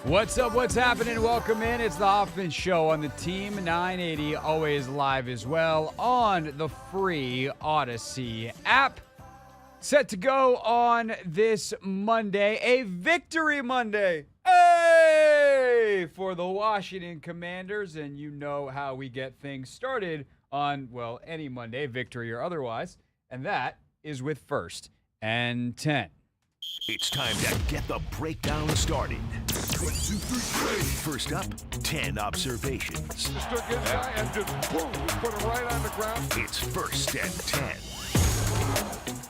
What's up? What's happening? Welcome in. It's the Hoffman Show on the Team 980, always live as well on the free Odyssey app. Set to go on this Monday, a Victory Monday. Hey! For the Washington Commanders, and you know how we get things started on, well, any Monday, victory or otherwise, and that is with First and 10. It's time to get the breakdown started. 1, 2, 3, First up, 10 observations. Just took his guy and just boom, just put him right on the ground. It's First and 10.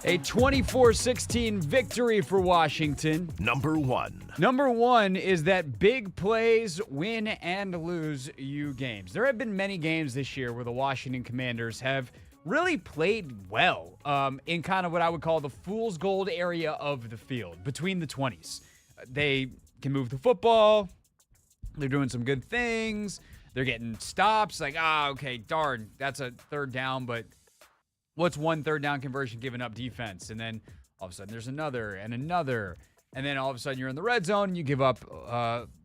A 24-16 victory for Washington. Number 1. Number 1 is that big plays win and lose you games. There have been many games this year where the Washington Commanders have really played well in kind of what I would call the fool's gold area of the field, between the 20s. They can move the football. They're doing some good things. They're getting stops. Like, okay, darn, that's a third down, but what's one third down conversion giving up defense? And then all of a sudden there's another. And then all of a sudden you're in the red zone and you give up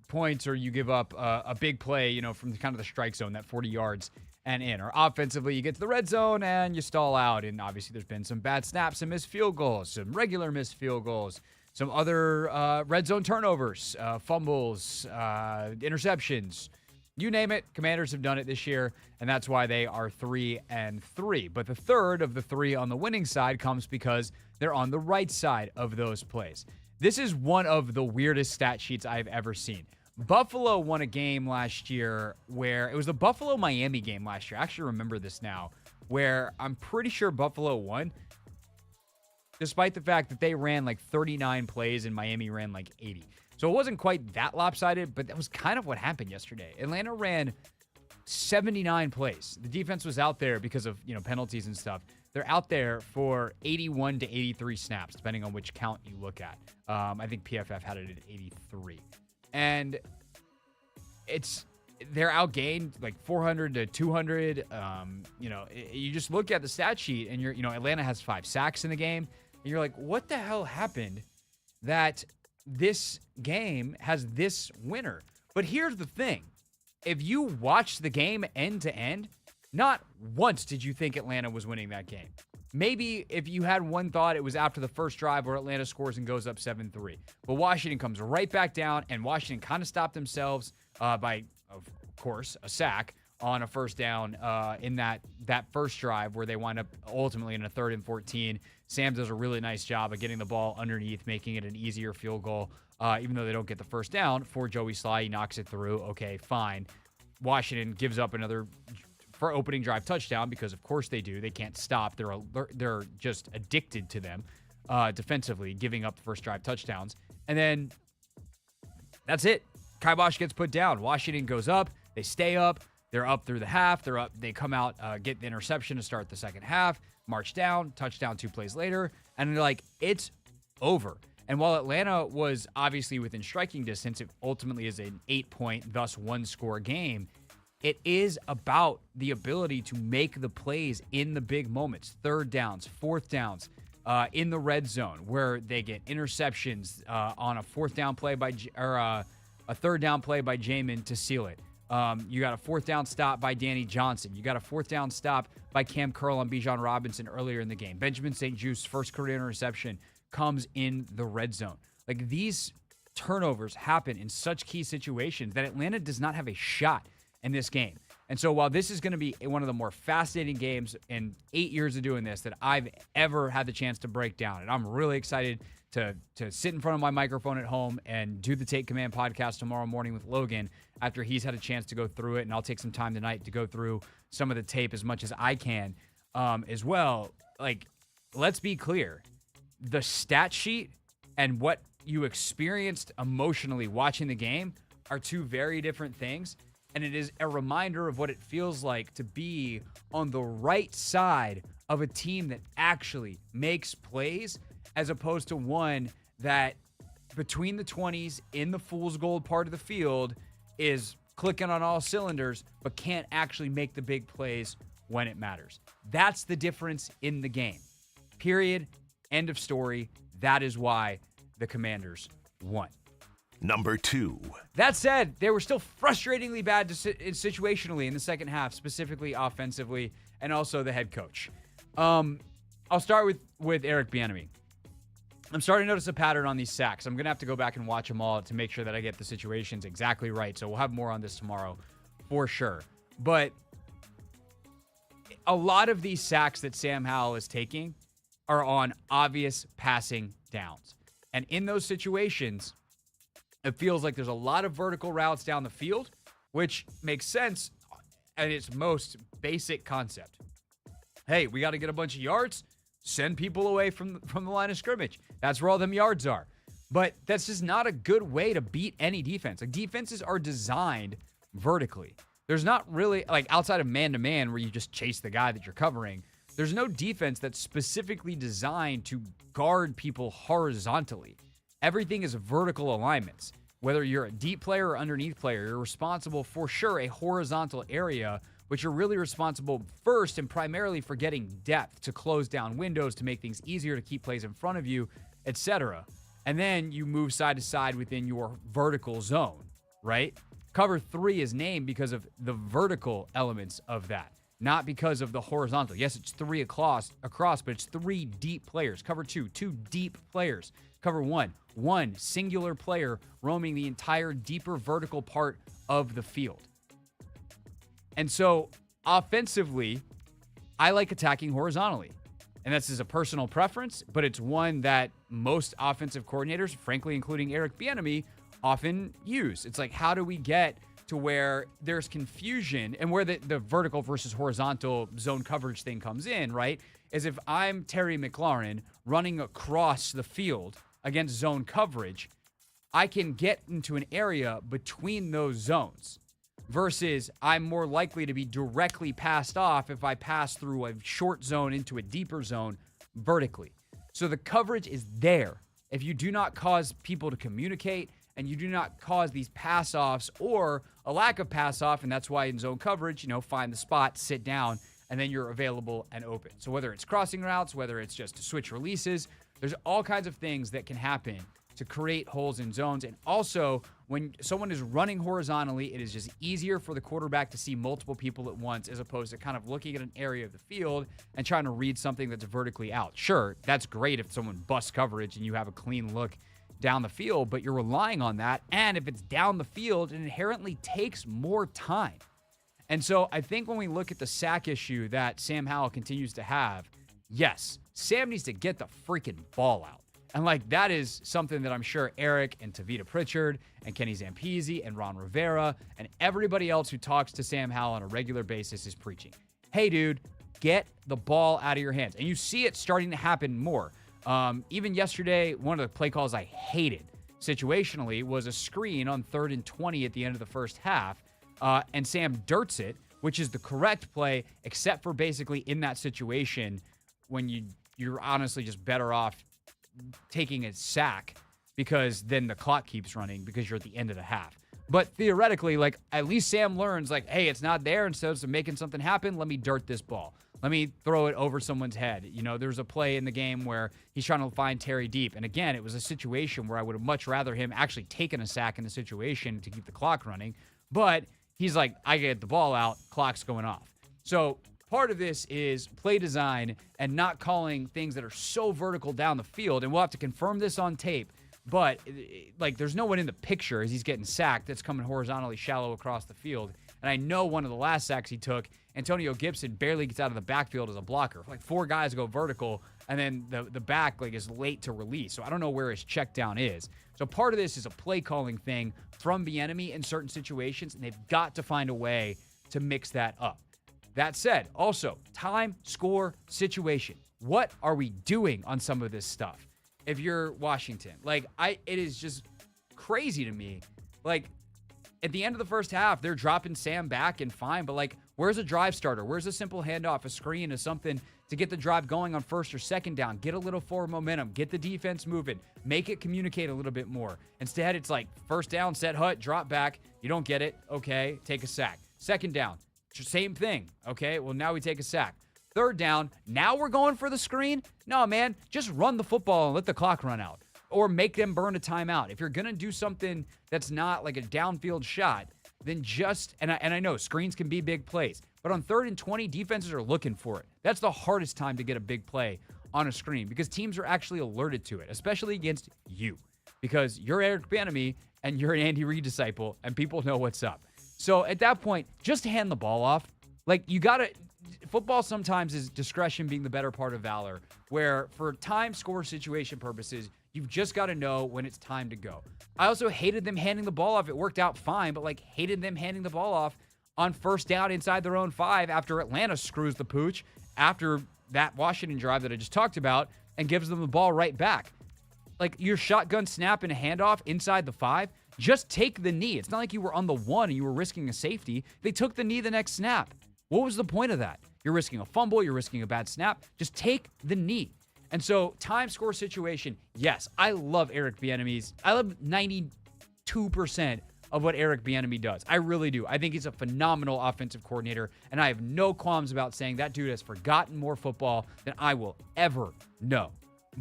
points, or you give up a big play, from kind of the strike zone, that 40 yards and in. Or offensively, you get to the red zone and you stall out. And obviously there's been some bad snaps, some missed field goals, some regular missed field goals, some other red zone turnovers, fumbles, interceptions. You name it, Commanders have done it this year, and that's why they are 3-3. But the third of the three on the winning side comes because they're on the right side of those plays. This is one of the weirdest stat sheets I've ever seen. Buffalo won a game last year where it was the Buffalo-Miami game last year. I actually remember this now, where I'm pretty sure Buffalo won, despite the fact that they ran like 39 plays and Miami ran like 80. So it wasn't quite that lopsided, but that was kind of what happened yesterday. Atlanta ran 79 plays. The defense was out there because of, penalties and stuff. They're out there for 81 to 83 snaps, depending on which count you look at. I think PFF had it at 83. And they're outgained like 400 to 200. You just look at the stat sheet and Atlanta has 5 sacks in the game. And you're like, what the hell happened that this game has this winner? But here's the thing. If you watch the game end to end, not once did you think Atlanta was winning that game. Maybe if you had one thought, it was after the first drive where Atlanta scores and goes up 7-3. But Washington comes right back down, and Washington kind of stopped themselves by, of course, a sack on a first down in that first drive where they wind up ultimately in a 3rd and 14. Sam does a really nice job of getting the ball underneath, making it an easier field goal, even though they don't get the first down. For Joey Sly, he knocks it through. Okay, fine. Washington gives up another for opening drive touchdown because, of course, they do. They can't stop. They're just addicted to them defensively, giving up the first drive touchdowns. And then that's it. Kibosh gets put down. Washington goes up. They stay up. They're up through the half. They're up. They come out, get the interception to start the second half, march down, touchdown 2 plays later, and they're like, it's over. And while Atlanta was obviously within striking distance, it ultimately is an 8-point, thus 1-score game. It is about the ability to make the plays in the big moments, 3rd downs, 4th downs, in the red zone, where they get interceptions on a 4th down play a 3rd down play by Jamin to seal it. You got a 4th down stop by Danny Johnson. You got a 4th down stop by Cam Curl on Bijan Robinson earlier in the game. Benjamin St. Juste's first career interception comes in the red zone. Like, these turnovers happen in such key situations that Atlanta does not have a shot in this game. And so while this is going to be one of the more fascinating games in 8 years of doing this that I've ever had the chance to break down, and I'm really excited to sit in front of my microphone at home and do the Take Command podcast tomorrow morning with Logan after he's had a chance to go through it, and I'll take some time tonight to go through some of the tape as much as I can as well. Like, let's be clear. The stat sheet and what you experienced emotionally watching the game are two very different things. And it is a reminder of what it feels like to be on the right side of a team that actually makes plays, as opposed to one that between the 20s in the fool's gold part of the field is clicking on all cylinders, but can't actually make the big plays when it matters. That's the difference in the game. Period. End of story. That is why the Commanders won. Number 2. That said, they were still frustratingly bad situationally in the second half, specifically offensively, and also the head coach. I'll start with Eric Bieniemy. I'm starting to notice a pattern on these sacks. I'm going to have to go back and watch them all to make sure that I get the situations exactly right. So we'll have more on this tomorrow for sure. But a lot of these sacks that Sam Howell is taking are on obvious passing downs. And in those situations, it feels like there's a lot of vertical routes down the field, which makes sense at its most basic concept. Hey, we got to get a bunch of yards. Send people away from the line of scrimmage. That's where all them yards are. But that's just not a good way to beat any defense. Like, defenses are designed vertically. There's not really, like, outside of man-to-man where you just chase the guy that you're covering, there's no defense that's specifically designed to guard people horizontally. Everything is vertical alignments. Whether you're a deep player or underneath player, you're responsible for sure a horizontal area, but you're really responsible first and primarily for getting depth to close down windows, to make things easier, to keep plays in front of you, etc. And then you move side to side within your vertical zone, right? Cover 3 is named because of the vertical elements of that, not because of the horizontal. Yes, it's 3 across, but it's 3 deep players. Cover 2 deep players. Cover 1 singular player roaming the entire deeper vertical part of the field. And so, offensively, I like attacking horizontally. And this is a personal preference, but it's one that most offensive coordinators, frankly, including Eric Bieniemy, often use. It's like, how do we get to where there's confusion and where the vertical versus horizontal zone coverage thing comes in, right? Is if I'm Terry McLaurin running across the field against zone coverage, I can get into an area between those zones. Versus I'm more likely to be directly passed off if I pass through a short zone into a deeper zone vertically. So the coverage is there. If you do not cause people to communicate and you do not cause these pass-offs or a lack of pass-off, and that's why in zone coverage, find the spot, sit down, and then you're available and open. So whether it's crossing routes, whether it's just switch releases, there's all kinds of things that can happen to create holes in zones. And also, when someone is running horizontally, it is just easier for the quarterback to see multiple people at once as opposed to kind of looking at an area of the field and trying to read something that's vertically out. Sure, that's great if someone busts coverage and you have a clean look down the field, but you're relying on that. And if it's down the field, it inherently takes more time. And so I think when we look at the sack issue that Sam Howell continues to have, yes, Sam needs to get the freaking ball out. And, that is something that I'm sure Eric and Tavita Pritchard and Kenny Zampese and Ron Rivera and everybody else who talks to Sam Howell on a regular basis is preaching. Hey, dude, get the ball out of your hands. And you see it starting to happen more. Even yesterday, one of the play calls I hated situationally was a screen on 3rd and 20 at the end of the first half. And Sam dirts it, which is the correct play, except for basically in that situation when you're honestly just better off taking a sack because then the clock keeps running because you're at the end of the half. But theoretically, at least Sam learns, hey, it's not there. Instead of making something happen, let me dirt this ball. Let me throw it over someone's head. There's a play in the game where he's trying to find Terry deep. And again, it was a situation where I would have much rather him actually taken a sack in the situation to keep the clock running. But he's like, I get the ball out, clock's going off. So part of this is play design and not calling things that are so vertical down the field. And we'll have to confirm this on tape. But, there's no one in the picture as he's getting sacked that's coming horizontally shallow across the field. And I know one of the last sacks he took, Antonio Gibson barely gets out of the backfield as a blocker. 4 guys go vertical, and then the back, is late to release. So I don't know where his check down is. So part of this is a play calling thing from Bieniemy in certain situations, and they've got to find a way to mix that up. That said, also, time, score, situation. What are we doing on some of this stuff? If you're Washington, it is just crazy to me. At the end of the first half, they're dropping Sam back and fine, but where's a drive starter? Where's a simple handoff, a screen, or something to get the drive going on 1st or 2nd down? Get a little forward momentum, get the defense moving, make it communicate a little bit more. Instead, it's 1st down, set hut, drop back. You don't get it. Okay, take a sack. 2nd down. Same thing. Okay, well, now we take a sack. 3rd down, now we're going for the screen? No, man, just run the football and let the clock run out. or make them burn a timeout. If you're going to do something that's not like a downfield shot, then and I know screens can be big plays, but on 3rd and 20, defenses are looking for it. That's the hardest time to get a big play on a screen because teams are actually alerted to it, especially against you, because you're Eric Bieniemy and you're an Andy Reid disciple, and people know what's up. So at that point, just hand the ball off. Like, you got to – football sometimes is discretion being the better part of valor, where for time, score, situation purposes, you've just got to know when it's time to go. I also hated them handing the ball off. It worked out fine, but, like, hated them handing the ball off on 1st down inside their own 5 after Atlanta screws the pooch after that Washington drive that I just talked about and gives them the ball right back. Like, your shotgun snap and a handoff inside the 5, just take the knee. It's not like you were on the 1 and you were risking a safety. They took the knee the next snap. What was the point of that? You're risking a fumble. You're risking a bad snap. Just take the knee. And so, time, score, situation, yes, I love Eric Bieniemy's. I love 92% of what Eric Bieniemy does. I really do. I think he's a phenomenal offensive coordinator, and I have no qualms about saying that dude has forgotten more football than I will ever know.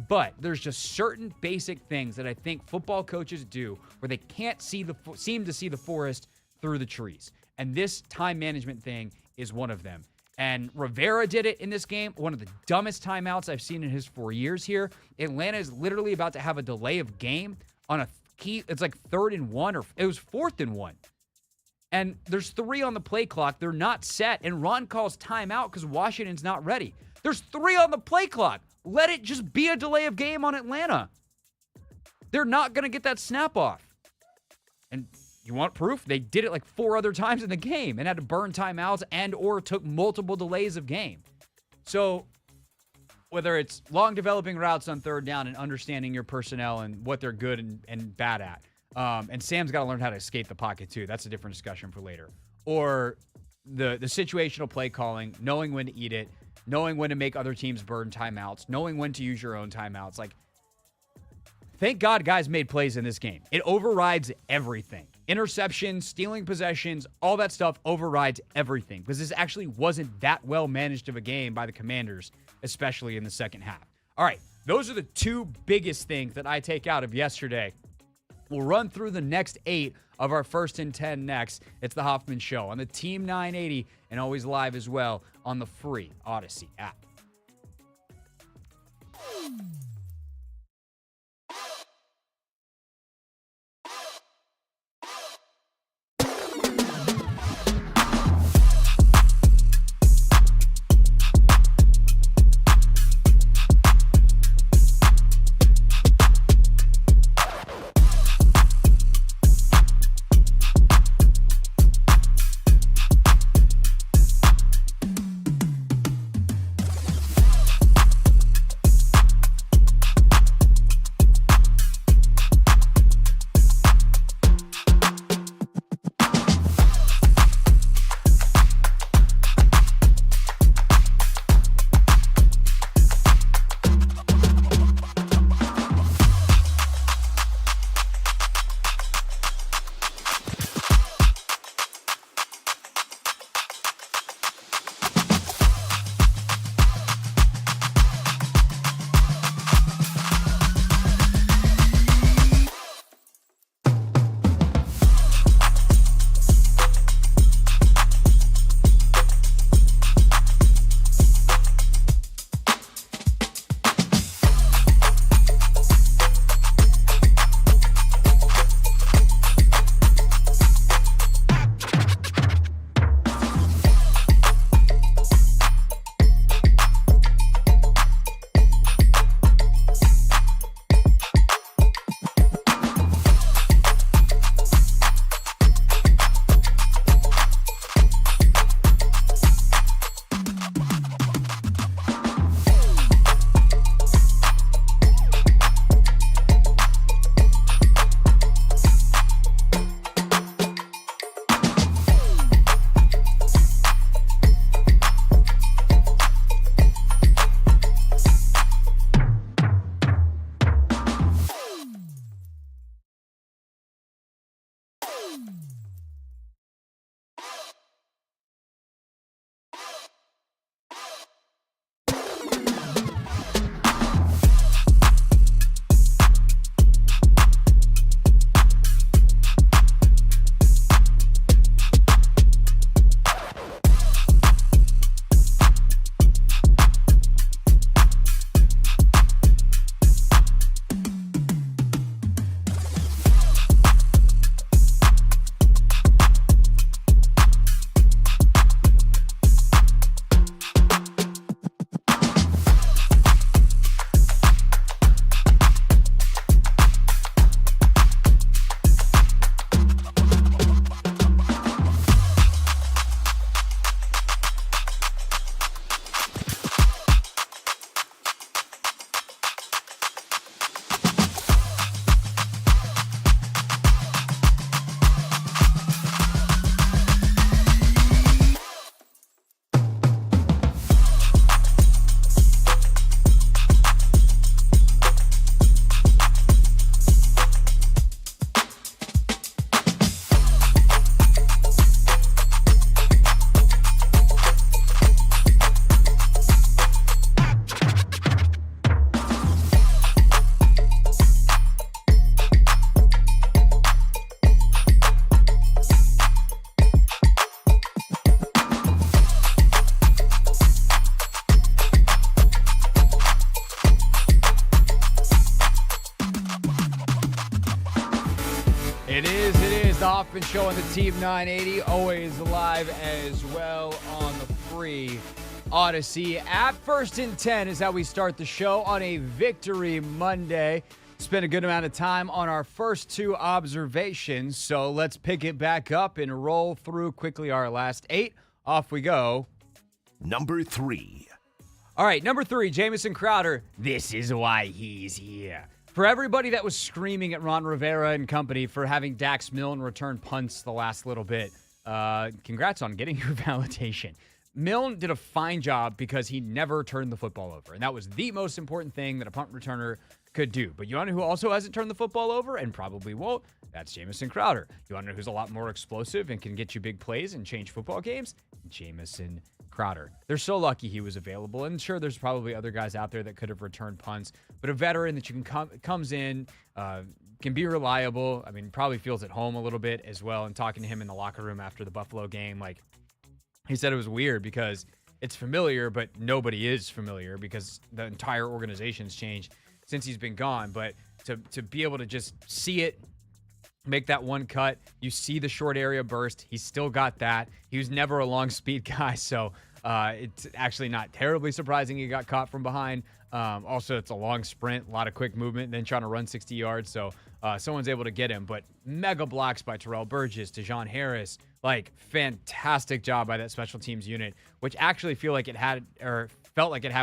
But there's just certain basic things that I think football coaches do where they can't seem to see the forest through the trees. And this time management thing is one of them. And Rivera did it in this game. One of the dumbest timeouts I've seen in his 4 years here. Atlanta is literally about to have a delay of game on a key. It's like 3rd and 1, or it was 4th and 1. And there's 3 on the play clock. They're not set. And Ron calls timeout because Washington's not ready. There's 3 on the play clock. Let it just be a delay of game on Atlanta. They're not going to get that snap off. And you want proof? They did it like 4 other times in the game and had to burn timeouts and or took multiple delays of game. So whether it's long developing routes on 3rd down and understanding your personnel and what they're good and bad at. And Sam's got to learn how to escape the pocket too. That's a different discussion for later. Or the situational play calling, knowing when to eat it, knowing when to make other teams burn timeouts, knowing when to use your own timeouts. Like, thank God guys made plays in this game. It overrides everything. Interceptions, stealing possessions, all that stuff overrides everything because this actually wasn't that well managed of a game by the Commanders, especially in the second half. All right, those are the 2 biggest things that I take out of yesterday. We'll run through the next 8 of our 1st and 10 next. It's the Hoffman Show on the Team 980 and always live as well on the free Odyssey app. It is. The Hoffman Show on the Team 980. Always live as well on the free Odyssey app. 1st and 10 is how we start the show on a Victory Monday. Spent a good amount of time on our first 2 observations, so let's pick it back up and roll through quickly our last 8. Off we go. Number 3. All right, number 3, Jamison Crowder. This is why he's here. For everybody that was screaming at Ron Rivera and company for having Dax Milne return punts the last little bit, congrats on getting your validation. Milne did a fine job because he never turned the football over, and that was the most important thing that a punt returner could do. But you want to know who also hasn't turned the football over and probably won't? That's Jamison Crowder. You want to know who's a lot more explosive and can get you big plays and change football games? Jamison Crowder. They're so lucky he was available, and sure, there's probably other guys out there that could have returned punts, but a veteran that you can comes in, can be reliable. I mean, probably feels at home a little bit as well. And talking to him in the locker room after the Buffalo game, like, he said it was weird because it's familiar, but nobody is familiar because the entire organization's changed since he's been gone. But to be able to just see it, make that one cut, you see the short area burst. He's still got that. He was never a long speed guy, so it's actually not terribly surprising he got caught from behind. Also, it's a long sprint, a lot of quick movement, and then trying to run 60 yards. So someone's able to get him. But mega blocks by Terrell Burgess, Dejon Harris, like fantastic job by that special teams unit, which actually felt like it had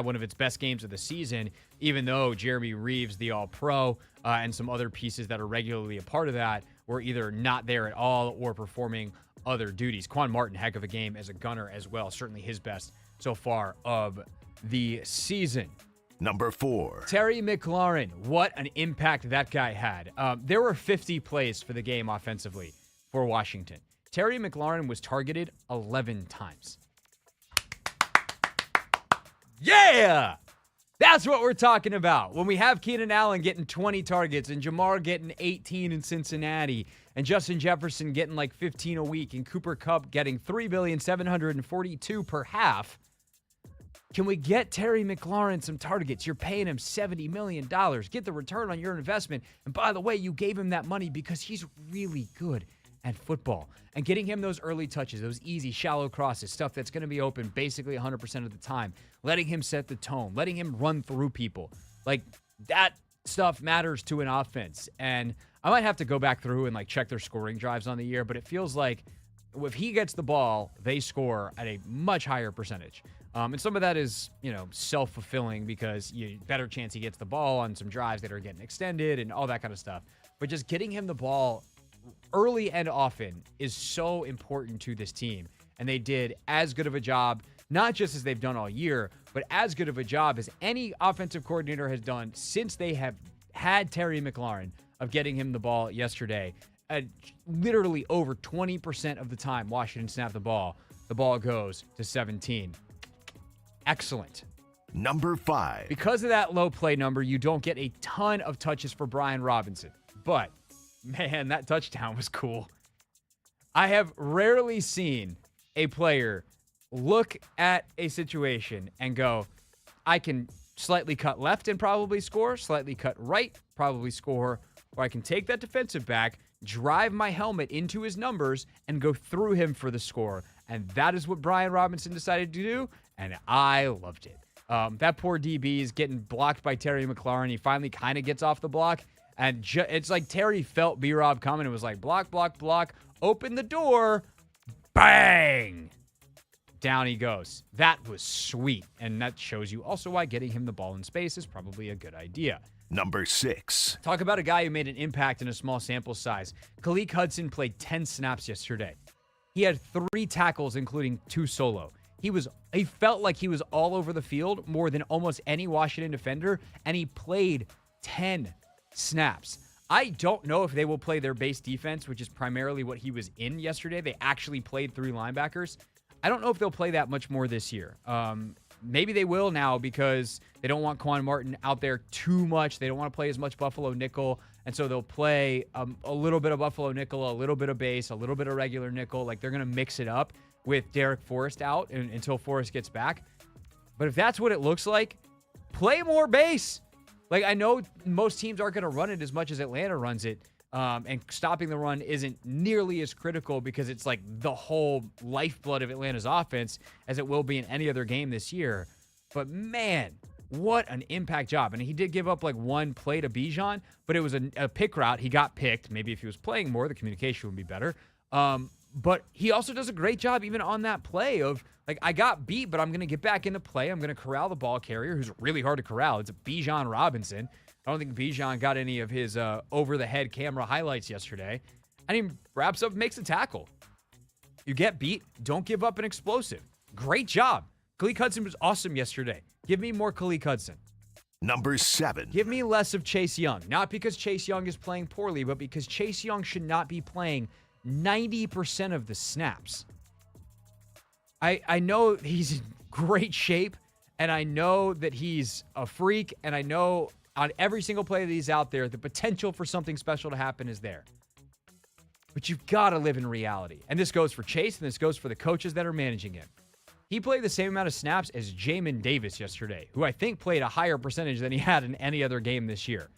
one of its best games of the season, even though Jeremy Reeves, the All-Pro, and some other pieces that are regularly a part of that were either not there at all or performing other duties. Quan Martin, heck of a game as a gunner as well. Certainly his best so far of the season. Number 4. Terry McLaurin. What an impact that guy had. There were 50 plays for the game offensively for Washington. Terry McLaurin was targeted 11 times. Yeah! That's what we're talking about. When we have Keenan Allen getting 20 targets and Jamar getting 18 in Cincinnati and Justin Jefferson getting like 15 a week and Cooper Kupp getting $3,742,000 per half, can we get Terry McLaurin some targets? You're paying him $70 million. Get the return on your investment. And by the way, you gave him that money because he's really good at football. And getting him those early touches, those easy, shallow crosses, stuff that's going to be open basically 100% of the time, letting him set the tone, letting him run through people. Like, that stuff matters to an offense. And I might have to go back through and like check their scoring drives on the year, but it feels like if he gets the ball, they score at a much higher percentage. And some of that is, self-fulfilling because better chance he gets the ball on some drives that are getting extended and all that kind of stuff. But just getting him the ball early and often is so important to this team. And they did as good of a job, not just as they've done all year, but as good of a job as any offensive coordinator has done since they have had Terry McLaurin, of getting him the ball yesterday. Literally over 20% of the time Washington snapped the ball goes to 17. Excellent. Number 5. Because of that low play number, you don't get a ton of touches for Brian Robinson. But, man, that touchdown was cool. I have rarely seen a player look at a situation and go, I can slightly cut left and probably score, slightly cut right, probably score, or I can take that defensive back, drive my helmet into his numbers, and go through him for the score. And that is what Brian Robinson decided to do, and I loved it. That poor DB is getting blocked by Terry McLaurin. He finally kind of gets off the block, and it's like Terry felt B-Rob coming and was like, block, block, block, open the door, bang! Down he goes. That was sweet, and that shows you also why getting him the ball in space is probably a good idea. Number 6. Talk about a guy who made an impact in a small sample size. Khaleke Hudson played 10 snaps yesterday. He had 3 tackles, including 2 solo. He felt like he was all over the field more than almost any Washington defender, and he played 10 snaps. I don't know if they will play their base defense, which is primarily what he was in yesterday. They actually played 3 linebackers. I don't know if they'll play that much more this year. Maybe they will now because they don't want Quan Martin out there too much. They don't want to play as much Buffalo nickel, and so they'll play a little bit of Buffalo nickel, a little bit of base, a little bit of regular nickel. Like, they're going to mix it up with Derek Forrest out until Forrest gets back. But if that's what it looks like, play more base. Like, I know most teams aren't going to run it as much as Atlanta runs it, And stopping the run isn't nearly as critical because it's like the whole lifeblood of Atlanta's offense as it will be in any other game this year. But man, what an impact job. And he did give up like one play to Bijan, but it was a pick route. He got picked. Maybe if he was playing more, the communication would be better. But he also does a great job even on that play of like, I got beat, but I'm going to get back into play. I'm going to corral the ball carrier who's really hard to corral. It's a Bijan Robinson. I don't think Bijan got any of his over-the-head camera highlights yesterday. And he wraps up and makes a tackle. You get beat, don't give up an explosive. Great job. Khaleke Hudson was awesome yesterday. Give me more Khaleke Hudson. Number 7. Give me less of Chase Young. Not because Chase Young is playing poorly, but because Chase Young should not be playing 90% of the snaps. I know he's in great shape, and I know that he's a freak, and I know on every single play that he's out there, the potential for something special to happen is there. But you've got to live in reality. And this goes for Chase, and this goes for the coaches that are managing him. He played the same amount of snaps as Jamin Davis yesterday, who I think played a higher percentage than he had in any other game this year.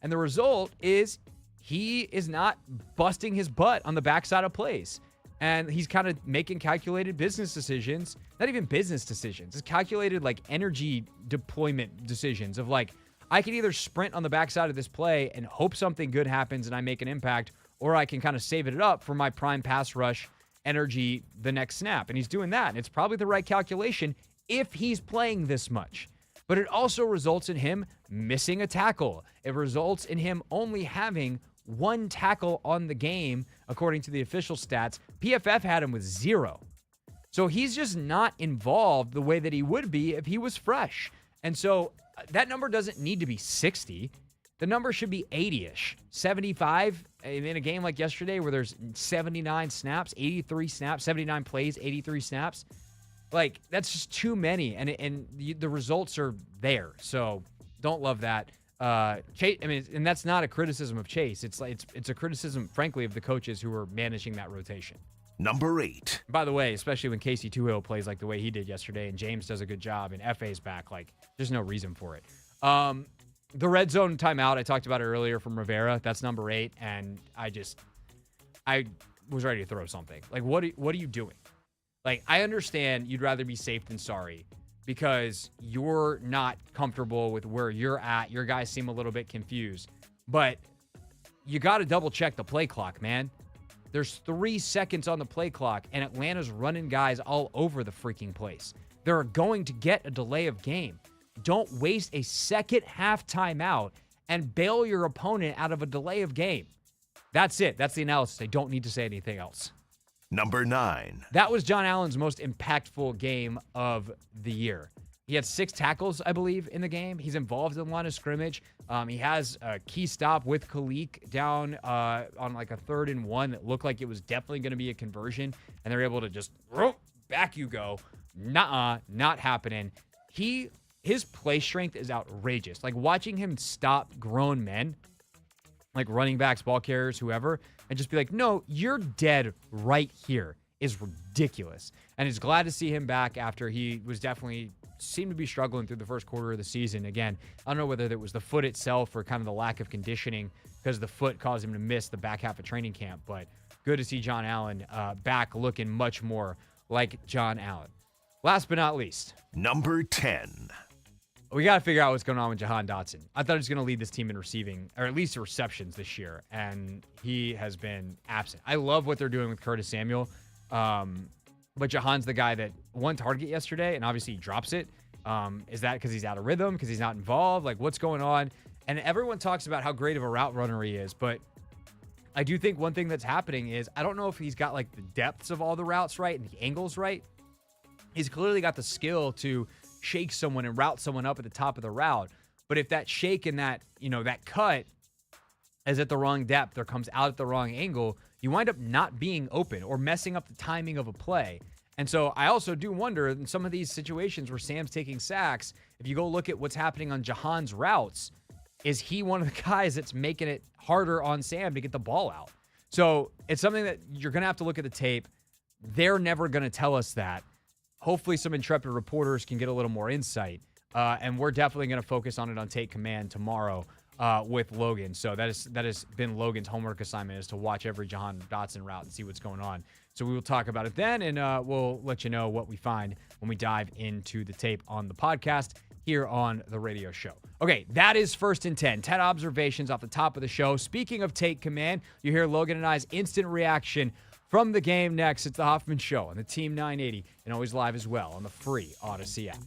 And the result is he is not busting his butt on the backside of plays. And he's kind of making calculated business decisions, not even business decisions. It's calculated like energy deployment decisions of like, I can either sprint on the backside of this play and hope something good happens and I make an impact, or I can kind of save it up for my prime pass rush energy the next snap. And he's doing that. And it's probably the right calculation if he's playing this much. But it also results in him missing a tackle. It results in him only having one tackle on the game, according to the official stats. PFF had him with 0. So he's just not involved the way that he would be if he was fresh. And so that number doesn't need to be 60. The number should be 80-ish, 75 in a game like yesterday where there's 79 snaps, 83 snaps, 79 plays, 83 snaps. Like, that's just too many, and the results are there. So don't love that. Chase, I mean, and that's not a criticism of Chase. It's a criticism, frankly, of the coaches who are managing that rotation. Number 8. By the way, especially when Casey Tuhill plays like the way he did yesterday and James does a good job and FA's back, like, there's no reason for it. The red zone timeout, I talked about it earlier from Rivera. That's number 8, and I was ready to throw something. Like, what are you doing? Like, I understand you'd rather be safe than sorry because you're not comfortable with where you're at. Your guys seem a little bit confused. But you got to double-check the play clock, man. There's 3 seconds on the play clock, and Atlanta's running guys all over the freaking place. They're going to get a delay of game. Don't waste a second half timeout and bail your opponent out of a delay of game. That's it. That's the analysis. I don't need to say anything else. Number 9. That was John Allen's most impactful game of the year. He had 6 tackles, I believe, in the game. He's involved in the line of scrimmage. He has a key stop with Khaleke down on like a 3rd and 1 that looked like it was definitely going to be a conversion, and they're able to just, back you go. Nuh-uh, not happening. His play strength is outrageous. Like, watching him stop grown men, like running backs, ball carriers, whoever, and just be like, no, you're dead right here, is ridiculous. And it's glad to see him back after he was definitely seemed to be struggling through the first quarter of the season. Again, I don't know whether it was the foot itself or kind of the lack of conditioning because the foot caused him to miss the back half of training camp. But good to see John Allen back looking much more like John Allen. Last but not least. Number 10. We got to figure out what's going on with Jahan Dotson. I thought he was going to lead this team in receiving, or at least receptions this year, and he has been absent. I love what they're doing with Curtis Samuel, but Jahan's the guy that one target yesterday, and obviously he drops it. Is that because he's out of rhythm, because he's not involved? Like, what's going on? And everyone talks about how great of a route runner he is, but I do think one thing that's happening is I don't know if he's got, like, the depths of all the routes right and the angles right. He's clearly got the skill to shake someone and route someone up at the top of the route. But if that shake and that, that cut is at the wrong depth or comes out at the wrong angle, you wind up not being open or messing up the timing of a play. And so I also do wonder in some of these situations where Sam's taking sacks, if you go look at what's happening on Jahan's routes, is he one of the guys that's making it harder on Sam to get the ball out? So it's something that you're going to have to look at the tape. They're never going to tell us that. Hopefully some intrepid reporters can get a little more insight. And we're definitely going to focus on it on Take Command tomorrow. with Logan. So that has been Logan's homework assignment, is to watch every Jahan Dotson route and see what's going on. So we will talk about it then, and we'll let you know what we find when we dive into the tape on the podcast here on the radio show. Okay, that is First and 10. 10 observations off the top of the show. Speaking of Take Command, you hear Logan and I's instant reaction from the game next. It's the Hoffman Show on the Team 980 and always live as well on the free Odyssey app.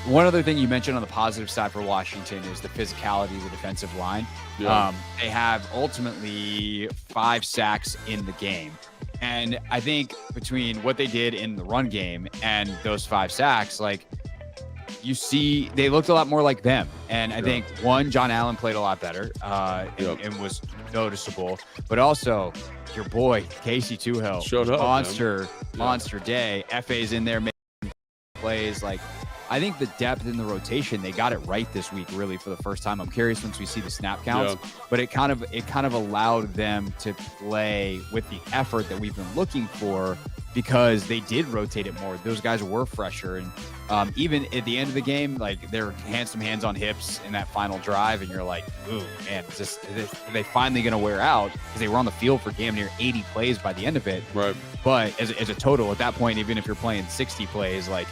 One other thing you mentioned on the positive side for Washington is the physicality of the defensive line. Yeah. They have ultimately 5 sacks in the game. And I think between what they did in the run game and those 5 sacks, like, you see they looked a lot more like them. And I think, one, John Allen played a lot better and was noticeable. But also, your boy, Casey Tuhill, showed up, monster day. FA's in there making plays. Like, I think the depth in the rotation, they got it right this week, really, for the first time. I'm curious once we see the snap counts, but it kind of allowed them to play with the effort that we've been looking for, because they did rotate it more. Those guys were fresher, and even at the end of the game, like, they're some hands on hips in that final drive, and you're like, ooh, man, are they finally going to wear out? Because they were on the field for damn near 80 plays by the end of it. Right. But as a total at that point, even if you're playing 60 plays, like,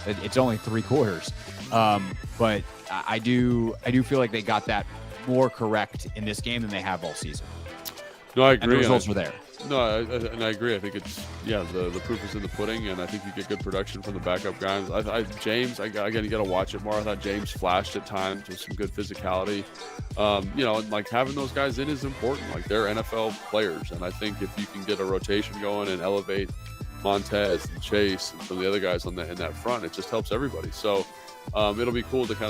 it's only 3 quarters. But I do feel like they got that more correct in this game than they have all season. No, I agree. And the results were there. No, I agree. I think it's, the proof is in the pudding, and I think you get good production from the backup guys. James, again, you got to watch it more. I thought James flashed at times with some good physicality. And like, having those guys in is important. Like, they're NFL players, and I think if you can get a rotation going and elevate Montez and Chase and some of the other guys in that front, it just helps everybody. So it'll be cool to kind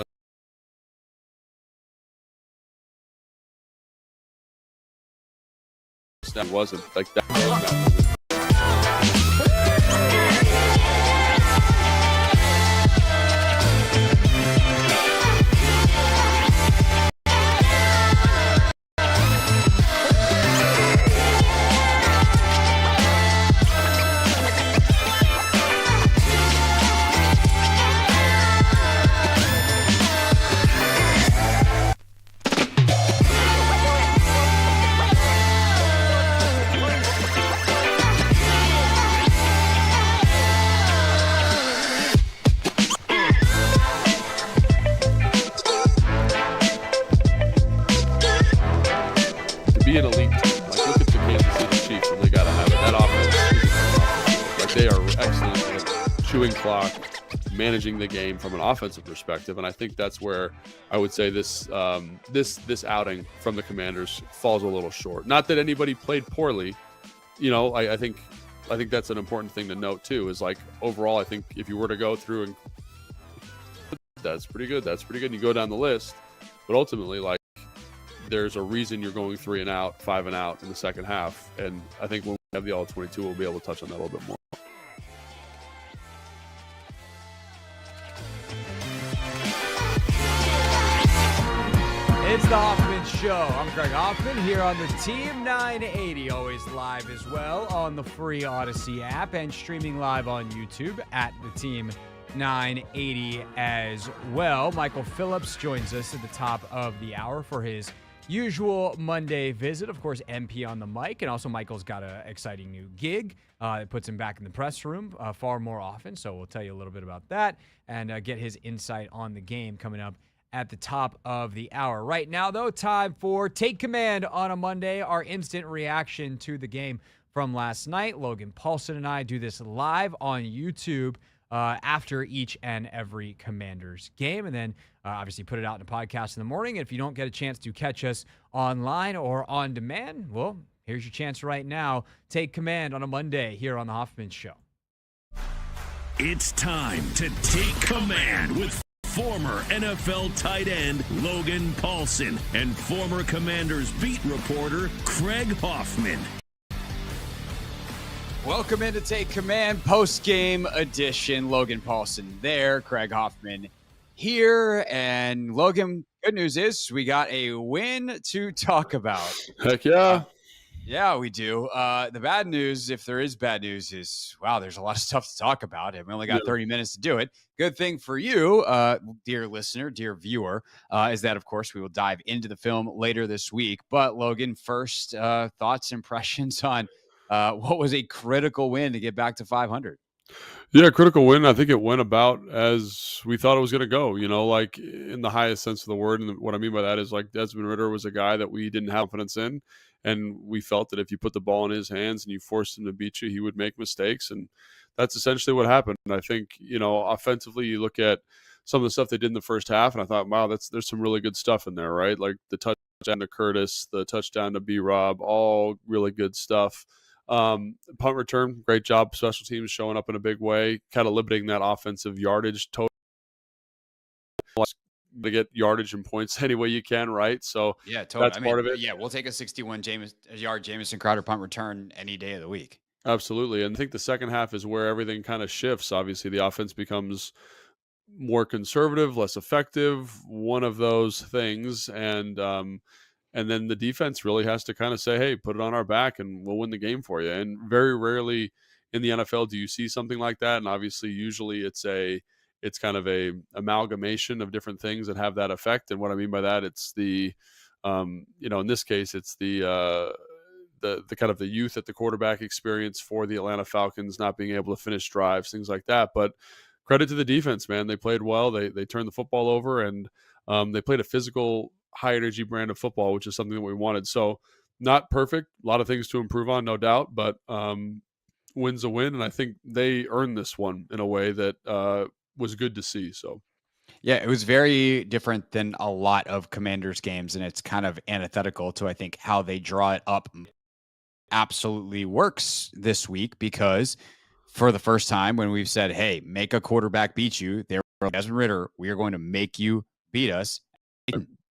of wasn't like that. Be an elite team. Like, look at the Kansas City Chiefs, and they got to have it. That offense, like, they are excellent at chewing clock, managing the game from an offensive perspective, and I think that's where I would say this outing from the Commanders falls a little short. Not that anybody played poorly, I think that's an important thing to note too. Is, like, overall, I think if you were to go through and that's pretty good, and you go down the list, but ultimately, like, there's a reason you're going 3 and out, 5 and out in the second half. And I think when we have the all-22, we'll be able to touch on that a little bit more. It's the Hoffman Show. I'm Craig Hoffman here on the Team 980, always live as well on the free Odyssey app and streaming live on YouTube at the Team 980 as well. Michael Phillips joins us at the top of the hour for his usual Monday visit. Of course, MP on the mic, and also Michael's got an exciting new gig that puts him back in the press room far more often, so we'll tell you a little bit about that and get his insight on the game coming up at the top of the hour. Right now, though, time for Take Command on a Monday, our instant reaction to the game from last night. Logan Paulsen and I do this live on YouTube after each and every Commanders game, and then obviously put it out in a podcast in the morning. If you don't get a chance to catch us online or on demand, well, here's your chance right now. Take command on a Monday here on the Hoffman Show. It's time to take command with former NFL tight end Logan Paulsen and former Commanders beat reporter Craig Hoffman. Welcome in to Take Command, post-game edition. Logan Paulsen there, Craig Hoffman here. And Logan, Good news is we got a win to talk about. Heck yeah. Yeah, we do. The bad news, if there is bad news, is wow, there's a lot of stuff to talk about, and we only got 30 minutes to do it. Good thing for you, dear listener, dear viewer, is that, of course, we will dive into the film later this week. But, Logan, first thoughts, impressions on what was a critical win to get back to 500? Yeah, critical win. I think it went about as we thought it was going to go, like in the highest sense of the word. And what I mean by that is like Desmond Ritter was a guy that we didn't have confidence in. And we felt that if you put the ball in his hands and you forced him to beat you, he would make mistakes. And that's essentially what happened. And I think, offensively, you look at some of the stuff they did in the first half, and I thought, wow, there's some really good stuff in there, right? Like the touchdown to Curtis, the touchdown to B-Rob, all really good stuff. Punt return, great job. Special teams showing up in a big way, kind of limiting that offensive yardage total to get yardage and points any way you can, right? So yeah, totally. That's part of it. Yeah, we'll take a 61-yard Jamison Crowder punt return any day of the week. Absolutely. And I think the second half is where everything kind of shifts. Obviously, the offense becomes more conservative, less effective, one of those things. And then the defense really has to kind of say, hey, put it on our back and we'll win the game for you. And very rarely in the NFL do you see something like that. And obviously, usually it's kind of a amalgamation of different things that have that effect. And what I mean by that, it's the, in this case, it's the kind of the youth at the quarterback experience for the Atlanta Falcons, not being able to finish drives, things like that. But credit to the defense, man. They played well. They turned the football over, and they played a physical, high-energy brand of football, which is something that we wanted. So not perfect. A lot of things to improve on, no doubt. But win's a win, and I think they earned this one in a way that was good to see. So. Yeah, it was very different than a lot of Commanders games, and it's kind of antithetical to, I think, how they draw it up. Absolutely works this week because for the first time when we've said, hey, make a quarterback beat you, there, Desmond Ritter, we are going to make you beat us.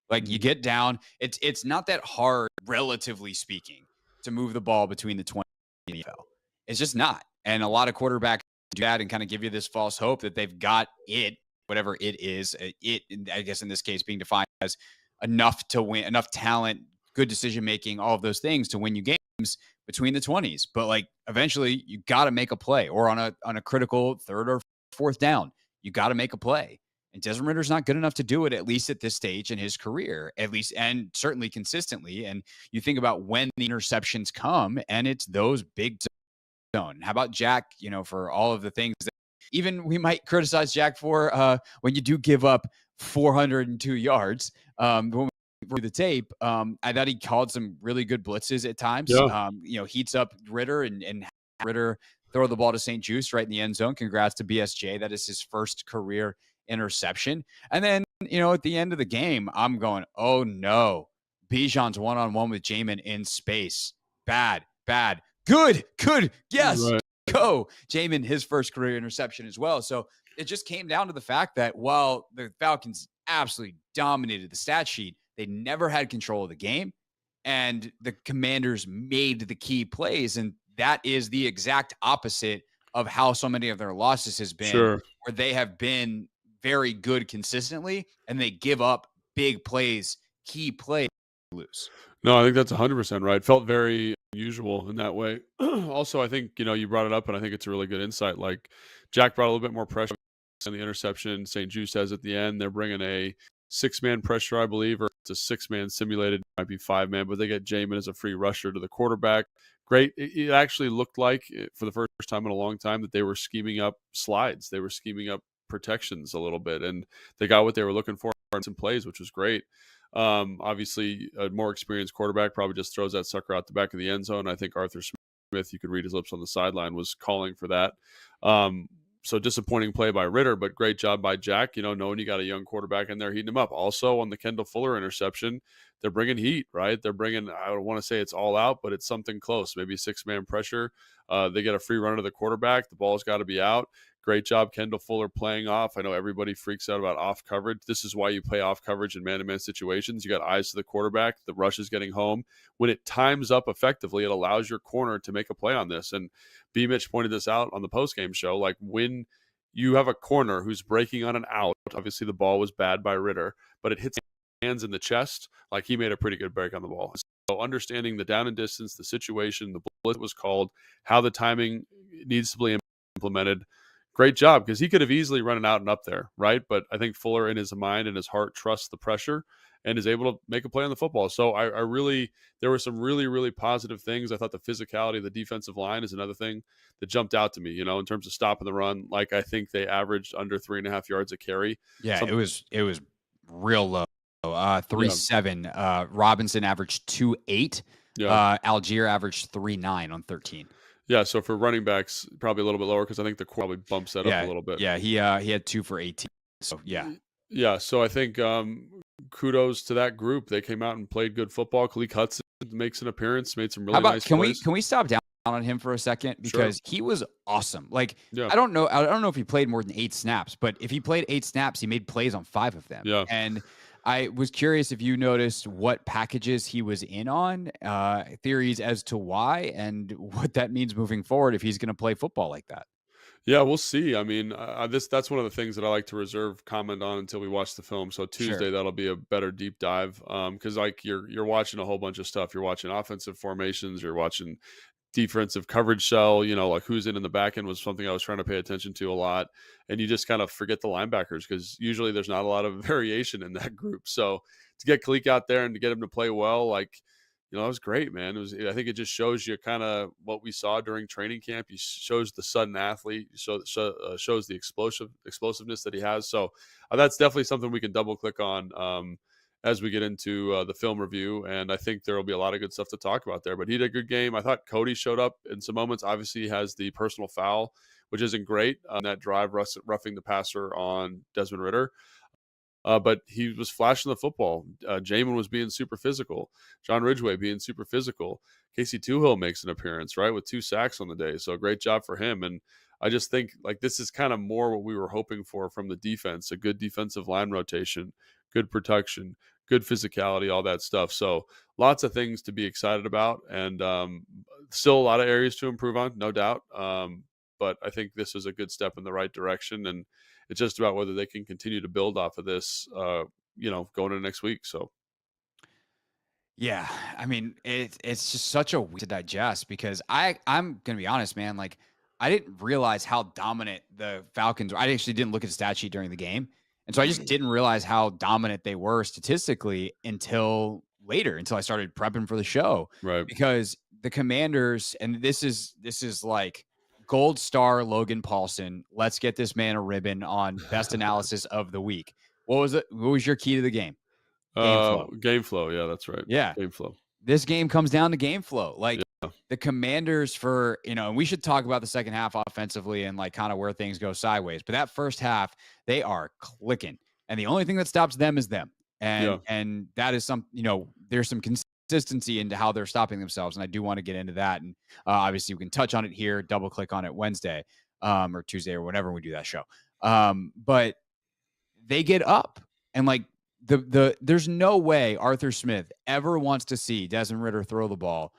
Like you get down, it's not that hard, relatively speaking, to move the ball between the 20 and the NFL. It's just not. And a lot of quarterbacks do that and kind of give you this false hope that they've got it, whatever it is, I guess in this case being defined as enough to win, enough talent, good decision-making, all of those things to win you games between the 20s. But like eventually you got to make a play, or on a critical third or fourth down, you got to make a play. And Desmond Ritter's not good enough to do it, at least at this stage in his career, at least, and certainly consistently. And you think about when the interceptions come, and it's those big zone. How about Jack, for all of the things that even we might criticize Jack for when you do give up 402 yards. When we through the tape, I thought he called some really good blitzes at times. Yeah. Heats up Ritter and Ritter throw the ball to St. Juice right in the end zone. Congrats to BSJ. That is his first career interception. And then, at the end of the game, I'm going, oh no, Bijan's one-on-one with Jamin in space. Bad, good. Yes. Right. Go. Jamin, his first career interception as well. So it just came down to the fact that while the Falcons absolutely dominated the stat sheet, they never had control of the game, and the Commanders made the key plays. And that is the exact opposite of how so many of their losses has been, Sure. where they have been very good consistently and they give up big plays, key plays, lose. No, I think that's 100% right. Felt very unusual in that way. Also, I think, you brought it up, and I think it's a really good insight. Like Jack brought a little bit more pressure on the interception St. Juice has at the end. They're bringing a 6-man pressure, I believe, or it's a 6-man simulated, it might be 5-man, but they get Jamin as a free rusher to the quarterback. Great. It actually looked like, for the first time in a long time, that they were scheming up slides. They were scheming up protections a little bit, and they got what they were looking for in some plays, which was great. Obviously, a more experienced quarterback probably just throws that sucker out the back of the end zone. I think Arthur Smith, you could read his lips on the sideline, was calling for that. So disappointing play by Ritter, but great job by Jack, knowing you got a young quarterback in there heating him up. Also on the Kendall Fuller interception, they're bringing heat, right? They're bringing, I don't want to say it's all out, but it's something close, maybe 6-man pressure. They get a free run to the quarterback. The ball's got to be out. Great job, Kendall Fuller, playing off. I know everybody freaks out about off coverage. This is why you play off coverage in man-to-man situations. You got eyes to the quarterback. The rush is getting home. When it times up effectively, it allows your corner to make a play on this. And B. Mitch pointed this out on the postgame show. Like when you have a corner who's breaking on an out, obviously the ball was bad by Ritter, but it hits hands in the chest, like he made a pretty good break on the ball. So understanding the down and distance, the situation, the blitz was called, how the timing needs to be implemented. Great job, because he could have easily run it out and up there, right? But I think Fuller in his mind and his heart trusts the pressure and is able to make a play on the football. So I really, there were some really, really positive things. I thought the physicality of the defensive line is another thing that jumped out to me, in terms of stopping the run. Like, I think they averaged under 3.5 yards a carry. Yeah, it was real low. 3.7. Robinson averaged 2.8. Yeah. Algier averaged 3.9 on 13. Yeah, so for running backs, probably a little bit lower because I think the probably bumps that up a little bit. Yeah, he had 2 for 18. So yeah. Yeah, so I think kudos to that group. They came out and played good football. Khaleke Hudson makes an appearance, made some really nice plays. Can we stop down on him for a second, because he was awesome. Like, yeah. I don't know if he played more than 8 snaps, but if he played 8 snaps, he made plays on 5 of them. Yeah. And I was curious if you noticed what packages he was in on, theories as to why, and what that means moving forward if he's going to play football like that. Yeah, we'll see. I mean, that's one of the things that I like to reserve comment on until we watch the film. So Tuesday, that'll be a better deep dive, because like you're watching a whole bunch of stuff. You're watching offensive formations. You're watching defensive coverage cell, like who's in the back end was something I was trying to pay attention to a lot. And you just kind of forget the linebackers, because usually there's not a lot of variation in that group. So to get Khaleke out there and to get him to play well, like, that was great, man. I think it just shows you kind of what we saw during training camp. He shows the sudden athlete, shows the explosiveness that he has. So that's definitely something we can double click on as we get into the film review. And I think there will be a lot of good stuff to talk about there. But he did a good game. I thought Cody showed up in some moments. Obviously, he has the personal foul, which isn't great on that drive, roughing the passer on Desmond Ridder. But he was flashing the football. Jamin was being super physical. John Ridgway being super physical. Casey Toohill makes an appearance, right, with 2 sacks on the day. So great job for him. And I just think, like, this is kind of more what we were hoping for from the defense: a good defensive line rotation, good protection, good physicality, all that stuff. So lots of things to be excited about, and still a lot of areas to improve on, no doubt. But I think this is a good step in the right direction, and it's just about whether they can continue to build off of this, going into next week. So, yeah, I mean, it's just such a week to digest, because I'm gonna be honest, man. Like, I didn't realize how dominant the Falcons were. I actually didn't look at the stat sheet during the game, and so I just didn't realize how dominant they were statistically until later, until I started prepping for the show. right. Because the Commanders, and this is like gold star Logan Paulsen. Let's get this man a ribbon on best analysis of the week. What was it? What was your key to the game? Game flow. Yeah, that's right. Yeah. Game flow. This game comes down to game flow. Like, the Commanders, for, and we should talk about the second half offensively and like kind of where things go sideways. But that first half, they are clicking. And the only thing that stops them is them. And that is there's some consistency into how they're stopping themselves. And I do want to get into that. And obviously we can touch on it here, double click on it Wednesday or Tuesday or whenever we do that show. But they get up, and like there's no way Arthur Smith ever wants to see Desmond Ridder throw the ball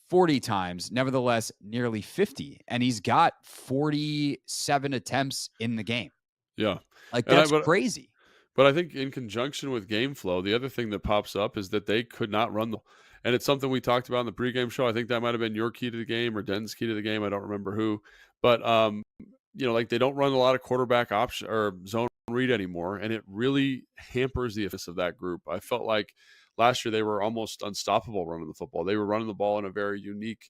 40 times, nevertheless, nearly 50. And he's got 47 attempts in the game. Yeah. Like, that's crazy. But I think in conjunction with game flow, the other thing that pops up is that they could not run and it's something we talked about in the pregame show. I think that might have been your key to the game or Den's key to the game. I don't remember who, but like, they don't run a lot of quarterback option or zone read anymore. And it really hampers the efficacy of that group. I felt like last year they were almost unstoppable running the football. They were running the ball in a very unique,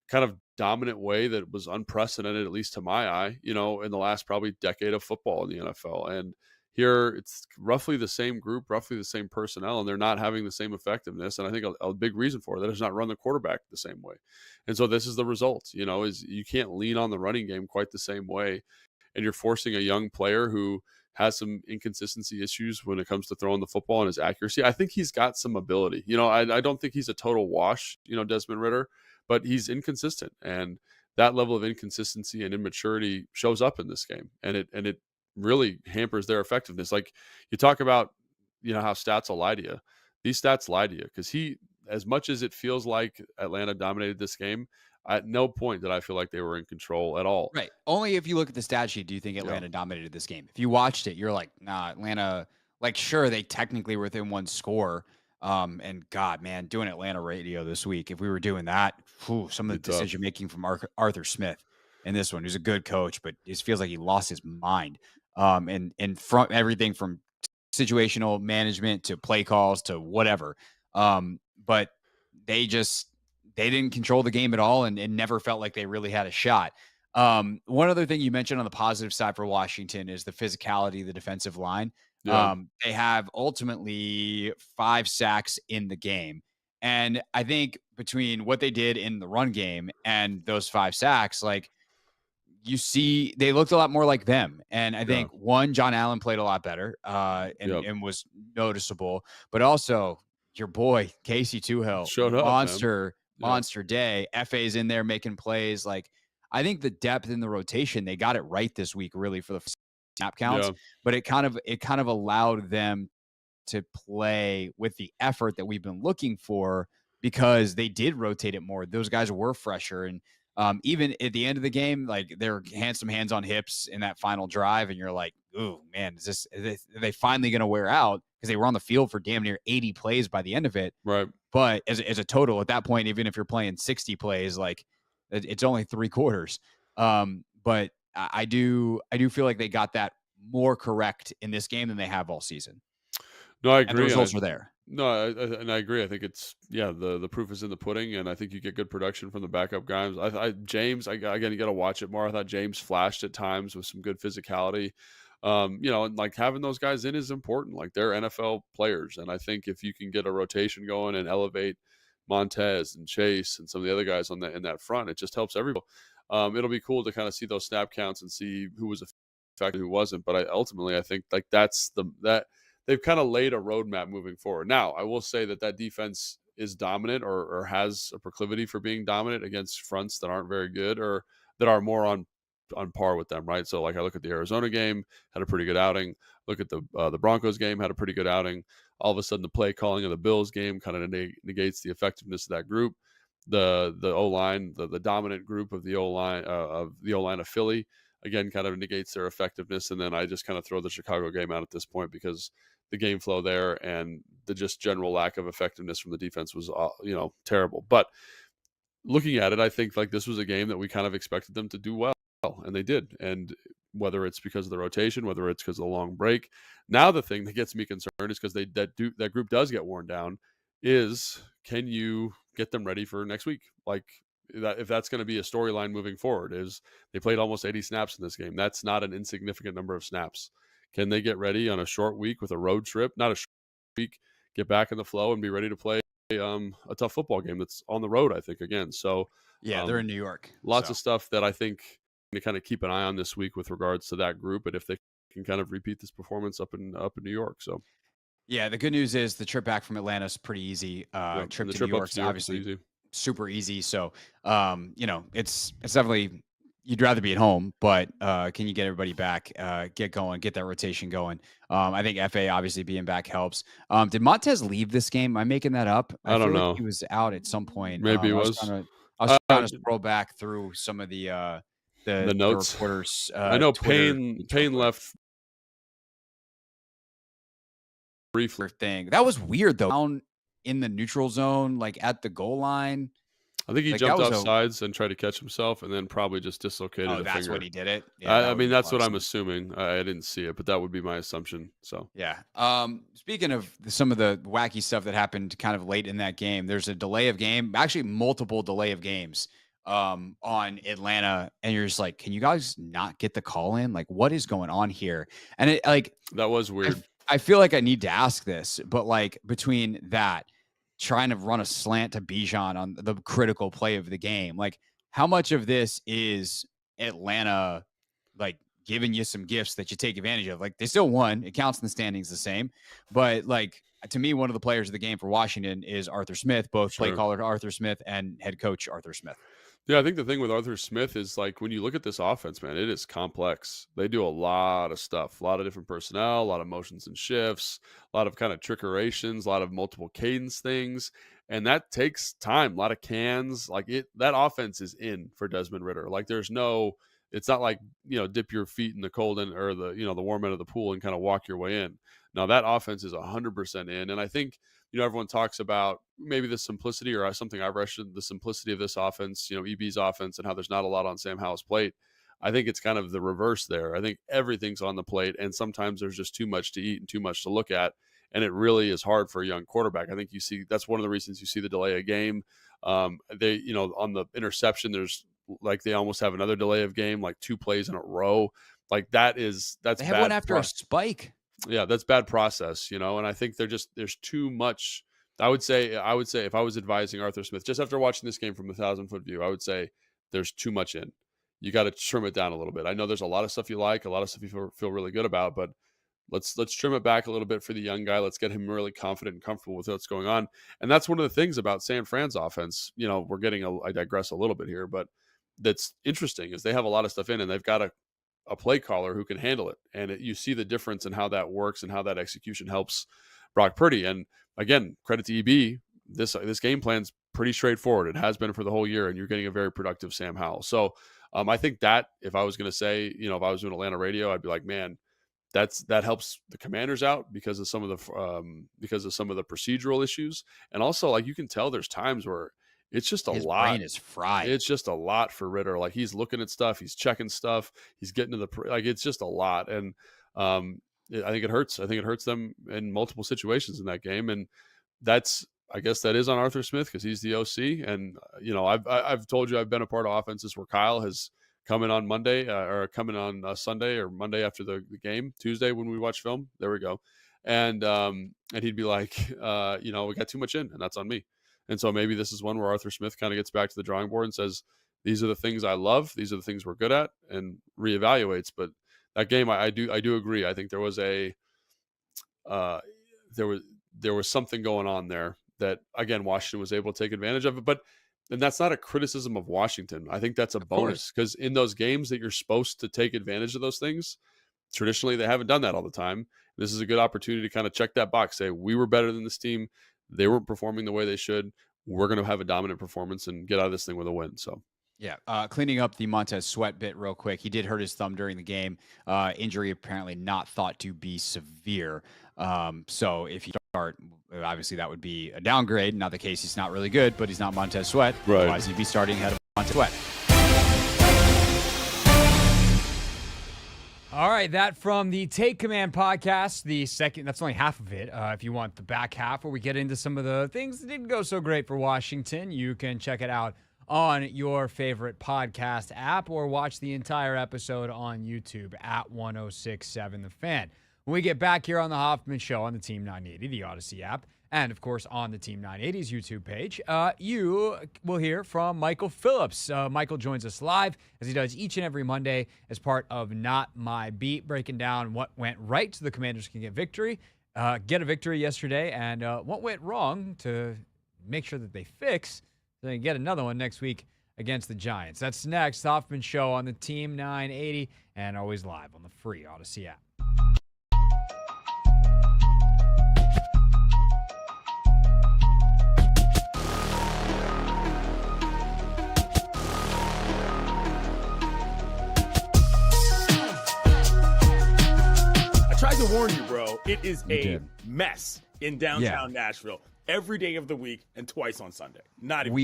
kind of dominant way that was unprecedented, at least to my eye, in the last probably decade of football in the NFL. And here it's roughly the same group, roughly the same personnel, and they're not having the same effectiveness. And I think a big reason for that is not run the quarterback the same way. And so this is the result, is you can't lean on the running game quite the same way. And you're forcing a young player who has some inconsistency issues when it comes to throwing the football and his accuracy. I think he's got some ability. I don't think he's a total wash, Desmond Ridder, but he's inconsistent. And that level of inconsistency and immaturity shows up in this game. And it really hampers their effectiveness. Like, you talk about, how stats will lie to you. These stats lie to you, because as much as it feels like Atlanta dominated this game, at no point did I feel like they were in control at all. Right. Only if you look at the stat sheet do you think Atlanta dominated this game. If you watched it, you're like, nah, Atlanta Like, sure, they technically were within one score. And God, man, doing Atlanta radio this week, if we were doing that, some of Be the tough. decision making from Arthur Smith in this one, who's a good coach, but it just feels like he lost his mind. And from everything from situational management to play calls to whatever. But they just they didn't control the game at all, and never felt like they really had a shot. One other thing you mentioned on the positive side for Washington is the physicality of the defensive line. Yeah. They have ultimately 5 sacks in the game. And I think between what they did in the run game and those 5 sacks, like, you see they looked a lot more like them. And I Yeah. think one, John Allen played a lot better, Yep. and was noticeable, but also your boy Casey Toohill, Showed up, man. Yeah. monster day. FA's in there making plays. Like, I think the depth in the rotation, they got it right this week, really, for the snap counts, Yeah. but it kind of allowed them to play with the effort that we've been looking for, because they did rotate it more. Those guys were fresher. And even at the end of the game, like, they're some hands on hips in that final drive. And you're like, ooh, man, are they finally going to wear out? Because they were on the field for damn near 80 plays by the end of it. Right. But as a total at that point, even if you're playing 60 plays, like, it's only 3 quarters. But I do feel like they got that more correct in this game than they have all season. No, I And the agree. results were there. No, and I agree. I think it's the proof is in the pudding, and I think you get good production from the backup guys. James, again, you got to watch it more. I thought James flashed at times with some good physicality. And like having those guys in is important. Like, they're NFL players, and I think if you can get a rotation going and elevate Montez and Chase and some of the other guys in that front, it just helps everybody. It'll be cool to kind of see those snap counts and see who was effective, who wasn't. But I think like that they've kind of laid a roadmap moving forward. Now, I will say that defense is dominant or has a proclivity for being dominant against fronts that aren't very good or that are more on par with them, right? So, like, I look at the Arizona game, had a pretty good outing. Look at the Broncos game, had a pretty good outing. All of a sudden, the play calling of the Bills game kind of negates the effectiveness of that group. The O-line, the dominant group of the O-line of Philly, again, kind of negates their effectiveness. And then I just kind of throw the Chicago game out at this point, because the game flow there and the just general lack of effectiveness from the defense was, terrible. But looking at it, I think like this was a game that we kind of expected them to do well, and they did. And whether it's because of the rotation, whether it's because of the long break, now the thing that gets me concerned is because that group does get worn down. Is can you get them ready for next week? Like, that if that's going to be a storyline moving forward, is they played almost 80 snaps in this game. That's not an insignificant number of snaps. Can they get ready on a short week with a road trip? Not a short week, get back in the flow and be ready to play a tough football game that's on the road, I think, again. So Yeah, they're in New York. Lots of stuff that I think to kind of keep an eye on this week with regards to that group, and if they can kind of repeat this performance up in New York. So yeah, the good news is the trip back from Atlanta is pretty easy. Trip to New York's obviously easy. Super easy. So, it's definitely, you'd rather be at home, but can you get everybody back, get going, get that rotation going? I think FA obviously being back helps. Did Montez leave this game? Am I making that up? I don't feel know. like he was out at some point. Maybe he was. I was trying to scroll back through some of the notes. the reporters. I know Twitter Payne left briefly. thing. That was weird though. Down in the neutral zone, like at the goal line. I think he Like, jumped that off was sides and tried to catch himself, and then probably just dislocated a that's finger. what he did it. Yeah, I mean, that's what I'm sense. assuming. I didn't see it, but that would be my assumption. So Yeah. Speaking of some of the wacky stuff that happened kind of late in that game, there's a delay of game, actually multiple delay of games on Atlanta, and you're just like, can you guys not get the call in? Like, what is going on here? And it, like, that was weird. I feel like I need to ask this, but like, between that, trying to run a slant to Bijan on the critical play of the game, like, how much of this is Atlanta like giving you some gifts that you take advantage of? Like, they still won, it counts in the standings the same, but like, to me, one of the players of the game for Washington is Arthur Smith, both play caller Arthur Smith and head coach Arthur Smith. Yeah, I think the thing with Arthur Smith is, like, when you look at this offense, man, it is complex. They do a lot of stuff, a lot of different personnel, a lot of motions and shifts, a lot of kind of trickerations, a lot of multiple cadence things, and that takes time. A lot of cans, that offense is in for Desmond Ridder. Like, it's not like, dip your feet in the cold or the warm end of the pool and kind of walk your way in. Now that offense is 100% in. And I think, everyone talks about maybe the simplicity, or something I've mentioned, the simplicity of this offense, EB's offense, and how there's not a lot on Sam Howell's plate. I think it's kind of the reverse there. I think everything's on the plate, and sometimes there's just too much to eat and too much to look at. And it really is hard for a young quarterback. I think that's one of the reasons you see the delay of game. They, on the interception, there's they almost have another delay of game, like 2 plays in a row. That's they have one after a spike. Yeah, that's bad process, and I think there's too much. I would say if I was advising Arthur Smith, just after watching this game from a 1,000-foot view, I would say there's too much in. You got to trim it down a little bit. I know there's a lot of stuff you like, a lot of stuff you feel really good about, but let's trim it back a little bit for the young guy. Let's get him really confident and comfortable with what's going on. And that's one of the things about San Fran's offense. I digress a little bit here, but that's interesting is they have a lot of stuff in, and they've got a play caller who can handle it. And you see the difference in how that works and how that execution helps Brock Purdy. And again, credit to EB. This game plan's pretty straightforward. It has been for the whole year, and you're getting a very productive Sam Howell. So I think that if I was going to say, if I was doing Atlanta radio, I'd be like, man, that helps the Commanders out because of some of the procedural issues. And also, you can tell there's times where it's just a lot. His brain is fried. It's just a lot for Ritter. He's looking at stuff, he's checking stuff, he's getting to it's just a lot. And I think it hurts. I think it hurts them in multiple situations in that game. And I guess that is on Arthur Smith because he's the OC. And, I've told you I've been a part of offenses where Kyle has come in on Monday or come in on Sunday or Monday after the game, Tuesday when we watch film. There we go. And he'd be like, we got too much in, and that's on me. And so maybe this is one where Arthur Smith kind of gets back to the drawing board and says, these are the things I love. These are the things we're good at, and reevaluates. But that game, I do agree. I think there was there was something going on there that, again, Washington was able to take advantage of it. And that's not a criticism of Washington. I think that's a bonus because in those games that you're supposed to take advantage of those things, traditionally they haven't done that all the time. This is a good opportunity to kind of check that box, say we were better than this team. They weren't performing the way they should. We're going to have a dominant performance and get out of this thing with a win. So. Yeah, cleaning up the Montez Sweat bit real quick. He did hurt his thumb during the game. Injury apparently not thought to be severe. So if you start, obviously that would be a downgrade. Not the case. He's not really good, but he's not Montez Sweat. Right. Otherwise, he'd be starting ahead of Montez Sweat. All right, that from the Take Command podcast, the second, that's only half of it. If you want the back half where we get into some of the things that didn't go so great for Washington, you can check it out on your favorite podcast app or watch the entire episode on YouTube at 1067 The Fan. When we get back here on the Hoffman Show on the Team 980, the Odyssey app, and, of course, on the Team 980's YouTube page, you will hear from Michael Phillips. Michael joins us live, as he does each and every Monday, as part of Not My Beat, breaking down what went right so the Commanders can get a victory yesterday, and what went wrong to make sure that they fix so they can get another one next week against the Giants. That's next. Hoffman Show on the Team 980, and always live on the free Odyssey app. To warn you, bro, it is a mess in downtown Nashville every day of the week and twice on Sunday. Not even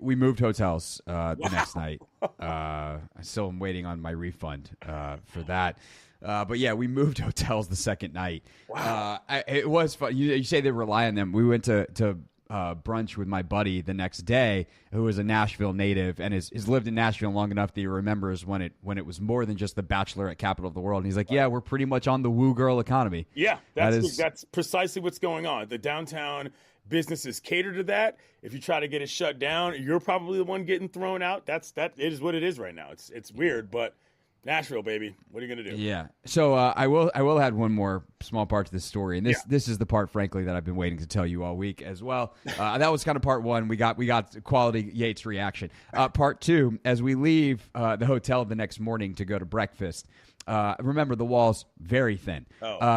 we moved hotels the next night. I still am waiting on my refund for that. But yeah, we moved hotels the second night. Wow. It was fun. You say they rely on them. We went to brunch with my buddy the next day, who is a Nashville native and has lived in Nashville long enough that he remembers when it was more than just the bachelorette capital of the world. And he's like, yeah, we're pretty much on the woo girl economy. Yeah, that's precisely what's going on. The downtown businesses cater to that. If you try to get it shut down, you're probably the one getting thrown out. It is what it is right now. It's weird, but Nashville, baby. What are you gonna do? Yeah. So I will add one more small part to this story, and this is the part, frankly, that I've been waiting to tell you all week as well. That was kind of part one. We got quality Yates reaction. Part two, as we leave the hotel the next morning to go to breakfast. Remember, the wall's very thin.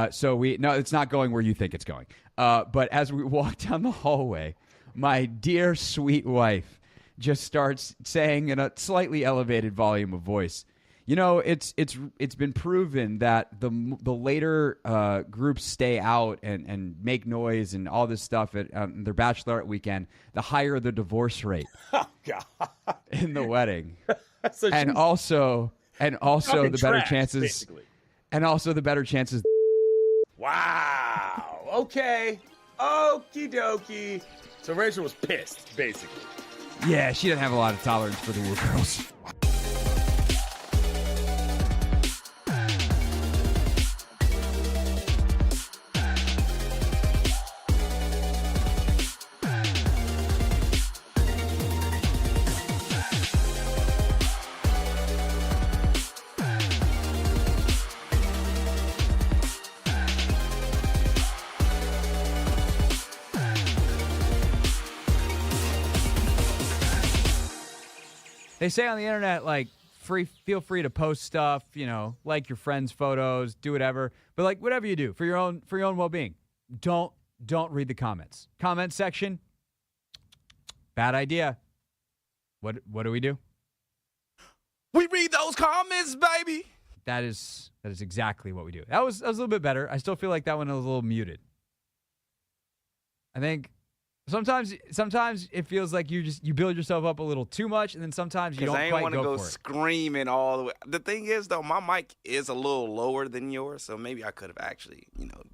So it's not going where you think it's going. But as we walk down the hallway, my dear sweet wife just starts saying in a slightly elevated volume of voice, It's been proven that the later groups stay out and make noise and all this stuff at their bachelorette weekend, the higher the divorce rate. Oh God! In the wedding, So and also the better trash, chances, basically. and also the better chances. Wow. Okay. Okie dokie. So Rachel was pissed, basically. Yeah, she doesn't have a lot of tolerance for the Woo girls. They say on the internet, like, feel free to post stuff, like your friends' photos, do whatever. But like whatever you do for your own well-being, don't read the comments. Comment section, bad idea. What do we do? We read those comments, baby. That is exactly what we do. That was a little bit better. I still feel like that one was a little muted. I think sometimes it feels like you build yourself up a little too much, and then sometimes you don't I ain't quite want to go for it. screaming all the way. The thing is, though, my mic is a little lower than yours, so maybe I could have actually,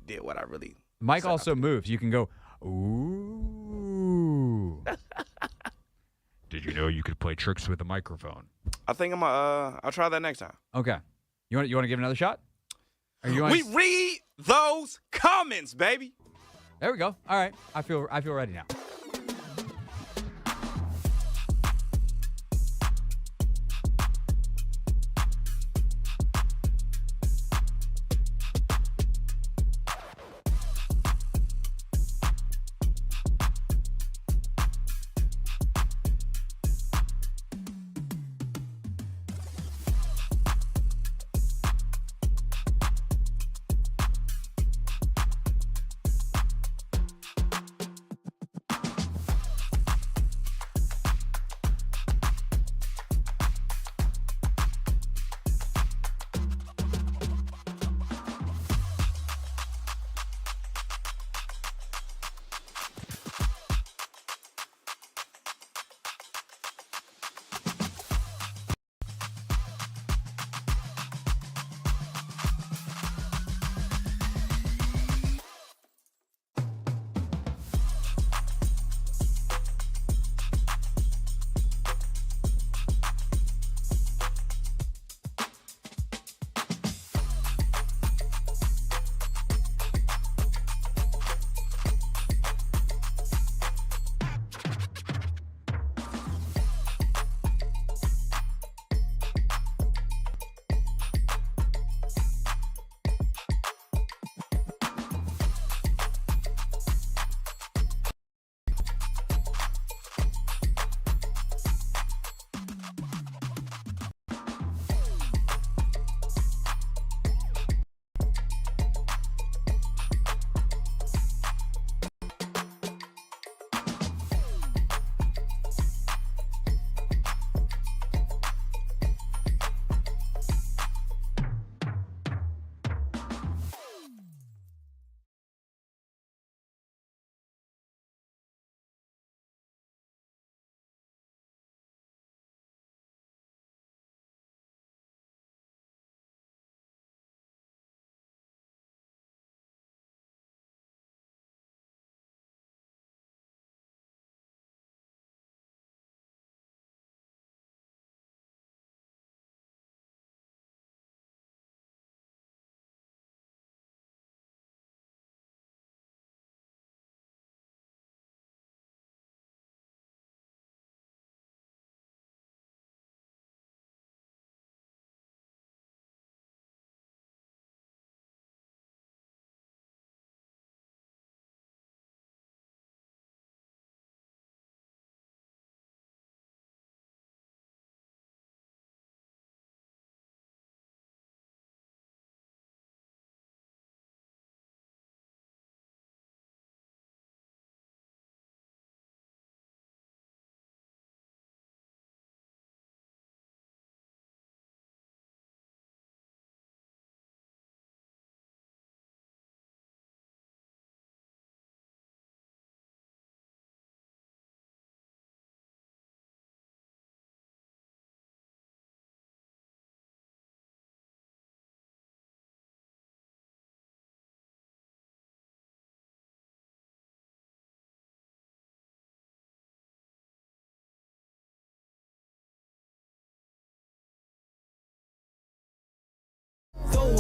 did what I really. Mike also moves. You can go, ooh. Did you know you could play tricks with a microphone? I think I'll try that next time. Okay. You want to give it another shot? Or you want We read those comments, baby. There we go. All right. I feel ready now.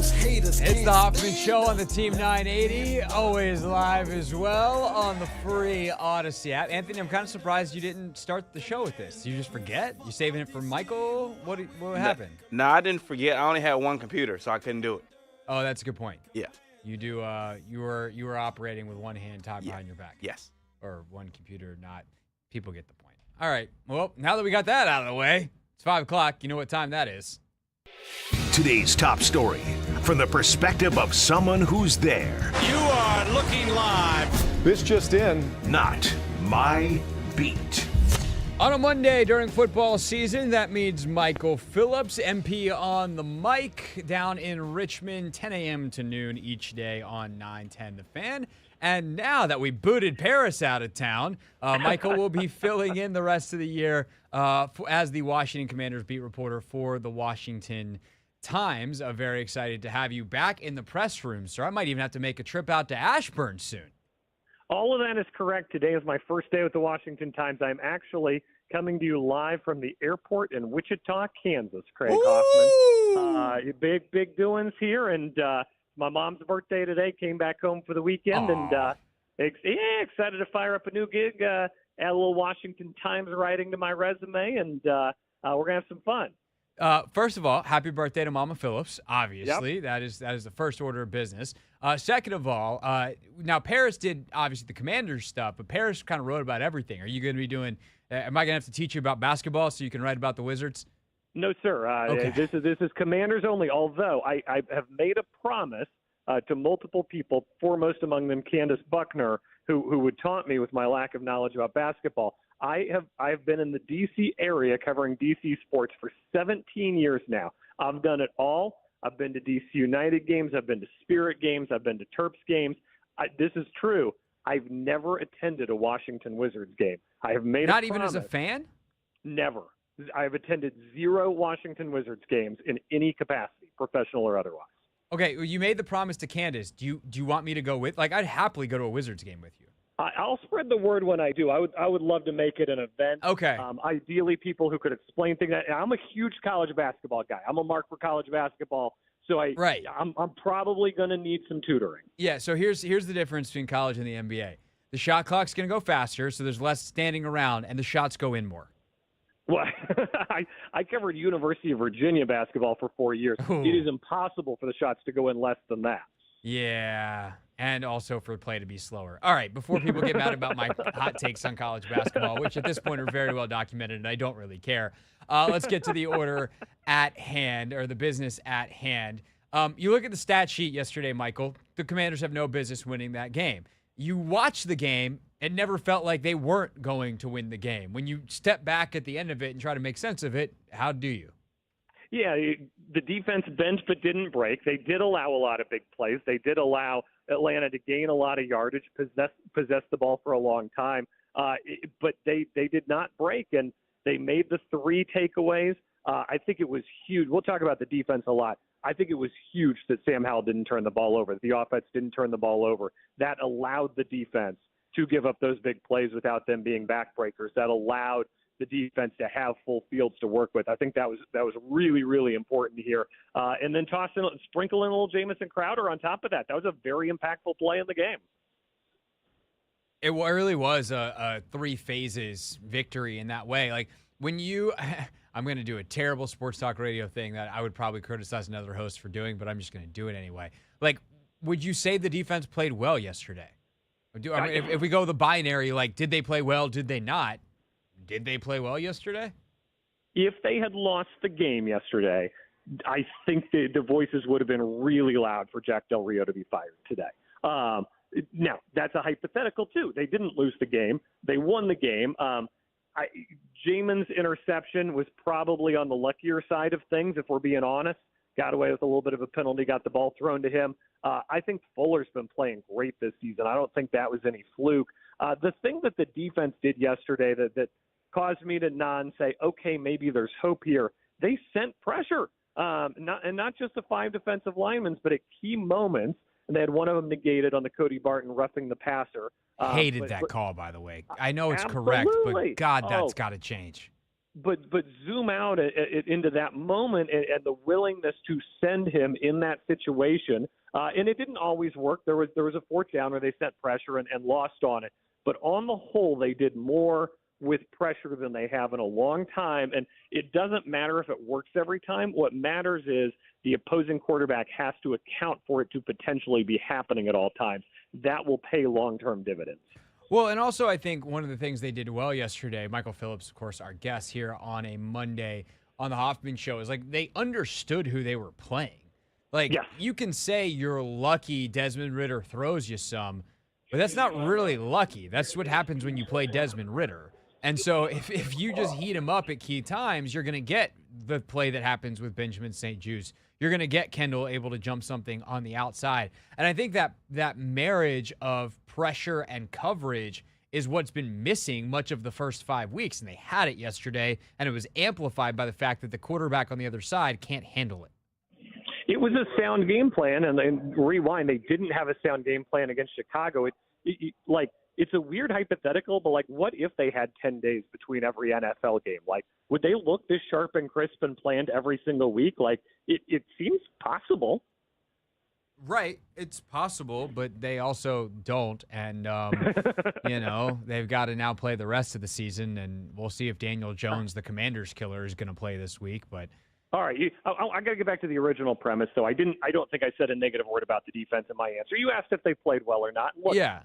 It's the Hoffman Show on the Team 980, always live as well on the free Odyssey app. Anthony, I'm kind of surprised you didn't start the show with this. You just forget? You saving it for Michael? What happened? No, I didn't forget. I only had one computer, so I couldn't do it. Oh, that's a good point. Yeah. You do. You were operating with one hand tied behind your back. Yes. Or one computer, not. People get the point. All right. Well, now that we got that out of the way, it's 5 o'clock. You know what time that is. Today's top story from the perspective of someone who's there. You are looking live. This just in. Not my beat. On a Monday during football season, that means Michael Phillips, MP on the mic, down in Richmond, 10 a.m. to noon each day on 910 The Fan. And now that we booted Paris out of town, Michael will be filling in the rest of the year as the Washington Commanders beat reporter for the Washington Times. Very excited to have you back in the press room, sir. I might even have to make a trip out to Ashburn soon. All of that is correct. Today is my first day with the Washington Times. I'm actually coming to you live from the airport in Wichita, Kansas, Craig Hoffman. Big doings here, and my mom's birthday today. Came back home for the weekend, and excited to fire up a new gig. Add a little Washington Times writing to my resume, and we're gonna have some fun. First of all, happy birthday to Mama Phillips. Obviously, Yep. that is the first order of business. Second of all, now Paris did obviously the Commanders stuff, but Paris kind of wrote about everything. Are you going to be doing? Am I going to have to teach you about basketball so you can write about the Wizards? No, sir. Okay. This is Commanders only. Although I have made a promise to multiple people, foremost among them Candace Buckner, who would taunt me with my lack of knowledge about basketball. I've been in the D.C. area covering D.C. sports for 17 years now. I've done it all. I've been to D.C. United games. I've been to Spirit games. I've been to Terps games. This is true. I've never attended a Washington Wizards game. I have made Not a even promise. as a fan? Never. I've attended 0 Washington Wizards games in any capacity, professional or otherwise. Okay, well, you made the promise to Candace. Do you want me to go with? Like, I'd happily go to a Wizards game with you. I'll spread the word when I do. I would love to make it an event. Okay. Ideally, people who could explain things. I'm a huge college basketball guy. I'm a mark for college basketball. So I'm probably going to need some tutoring. Yeah, so here's the difference between college and the NBA. The shot clock's going to go faster, so there's less standing around, and the shots go in more. Well, I covered University of Virginia basketball for 4 years. Ooh. It is impossible for the shots to go in less than that. Yeah, and also for the play to be slower. All right, before people get mad about my hot takes on college basketball, which at this point are very well documented, and I don't really care, let's get to the order at hand, or the business at hand. You look at the stat sheet yesterday, Michael. The Commanders have no business winning that game. You watch the game, it never felt like they weren't going to win the game. When you step back at the end of it and try to make sense of it, how do you? Yeah, the defense bent but didn't break. They did allow a lot of big plays. They did allow Atlanta to gain a lot of yardage, possess the ball for a long time. But they did not break, and they made the 3 takeaways. I think it was huge. We'll talk about the defense a lot. I think it was huge that Sam Howell didn't turn the ball over, that the offense didn't turn the ball over. That allowed the defense to give up those big plays without them being backbreakers. That allowed the defense to have full fields to work with. I think that was really, really important here. And then sprinkle in a little Jamison Crowder on top of that. That was a very impactful play in the game. It really was a 3 phases victory in that way. Like when you, I'm going to do a terrible sports talk radio thing that I would probably criticize another host for doing, but I'm just going to do it anyway. Like, would you say the defense played well yesterday? If we go the binary, like, did they play well? Did they not? Did they play well yesterday? If they had lost the game yesterday, I think the voices would have been really loud for Jack Del Rio to be fired today. Now, that's a hypothetical, too. They didn't lose the game. They won the game. Jamin's interception was probably on the luckier side of things, if we're being honest. Got away with a little bit of a penalty, got the ball thrown to him. I think Fuller's been playing great this season. I don't think that was any fluke. The thing that the defense did yesterday that caused me to say, okay, maybe there's hope here. They sent pressure, not just the 5 defensive linemen, but at key moments. And they had one of them negated on the Cody Barton roughing the passer. Hated that call, by the way. I know it's absolutely. correct, but God, that's got to change. but zoom out into that moment and the willingness to send him in that situation. And it didn't always work. There was a fourth down where they set pressure and lost on it. But on the whole, they did more with pressure than they have in a long time. And it doesn't matter if it works every time. What matters is the opposing quarterback has to account for it to potentially be happening at all times. That will pay long-term dividends. Well, and also I think one of the things they did well yesterday, Michael Phillips, of course, our guest here on a Monday on the Hoffman show, is like they understood who they were playing. Like, yes. You can say you're lucky Desmond Ridder throws you some, but that's not really lucky. That's what happens when you play Desmond Ridder. And so if you just heat him up at key times, you're going to get the play that happens with Benjamin St. Juste. You're going to get Kendall able to jump something on the outside. And I think that marriage of pressure and coverage is what's been missing much of the first 5 weeks. And they had it yesterday, and it was amplified by the fact that the quarterback on the other side can't handle it. It was a sound game plan, and rewind, they didn't have a sound game plan against Chicago. It's a weird hypothetical, but like, what if they had 10 days between every NFL game? Like, would they look this sharp and crisp and planned every single week? Like, it seems possible. Right. It's possible, but they also don't. And, they've got to now play the rest of the season, and we'll see if Daniel Jones, the Commanders killer, is going to play this week. But all right, I got to get back to the original premise. So I don't think I said a negative word about the defense in my answer. You asked if they played well or not. Look, yeah.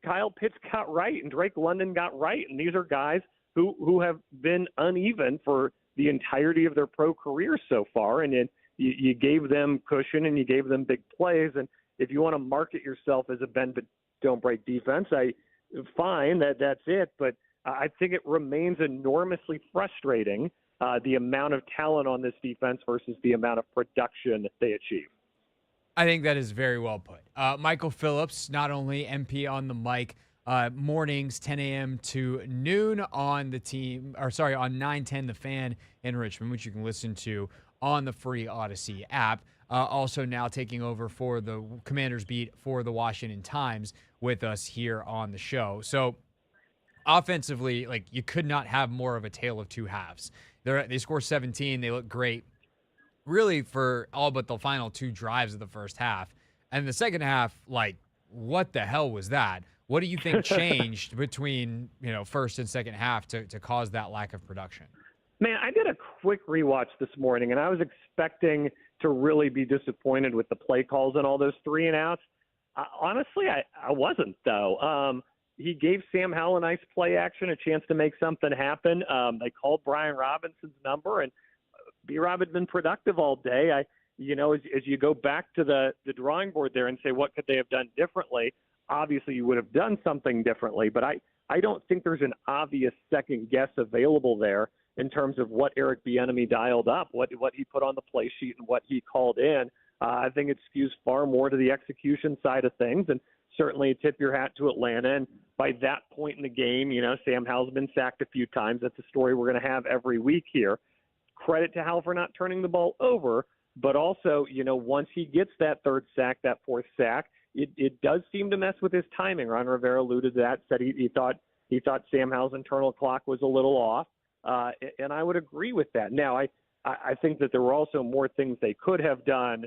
Kyle Pitts got right, and Drake London got right, and these are guys who have been uneven for the entirety of their pro career so far. And then you gave them cushion and you gave them big plays. And if you want to market yourself as a bend but don't break defense, fine, that's it. But I think it remains enormously frustrating. The amount of talent on this defense versus the amount of production they achieve. I think that is very well put. Michael Phillips, not only MP on the mic, mornings 10 a.m. to noon on the team, on 910 The Fan in Richmond, which you can listen to on the free Odyssey app. Also now taking over for the Commanders beat for the Washington Times with us here on the show. So offensively, like, you could not have more of a tale of two halves. They score 17. They look great, really, for all but the final two drives of the first half. And the second half, like, what the hell was that? What do you think changed between, first and second half to cause that lack of production? Man, I did a quick rewatch this morning, and I was expecting to really be disappointed with the play calls and all those 3 and outs. Honestly, I wasn't, though. He gave Sam Howell a nice play action, a chance to make something happen. They called Brian Robinson's number, and B-Rob had been productive all day. As you go back to the drawing board there and say, what could they have done differently? Obviously, you would have done something differently, but I don't think there's an obvious second guess available there in terms of what Eric Bieniemy dialed up, what he put on the play sheet and what he called in. I think it skews far more to the execution side of things, and certainly tip your hat to Atlanta. And by that point in the game, Sam Howell's been sacked a few times. That's a story we're going to have every week here. Credit to Howell for not turning the ball over, but also, once he gets that third sack, that fourth sack, it does seem to mess with his timing. Ron Rivera alluded to that, said he thought Sam Howell's internal clock was a little off, and I would agree with that. Now, I think that there were also more things they could have done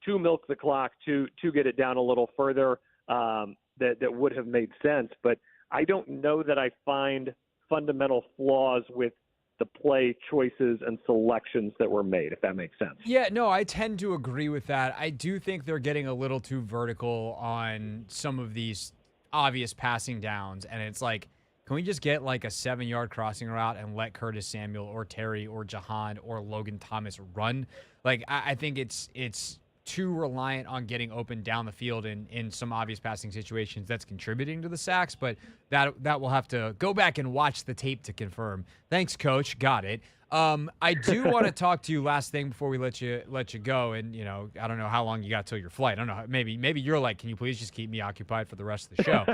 to milk the clock, to get it down a little further, that would have made sense. But I don't know that I find fundamental flaws with the play choices and selections that were made, if that makes sense. Yeah, no, I tend to agree with that. I do think they're getting a little too vertical on some of these obvious passing downs. And it's like, can we just get like a 7-yard crossing route and let Curtis Samuel or Terry or Jahan or Logan Thomas run? Like, I think it's too reliant on getting open down the field in some obvious passing situations that's contributing to the sacks, but that will have to go back and watch the tape to confirm. Thanks, Coach. Got it. I do want to talk to you last thing before we let you go. And, I don't know how long you got till your flight. I don't know. Maybe you're like, can you please just keep me occupied for the rest of the show?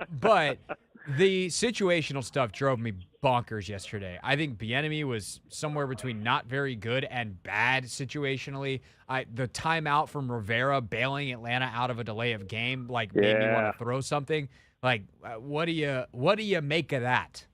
But the situational stuff drove me bonkers yesterday. I think Bieniemy was somewhere between not very good and bad situationally. The timeout from Rivera bailing Atlanta out of a delay of game made me want to throw something. Like, what do you make of that?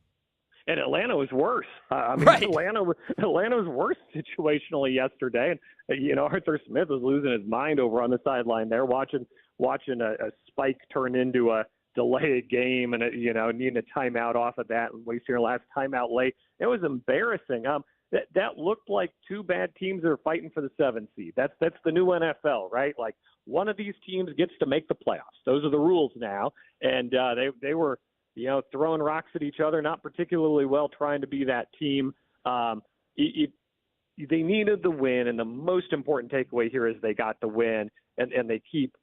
And Atlanta was worse. Right. Atlanta was worse situationally yesterday. And Arthur Smith was losing his mind over on the sideline there, watching a spike turn into a delay a game, and needing a timeout off of that, and wasting your last timeout late. It was embarrassing. That looked like two bad teams that are fighting for the 7th seed. That's the new NFL, right? Like, one of these teams gets to make the playoffs. Those are the rules now. And they were, throwing rocks at each other, not particularly well, trying to be that team. They needed the win, and the most important takeaway here is they got the win, and they keep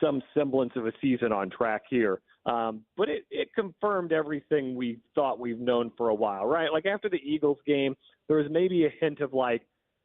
some semblance of a season on track here. But it confirmed everything we thought we've known for a while, right? Like, after the Eagles game, there was maybe a hint of like,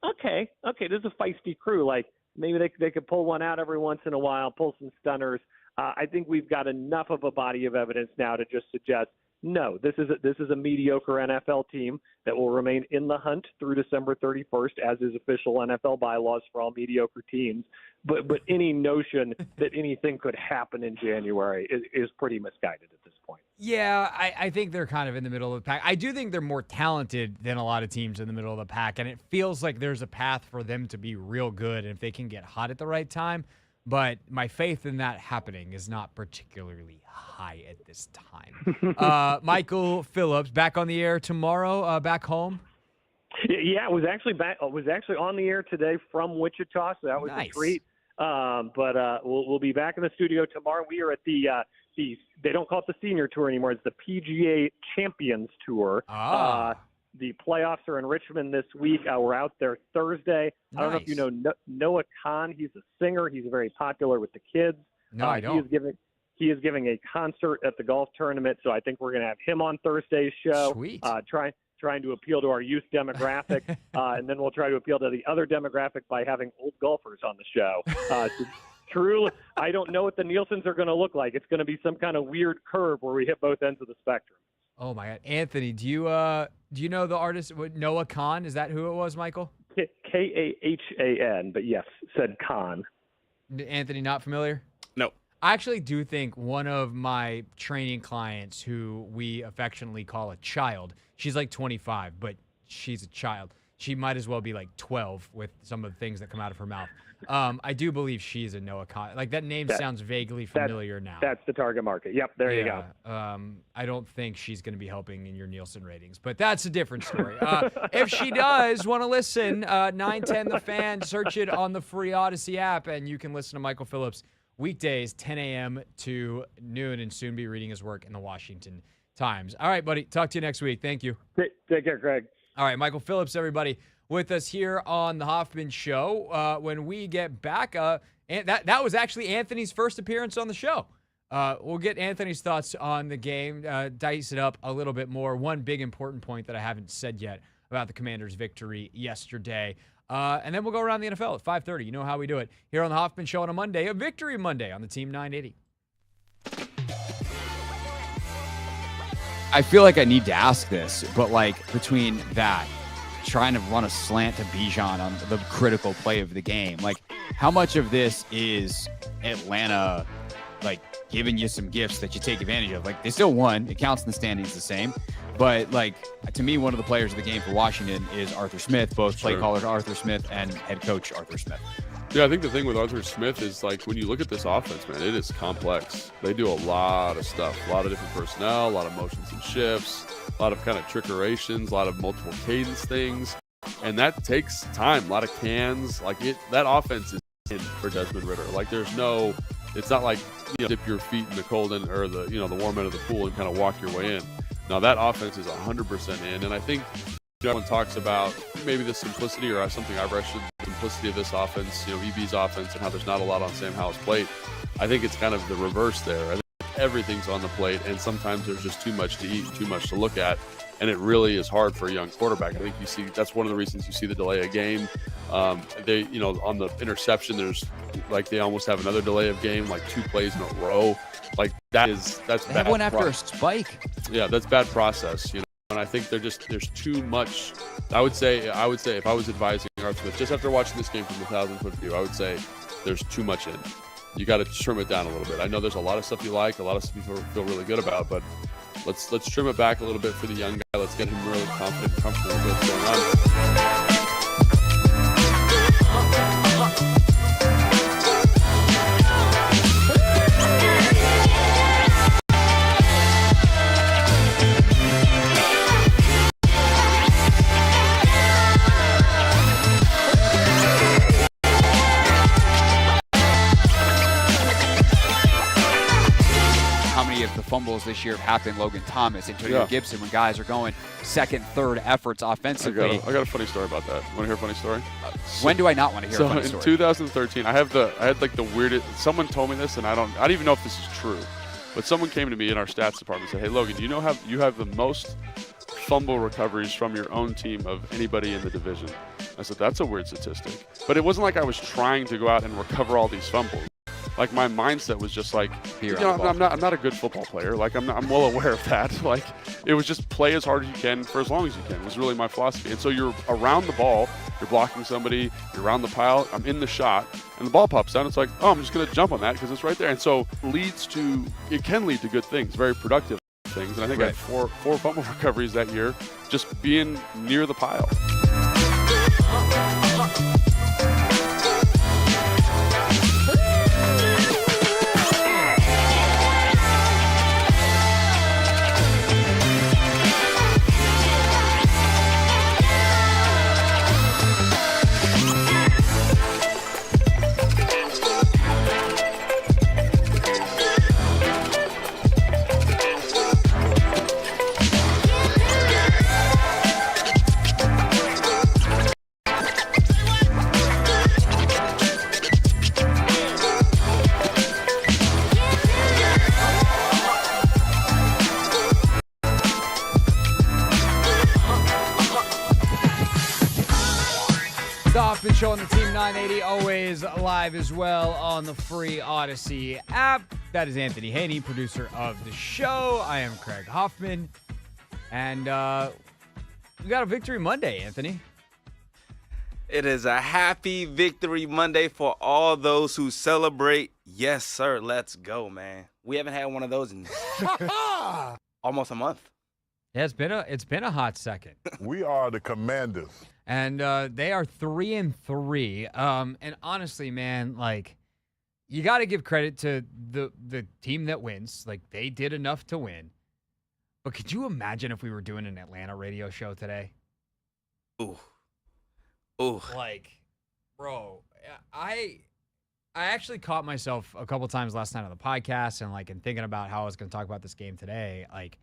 okay, this is a feisty crew. Like, maybe they could pull one out every once in a while, pull some stunners. I think we've got enough of a body of evidence now to just suggest, no, this is a mediocre NFL team that will remain in the hunt through December 31st, as is official NFL bylaws for all mediocre teams. But any notion that anything could happen in January is pretty misguided at this point. Yeah, I think they're kind of in the middle of the pack. I do think they're more talented than a lot of teams in the middle of the pack, and it feels like there's a path for them to be real good if they can get hot at the right time. But my faith in that happening is not particularly high at this time. Michael Phillips, back on the air tomorrow, back home? Yeah, it was actually on the air today from Wichita, so that was nice. A treat. But we'll be back in the studio tomorrow. We are at the they don't call it the Senior Tour anymore. It's the PGA Champions Tour. The playoffs are in Richmond this week. We're out there Thursday. Nice. I don't know if you know Noah Khan. He's a singer. He's very popular with the kids. No, I don't. He is giving a concert at the golf tournament, so I think we're going to have him on Thursday's show. Sweet. Trying to appeal to our youth demographic, and then we'll try to appeal to the other demographic by having old golfers on the show. Truly, I don't know what the Nielsen's are going to look like. It's going to be some kind of weird curve where we hit both ends of the spectrum. Oh my God, Anthony, do you know the artist Noah Khan? Is that who it was, Michael? Khan, but yes, said Khan. Anthony, not familiar? No. I actually do think one of my training clients, who we affectionately call a child, she's like 25, but she's a child. She might as well be like 12 with some of the things that come out of her mouth. I do believe she's a Noah Khan. Like, that name sounds vaguely familiar now. That's the target market. Yep, there you go. I don't think she's going to be helping in your Nielsen ratings, but that's a different story. If she does want to listen, 910 The Fan, search it on the free Odyssey app, and you can listen to Michael Phillips weekdays, 10 a.m. to noon, and soon be reading his work in the Washington Times. All right, buddy. Talk to you next week. Thank you. Take care, Greg. All right, Michael Phillips, everybody, with us here on the Hoffman Show. When we get back, and that was actually Anthony's first appearance on the show. We'll get Anthony's thoughts on the game, dice it up a little bit more. One big important point that I haven't said yet about the Commanders' victory yesterday. And then we'll go around the NFL at 5:30. You know how we do it here on the Hoffman Show on a Monday, a Victory Monday on the Team 980. I feel like I need to ask this, but like between that, trying to run a slant to Bijan on the critical play of the game, like how much of this is Atlanta like giving you some gifts that you take advantage of? Like, they still won. It counts in the standings the same. But, like, to me, one of the players of the game for Washington is Arthur Smith, both play caller Arthur Smith and head coach Arthur Smith. Yeah, I think the thing with Arthur Smith is, like, when you look at this offense, man, it is complex. They do a lot of stuff, a lot of different personnel, a lot of motions and shifts, a lot of kind of trickerations, a lot of multiple cadence things. And that takes time, a lot of cans. Like, that offense is in for Desmond Ridder. Like, there's no, it's not like, you know, dip your feet in the cold end or the, you know, the warm end of the pool and kind of walk your way in. Now, that offense is 100% in, and I think everyone talks about maybe the simplicity, or something I've rested, the simplicity of this offense, you know, EB's offense, and how there's not a lot on Sam Howell's plate. I think it's kind of the reverse there. I think everything's on the plate, and sometimes there's just too much to eat, too much to look at, and it really is hard for a young quarterback. I think you see that's one of the reasons you see the delay of game. They, you know, on the interception, there's like they almost have another delay of game, like 2 plays in a row. Like that's they bad. Have one after a spike. Yeah, that's bad process, you know. And I think there's too much. I would say if I was advising Arthur Smith, just after watching this game from 1,000-foot view, I would say there's too much in. You got to trim it down a little bit. I know there's a lot of stuff you like, a lot of stuff you feel really good about, but let's trim it back a little bit for the young guy. Let's get him really confident and comfortable with what's going on. How many of the fumbles this year have happened Logan Thomas, Antonio Gibson, when guys are going second, third efforts offensively? I got a funny story about that. Want to hear a funny story? When do I not want to hear a funny So story? in 2013, I had like the weirdest. Someone told me this, and I don't even know if this is true, but someone came to me in our stats department and said, "Hey, Logan, you have the most fumble recoveries from your own team of anybody in the division." I said, "That's a weird statistic," but it wasn't like I was trying to go out and recover all these fumbles. Like, my mindset was just like, I'm not a good football player. Like, I'm well aware of that. Like, it was just play as hard as you can for as long as you can was really my philosophy. And so you're around the ball, you're blocking somebody, you're around the pile, I'm in the shot, and the ball pops down. It's like, oh, I'm just going to jump on that because it's right there. And so it can lead to good things, very productive things. And I think I had four fumble recoveries that year just being near the pile. Hoffman Show on the Team 980, always live as well on the free Odyssey app. That is Anthony Haney, producer of the show. I am Craig Hoffman. And we got a Victory Monday, Anthony. It is a happy Victory Monday for all those who celebrate. Yes, sir. Let's go, man. We haven't had one of those in almost a month. Yeah, it's been a hot second. We are the Commanders. And they are 3-3. And honestly, man, like, you got to give credit to the team that wins. Like, they did enough to win. But could you imagine if we were doing an Atlanta radio show today? Ooh. Like, bro, I actually caught myself a couple times last night on the podcast and thinking about how I was going to talk about this game today. Like,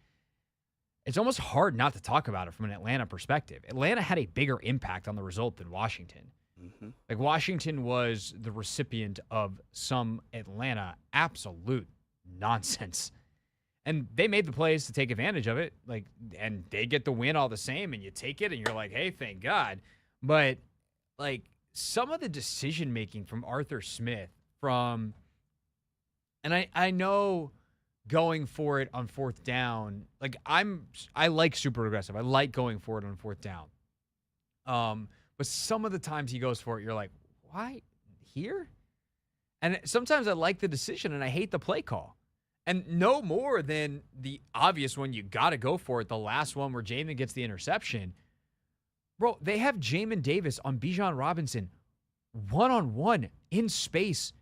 it's almost hard not to talk about it from an Atlanta perspective. Atlanta had a bigger impact on the result than Washington. Mm-hmm. Like, Washington was the recipient of some Atlanta absolute nonsense. And they made the plays to take advantage of it. Like, and they get the win all the same, and you take it, and you're like, hey, thank God. But, like, some of the decision-making from Arthur Smith and I know going for it on fourth down, like, I like super aggressive. I like going for it on fourth down. But some of the times he goes for it, you're like, why here? And sometimes I like the decision and I hate the play call. And no more than the obvious one, you got to go for it, the last one where Jamin gets the interception. Bro, they have Jamin Davis on Bijan Robinson one-on-one in space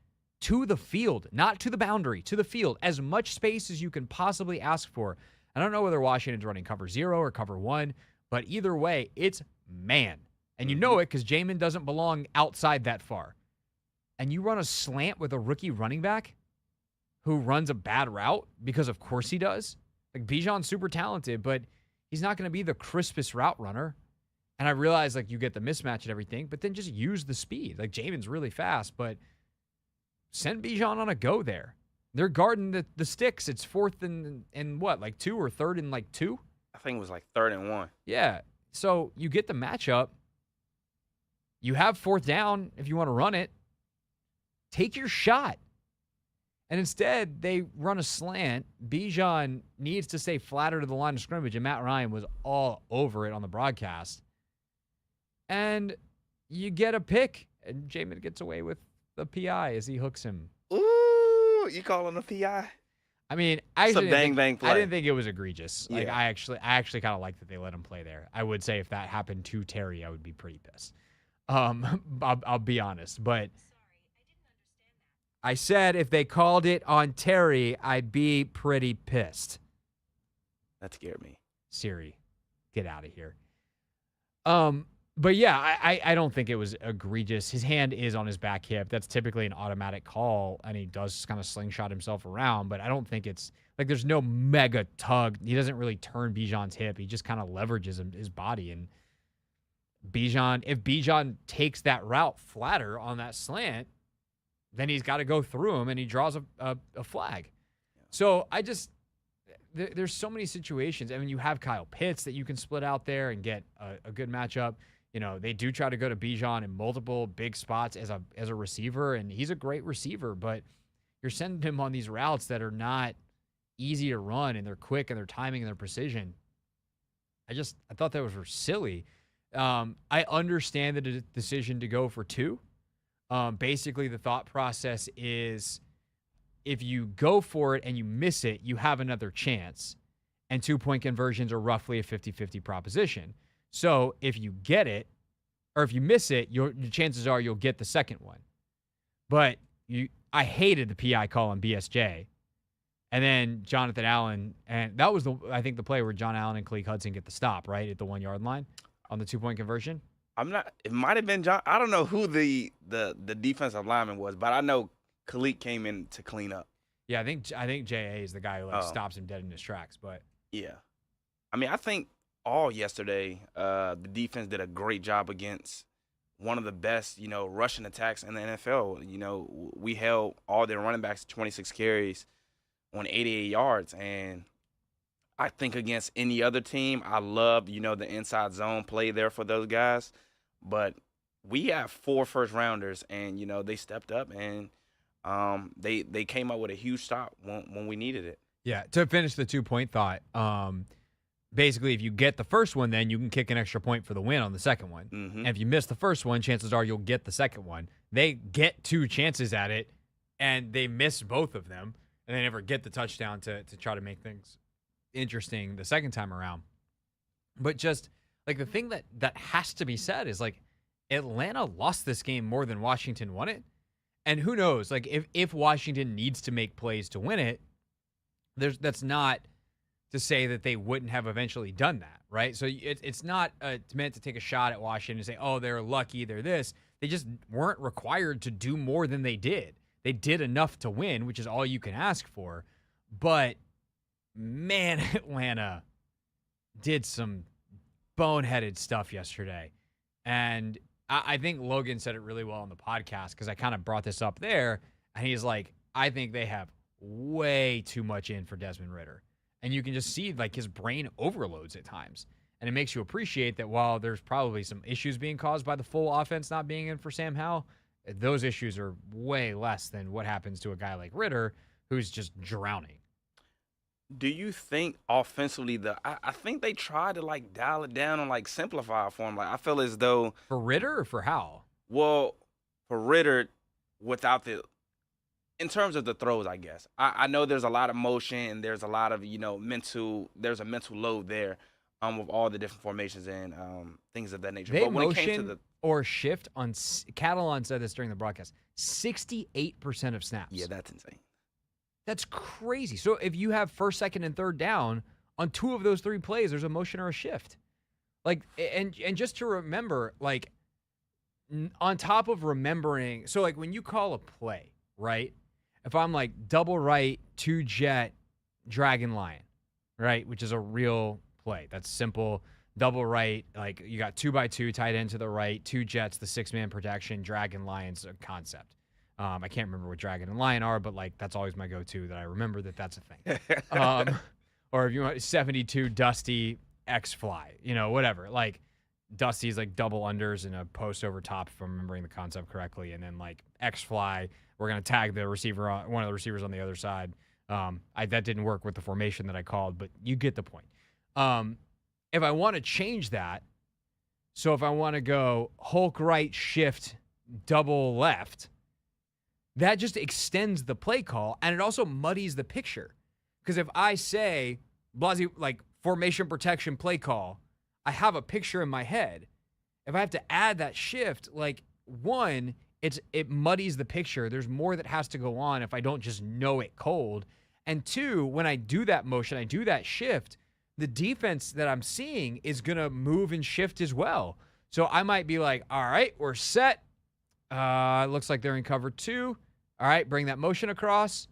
to the field, not to the boundary, to the field, as much space as you can possibly ask for. I don't know whether Washington's running cover 0 or cover 1, but either way, it's man. And you know it because Jamin doesn't belong outside that far. And you run a slant with a rookie running back who runs a bad route, because of course he does. Like, Bijan's super talented, but he's not going to be the crispest route runner. And I realize, like, you get the mismatch and everything, but then just use the speed. Like, Jamin's really fast, but send Bijan on a go there. They're guarding the sticks. It's fourth and what, like 2 or third and like 2? I think it was like 3rd and 1. Yeah. So you get the matchup. You have fourth down if you want to run it. Take your shot. And instead, they run a slant. Bijan needs to stay flatter to the line of scrimmage, and Matt Ryan was all over it on the broadcast. And you get a pick, and Jamin gets away with the PI as he hooks him. Ooh, you calling a PI? I mean, I It's a actually bang play. I didn't think it was egregious. Like Yeah. I actually kind of like that they let him play there. I would say if that happened to Terry, I would be pretty pissed. I'll be honest, but I said if they called it on Terry, I'd be pretty pissed. That scared me. Siri, get out of here. But yeah, I don't think it was egregious. His hand is on his back hip. That's typically an automatic call, and he does kind of slingshot himself around, but I don't think it's like there's no mega tug. He doesn't really turn Bijan's hip. He just kind of leverages his body. And if Bijan takes that route flatter on that slant, then he's got to go through him, and he draws a flag. So there's so many situations. I mean, you have Kyle Pitts that you can split out there and get a good matchup. You know, they do try to go to Bijan in multiple big spots as a receiver, and he's a great receiver, but you're sending him on these routes that are not easy to run, and they're quick, and their timing and their precision. I thought that was silly. I understand the decision to go for 2. Basically, the thought process is if you go for it and you miss it, you have another chance, and 2-point conversions are roughly a 50-50 proposition. So if you get it, or if you miss it, your chances are you'll get the second one. But I hated the PI call on BSJ. And then Jonathan Allen, and that was I think the play where John Allen and Khaleke Hudson get the stop, right, at the 1-yard line on the 2-point conversion. It might have been John. I don't know who the defensive lineman was, but I know Khaleke came in to clean up. Yeah, I think JA is the guy who stops him dead in his tracks. But yeah, I mean, I think all yesterday the defense did a great job against one of the best, rushing attacks in the NFL. We held all their running backs to 26 carries on 88 yards, and I think against any other team, I loved, the inside zone play there for those guys. But we have 4 first-rounders, and, they stepped up, and they came up with a huge stop when we needed it. Yeah, to finish the 2-point thought, basically if you get the first one, then you can kick an extra point for the win on the second one. Mm-hmm. And if you miss the first one, chances are you'll get the second one. They get 2 chances at it, and they miss both of them, and they never get the touchdown to try to make things interesting the second time around. But just like the thing that has to be said is like Atlanta lost this game more than Washington won it. And who knows, like if Washington needs to make plays to win it, that's not to say that they wouldn't have eventually done that, right? So it's not meant to take a shot at Washington and say, oh, they're lucky, they're this. They just weren't required to do more than they did. They did enough to win, which is all you can ask for. But man, Atlanta did some boneheaded stuff yesterday. And I think Logan said it really well on the podcast because I kind of brought this up there. And he's like, I think they have way too much in for Desmond Ridder. And you can just see like his brain overloads at times. And it makes you appreciate that while there's probably some issues being caused by the full offense not being in for Sam Howell, those issues are way less than what happens to a guy like Ridder who's just drowning. Do you think offensively I think they tried to like dial it down and like simplify for him? Like I feel as though for Ridder or for Howell? Well, for Ridder, in terms of the throws, I guess. I know there's a lot of motion and there's a lot of, there's a mental load there with all the different formations and things of that nature. They but when motion it came to or shift on Catalan said this during the broadcast, 68% of snaps. Yeah, that's insane. That's crazy. So if you have first, second, and third down on 2 of those 3 plays, there's a motion or a shift. Like, and just to remember, like, on top of remembering, so like when you call a play, right? If I'm like double right, 2 jet, dragon lion, right? Which is a real play. That's simple. Double right, like you got 2x2 tight end to the right, 2 jets, the 6-man protection, dragon lion's a concept. I can't remember what dragon and lion are, but like that's always my go-to that I remember that's a thing. Or if you want 72 Dusty X fly, whatever. Like Dusty's like double unders and a post over top, if I'm remembering the concept correctly, and then like X fly, we're gonna tag the receiver on one of the receivers on the other side. That didn't work with the formation that I called, but you get the point. If I want to change that, so if I want to go Hulk right, shift, double left, that just extends the play call, and it also muddies the picture. Because if I say, Blasey, like, formation protection play call, I have a picture in my head. If I have to add that shift, like, one, it muddies the picture. There's more that has to go on if I don't just know it cold. And two, when I do that motion, I do that shift, the defense that I'm seeing is going to move and shift as well. So I might be like, all right, we're set. Looks like they're in cover 2. All right, bring that motion across.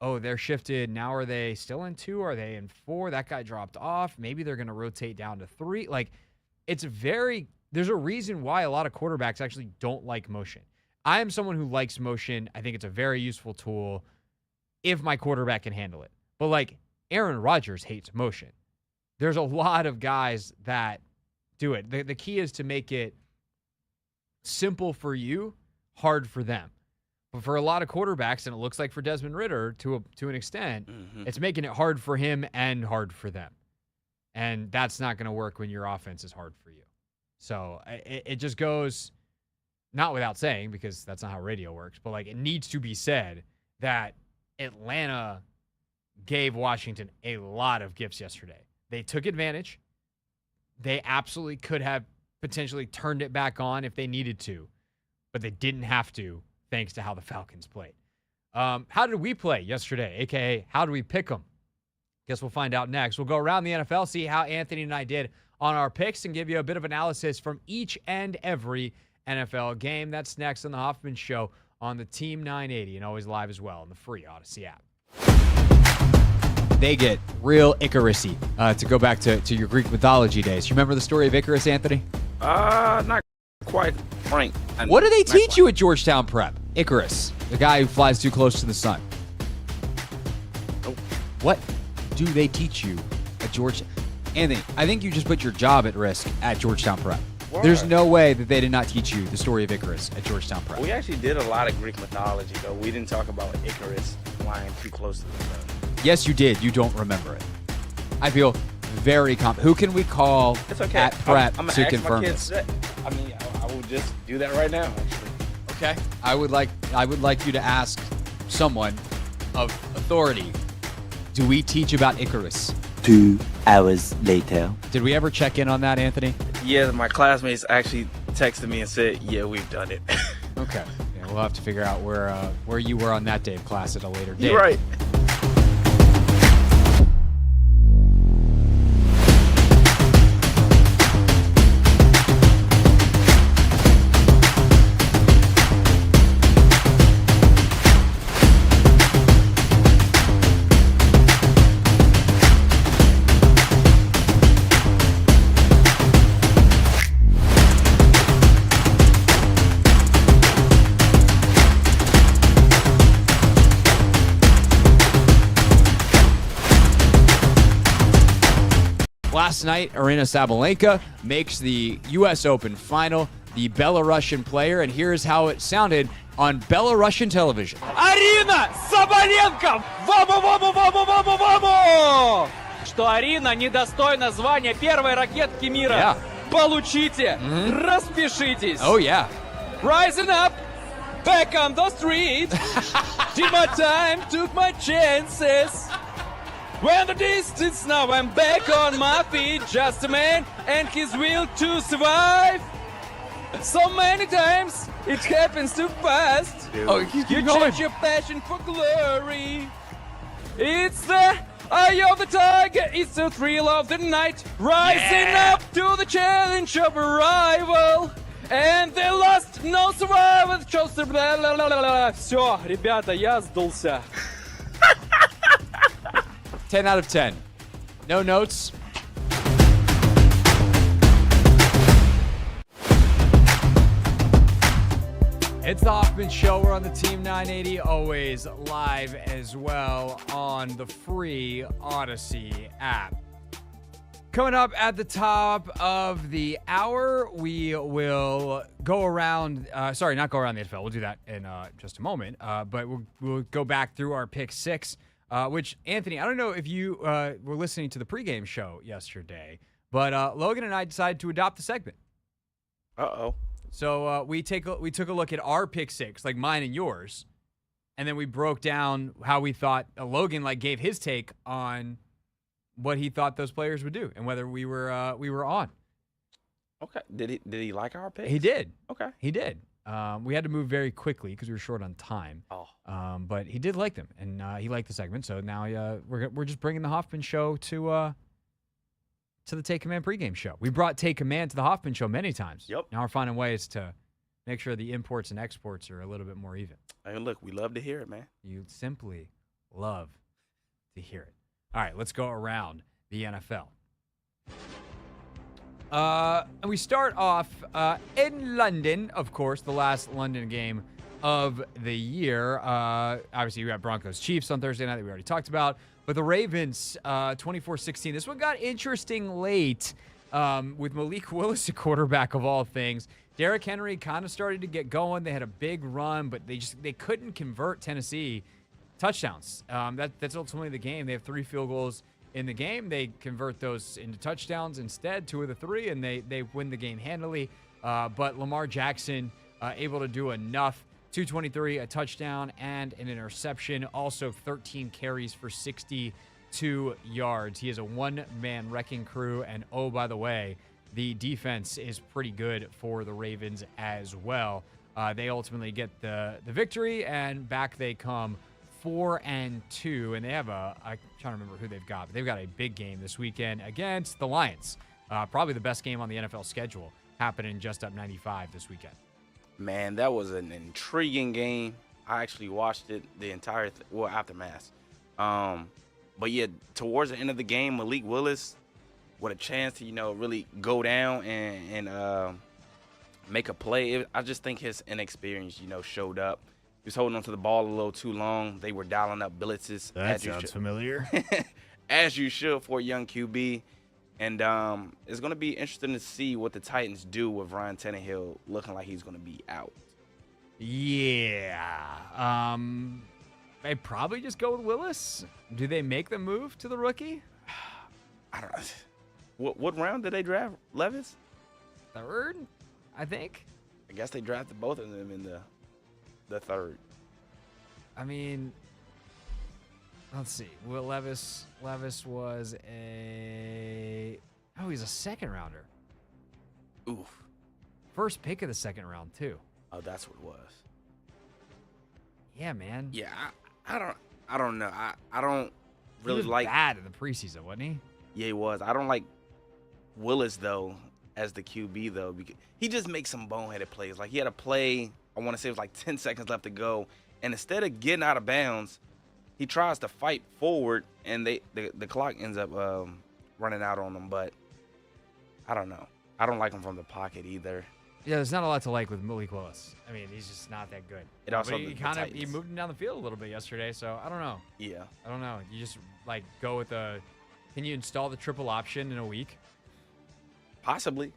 Oh, they're shifted. Now are they still in 2? Are they in 4? That guy dropped off. Maybe they're going to rotate down to 3. Like, there's a reason why a lot of quarterbacks actually don't like motion. I am someone who likes motion. I think it's a very useful tool if my quarterback can handle it. But, like, Aaron Rodgers hates motion. There's a lot of guys that do it. The key is to make it simple for you, hard for them. But for a lot of quarterbacks, and it looks like for Desmond Ridder to an extent, it's making it hard for him and hard for them. And that's not going to work when your offense is hard for you. So it just goes, not without saying, because that's not how radio works, but like it needs to be said that Atlanta gave Washington a lot of gifts yesterday. They took advantage. They absolutely could have potentially turned it back on if they needed to, but they didn't have to, thanks to how the Falcons played. How did we play yesterday, a.k.a. how did we pick them? Guess we'll find out next. We'll go around the NFL, see how Anthony and I did on our picks, and give you a bit of analysis from each and every NFL game. That's next on the Hoffman Show on the Team 980, and always live as well on the free Odyssey app. They get real Icarus-y, to go back to your Greek mythology days. You remember the story of Icarus, Anthony? Not quite, Frank. What do they teach you at Georgetown Prep? Icarus, the guy who flies too close to the sun. Nope. What do they teach you at Georgetown? Anthony, I think you just put your job at risk at Georgetown Prep. Why? There's no way that they did not teach you the story of Icarus at Georgetown Prep. We actually did a lot of Greek mythology, though. We didn't talk about Icarus flying too close to the sun. Yes, you did. You don't remember it. I feel very confident. Who can we call It's okay. at Prep I'm to ask confirm my kids this? I mean, I will just do that right now, actually. Okay. I would like you to ask someone of authority. Do we teach about Icarus? 2 hours later. Did we ever check in on that, Anthony? Yeah, my classmates actually texted me and said, yeah, we've done it. Okay. Yeah, we'll have to figure out where you were on that day of class at a later date. You're right. Last night, Arina Sabalenka makes the U.S. Open final, the Belarusian player, and here's how it sounded on Belarusian television. Арина Соболенко! Ваму! Что Арина недостойна звания первой ракетки мира. Yeah. Получите! Распишитесь! Oh, yeah. Rising up! Back on the street! Did my time, took my chances! When the distance, now I'm back on my feet. Just a man and his will to survive. So many times it happens too fast. Oh, You keep going. change your passion for glory. It's the eye of the tiger. It's the thrill of the night. Rising up to the challenge of a rival. And they lost, no survivor. Все, ребята, я сдулся. 10 out of 10. No notes. It's the Hoffman Show. We're on the Team 980, always live as well on the free Odyssey app. Coming up at the top of the hour, we will go around, sorry, not go around the NFL. We'll do that in just a moment. But we'll go back through our pick six, which, Anthony, I don't know if you were listening to the pregame show yesterday, but Logan and I decided to adopt the segment. Uh-oh. So we took a look at our pick six, like mine and yours, and then we broke down how we thought Logan gave his take on what he thought those players would do and whether we were on. Okay. Did he like our picks? He did. Okay. He did. We had to move very quickly because we were short on time. Oh. But he did like them, and he liked the segment. So now we're just bringing the Hoffman show to the Take Command pregame show. We brought Take Command to the Hoffman show many times. Yep. Now we're finding ways to make sure the imports and exports are a little bit more even. And look, we love to hear it, man. You simply love to hear it. All right, let's go around the NFL. And we start off in London, of course, the last London game of the year. Obviously, we got Broncos-Chiefs on Thursday night that we already talked about. But the Ravens, 24-16. This one got interesting late with Malik Willis, a quarterback of all things. Derrick Henry kind of started to get going. They had a big run, but they couldn't convert Tennessee touchdowns. That's ultimately the game. They have 3 field goals in the game. They convert those into touchdowns instead, 2 of the 3, and they win the game handily. But Lamar Jackson able to do enough. 223, a touchdown, and an interception. Also 13 carries for 62 yards. He is a one-man wrecking crew. And, oh, by the way, the defense is pretty good for the Ravens as well. They ultimately get the victory, and back they come 4-2. And they have I'm trying to remember who they've got, but they've got a big game this weekend against the Lions. Probably the best game on the NFL schedule, happening just up 95 this weekend. Man, that was an intriguing game. I actually watched it the entire aftermath. But yeah, towards the end of the game, Malik Willis with a chance to really go down and make a play. I just think his inexperience showed up. He was holding onto the ball a little too long. They were dialing up blitzes. That sounds familiar. As you should for a young QB. And it's going to be interesting to see what the Titans do with Ryan Tannehill looking like he's going to be out. Yeah. They probably just go with Willis. Do they make the move to the rookie? I don't know. What round did they draft Levis? 3rd, I think. I guess they drafted both of them in the 3rd. I mean, let's see. Will Levis was he's a 2nd rounder. Oof. First pick of the 2nd round too. Oh, that's what it was. Yeah, man. Yeah, I don't know. I don't really he was like bad in the preseason, wasn't he? Yeah, he was. I don't like Willis though as the QB though, because he just makes some boneheaded plays. Like he had a play, I want to say it was like 10 seconds left to go, and instead of getting out of bounds, he tries to fight forward, and the clock ends up running out on him. But I don't know. I don't like him from the pocket either. Yeah, there's not a lot to like with Malik Willis. I mean, he's just not that good. It also but he moved him down the field a little bit yesterday, so I don't know. Yeah. I don't know. You just go with can you install the triple option in a week? Possibly.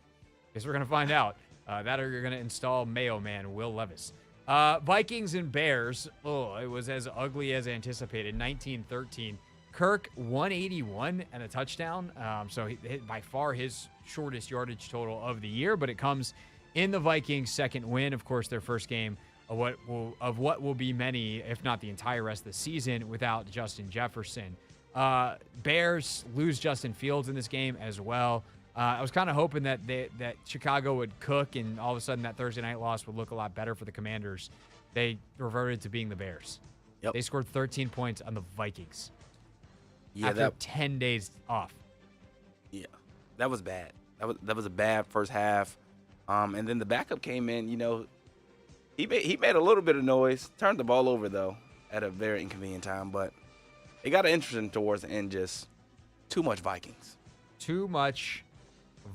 Guess we're gonna find out. That or you're gonna install Mayo Man Will Levis. Vikings and Bears. Oh, it was as ugly as anticipated. 19-13. Kirk 181 and a touchdown. So he hit by far his shortest yardage total of the year, but it comes in the Vikings' 2nd win. Of course, their first game of what will be many, if not the entire rest of the season, without Justin Jefferson. Bears lose Justin Fields in this game as well. I was kind of hoping that Chicago would cook, and all of a sudden that Thursday night loss would look a lot better for the Commanders. They reverted to being the Bears. Yep. They scored 13 points on the Vikings. Yeah, after 10 days off. Yeah, that was bad. That was a bad first half. And then the backup came in. He made a little bit of noise. Turned the ball over though at a very inconvenient time. But it got interesting towards the end. Just too much Vikings. Too much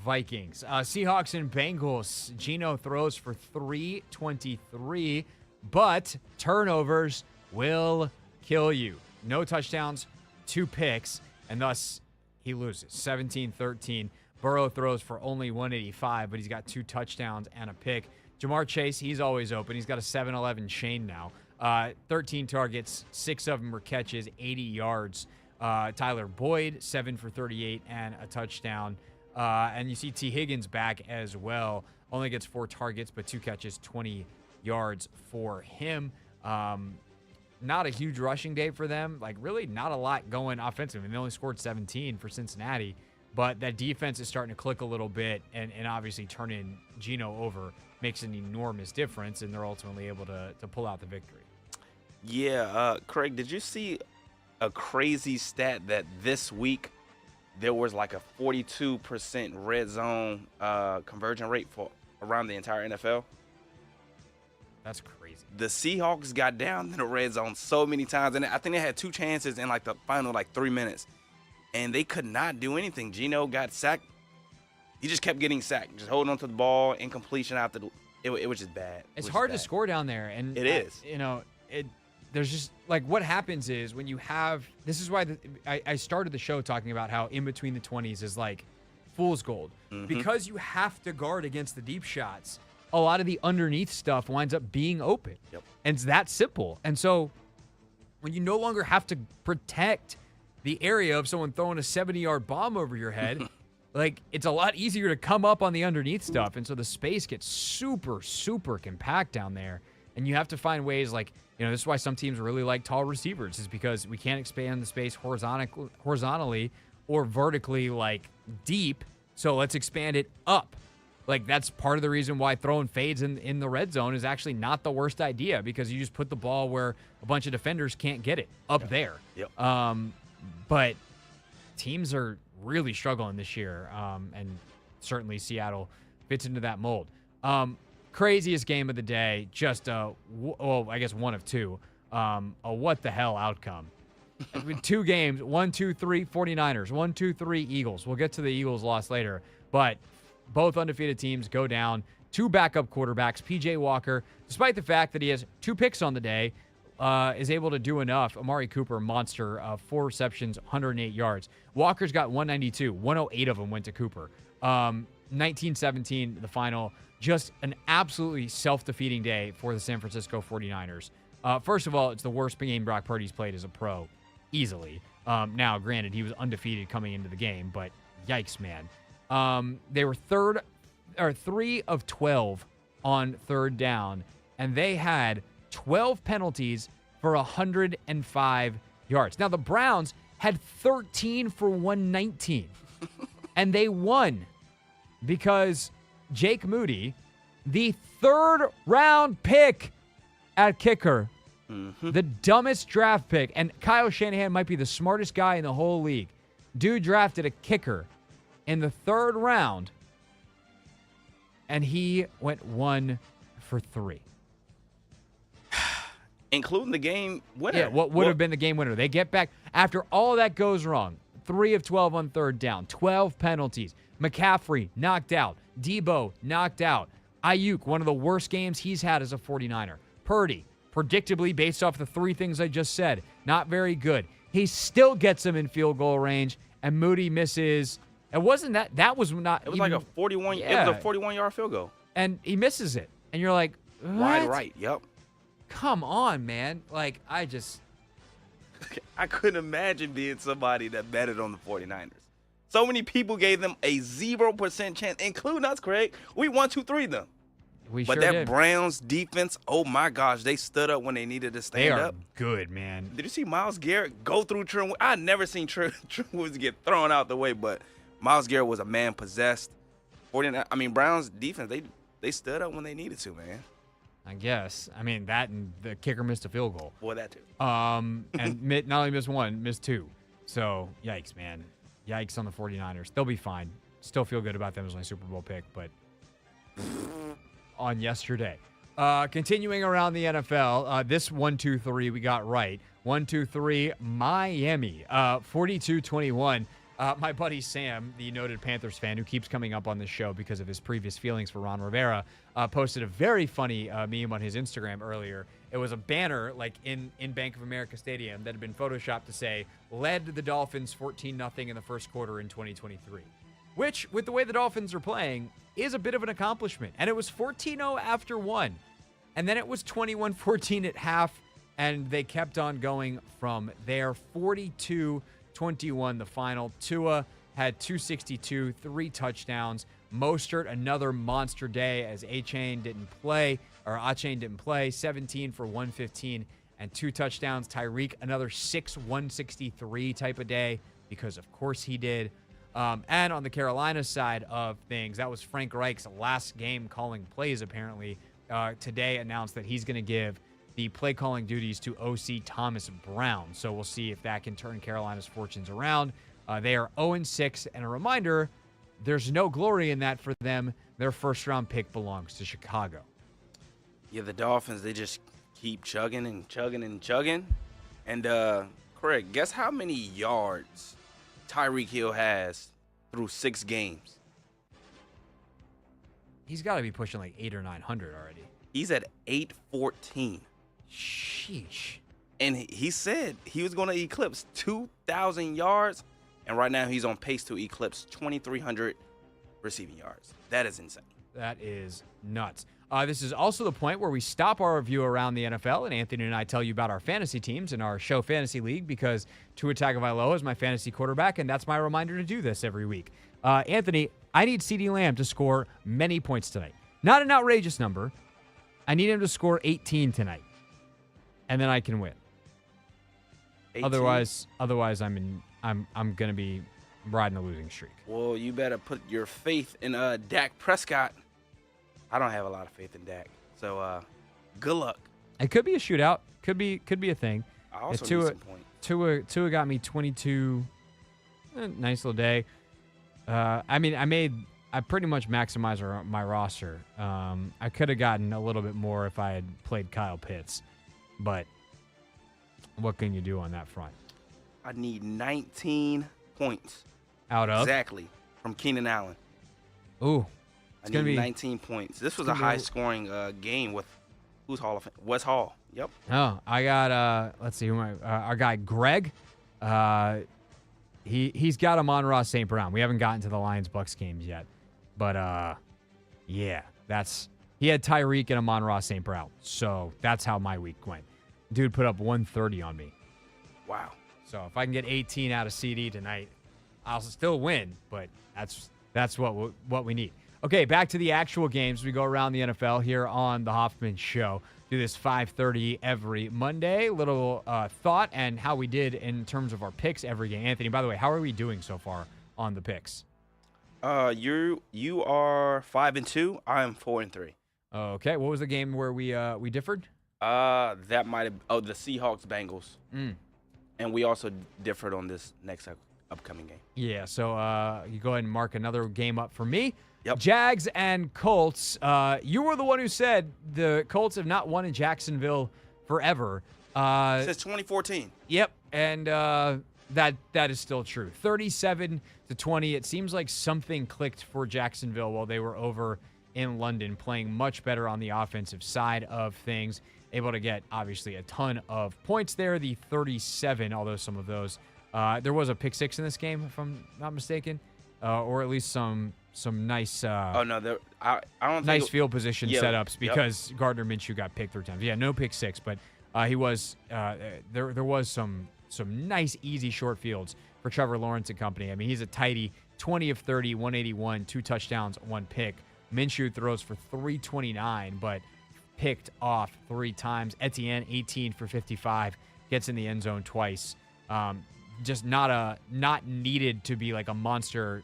Vikings. Seahawks and Bengals. Geno throws for 323, but turnovers will kill you. No touchdowns, 2 picks, and thus he loses 17-13. Burrow throws for only 185, but he's got 2 touchdowns and a pick. Jamar Chase, he's always open. He's got a 7-11 chain now. 13 targets, 6 of them were catches, 80 yards. Tyler Boyd, 7 for 38 and a touchdown. And you see T. Higgins back as well. Only gets 4 targets, but 2 catches, 20 yards for him. not a huge rushing day for them. Like, really not a lot going offensively. I mean, they only scored 17 for Cincinnati, but that defense is starting to click a little bit, and obviously turning Geno over makes an enormous difference, and they're ultimately able to pull out the victory. Yeah, Craig, did you see a crazy stat that this week there was like a 42% red zone conversion rate for around the entire NFL? That's crazy. The Seahawks got down in the red zone so many times, and I think they had 2 chances in like the final 3 minutes, and they could not do anything. Geno got sacked. He just kept getting sacked, just holding on to the ball, incompletion after it was just bad. It's hard to score down there, and it is. There's just like what happens is when you have this is why I started the show talking about how in between the 20s is like fool's gold because you have to guard against the deep shots. A lot of the underneath stuff winds up being open. Yep. And it's that simple. And so when you no longer have to protect the area of someone throwing a 70-yard bomb over your head, like it's a lot easier to come up on the underneath stuff. And so the space gets super, super compact down there. And you have to find ways like, this is why some teams really like tall receivers, is because we can't expand the space horizontally or vertically like deep. So let's expand it up. Like, that's part of the reason why throwing fades in the red zone is actually not the worst idea, because you just put the ball where a bunch of defenders can't get it, up there. Yep. But teams are really struggling this year, and certainly Seattle fits into that mold. Craziest game of the day, just I guess one of two, a what-the-hell outcome. With 2 games, 1-2-3 49ers, 1-2-3 Eagles. We'll get to the Eagles loss later, but both undefeated teams go down. 2 backup quarterbacks. P.J. Walker, despite the fact that he has 2 picks on the day, is able to do enough. Amari Cooper, monster, 4 receptions, 108 yards. Walker's got 192. 108 of them went to Cooper. 19-17, the final. Just an absolutely self-defeating day for the San Francisco 49ers. First of all, it's the worst game Brock Purdy's played as a pro, easily. Now, granted, he was undefeated coming into the game, but yikes, man. They were 3 of 12 on third down, and they had 12 penalties for 105 yards. Now, the Browns had 13 for 119, and they won because Jake Moody, the 3rd-round pick at kicker, the dumbest draft pick, and Kyle Shanahan might be the smartest guy in the whole league. Dude drafted a kicker in the 3rd round, and he went 1 for 3. Including the game winner. Yeah, what would have been the game winner. They get back after all that goes wrong. 3 of 12 on third down, 12 penalties. McCaffrey knocked out. Debo knocked out. Ayuk, one of the worst games he's had as a 49er. Purdy, predictably, based off the 3 things I just said, not very good. He still gets him in field goal range, and Moody misses. It wasn't that. That was not. It was like a 41. Yeah. It was a 41-yard field goal, and he misses it. And you're like, what? Wide right. Yep. Come on, man. Like, I couldn't imagine being somebody that betted on the 49ers. So many people gave them a 0% chance, including us, Craig. We 1-2-3 them. But that Browns defense, oh my gosh, they stood up when they needed to stand up. They are good, man. Did you see Myles Garrett go through Trent? I've never seen Trent Woods get thrown out the way, but Myles Garrett was a man possessed. Browns defense, they stood up when they needed to, man. I guess. I mean, that and the kicker missed a field goal. Boy, that too. And not only missed 1, missed 2. So, yikes, man. Yikes on the 49ers. They'll be fine. Still feel good about them as my Super Bowl pick, but on yesterday. Continuing around the NFL, this 1-2-3 we got right. 1-2-3 Miami, 42-21. My buddy Sam, the noted Panthers fan who keeps coming up on this show because of his previous feelings for Ron Rivera, posted a very funny meme on his Instagram earlier. It was a banner like in Bank of America Stadium that had been photoshopped to say, led the Dolphins 14-0 in the first quarter in 2023. Which, with the way the Dolphins are playing, is a bit of an accomplishment. And it was 14-0 after 1. And then it was 21-14 at half, and they kept on going from there. 42-21 the final. Tua had 262, 3 touchdowns. Mostert, another monster day as Achane didn't play, 17 for 115 and 2 touchdowns. Tyreek, another 163 type of day, because of course he did. And on the Carolina side of things, that was Frank Reich's last game calling plays, apparently. Today announced that he's going to give the play calling duties to OC Thomas Brown. So we'll see if that can turn Carolina's fortunes around. They are 0-6, and a reminder, there's no glory in that for them. Their first-round pick belongs to Chicago. Yeah, the Dolphins, they just keep chugging and chugging and chugging. And, Craig, guess how many yards Tyreek Hill has through 6 games? He's got to be pushing like 800 or 900 already. He's at 814. Sheesh. And he said he was going to eclipse 2,000 yards, and right now he's on pace to eclipse 2,300 receiving yards. That is insane. That is nuts. This is also the point where we stop our review around the NFL, and Anthony and I tell you about our fantasy teams in our show Fantasy League, because Tua Tagovailoa is my fantasy quarterback, and that's my reminder to do this every week. Anthony, I need CeeDee Lamb to score many points tonight. Not an outrageous number. I need him to score 18 tonight, and then I can win. 18? Otherwise, I'm gonna be riding a losing streak. Well, you better put your faith in Dak Prescott. I don't have a lot of faith in Dak, so good luck. It could be a shootout. Could be a thing. I also need some points. Tua got me 22. Nice little day. I pretty much maximized my roster. I could have gotten a little bit more if I had played Kyle Pitts, but what can you do on that front? I need 19 points. Out of? Exactly, from Keenan Allen. Ooh. I need 19 points. This was a high-scoring game with who's Hall of Fame? Wes Hall. Yep. Oh, I got let's see who our guy Greg. He's got Amon-Ra St. Brown. We haven't gotten to the Lions-Bucks games yet, but yeah, he had Tyreek and Amon-Ra St. Brown. So that's how my week went. Dude put up 130 on me. Wow. So if I can get 18 out of CD tonight, I'll still win. But that's what we need. Okay, back to the actual games. We go around the NFL here on the Hoffman Show. Do this 5:30 every Monday. Little thought and how we did in terms of our picks every game. Anthony, by the way, how are we doing so far on the picks? You are 5-2. I am 4-3. Okay, what was the game where we differed? That might have the Seahawks Bengals. And we also differed on this next upcoming game. Yeah, so you go ahead and mark another game up for me. Yep. Jags and Colts. You were the one who said the Colts have not won in Jacksonville forever. Since 2014. Yep, and that is still true. 37-20. It seems like something clicked for Jacksonville while they were over in London, playing much better on the offensive side of things. Able to get, obviously, a ton of points there. The 37, although some of those. There was a pick six in this game, if I'm not mistaken, or at least some nice. I don't nice think field position setups because Gardner Minshew got picked 3 times. Yeah, no pick six, but he was. There was some nice easy short fields for Trevor Lawrence and company. I mean, he's a tighty, 20 of 30, 181, 2 touchdowns, 1 pick. Minshew throws for 329, but picked off 3 times. Etienne, 18 for 55, gets in the end zone twice. Just not needed to be like a monster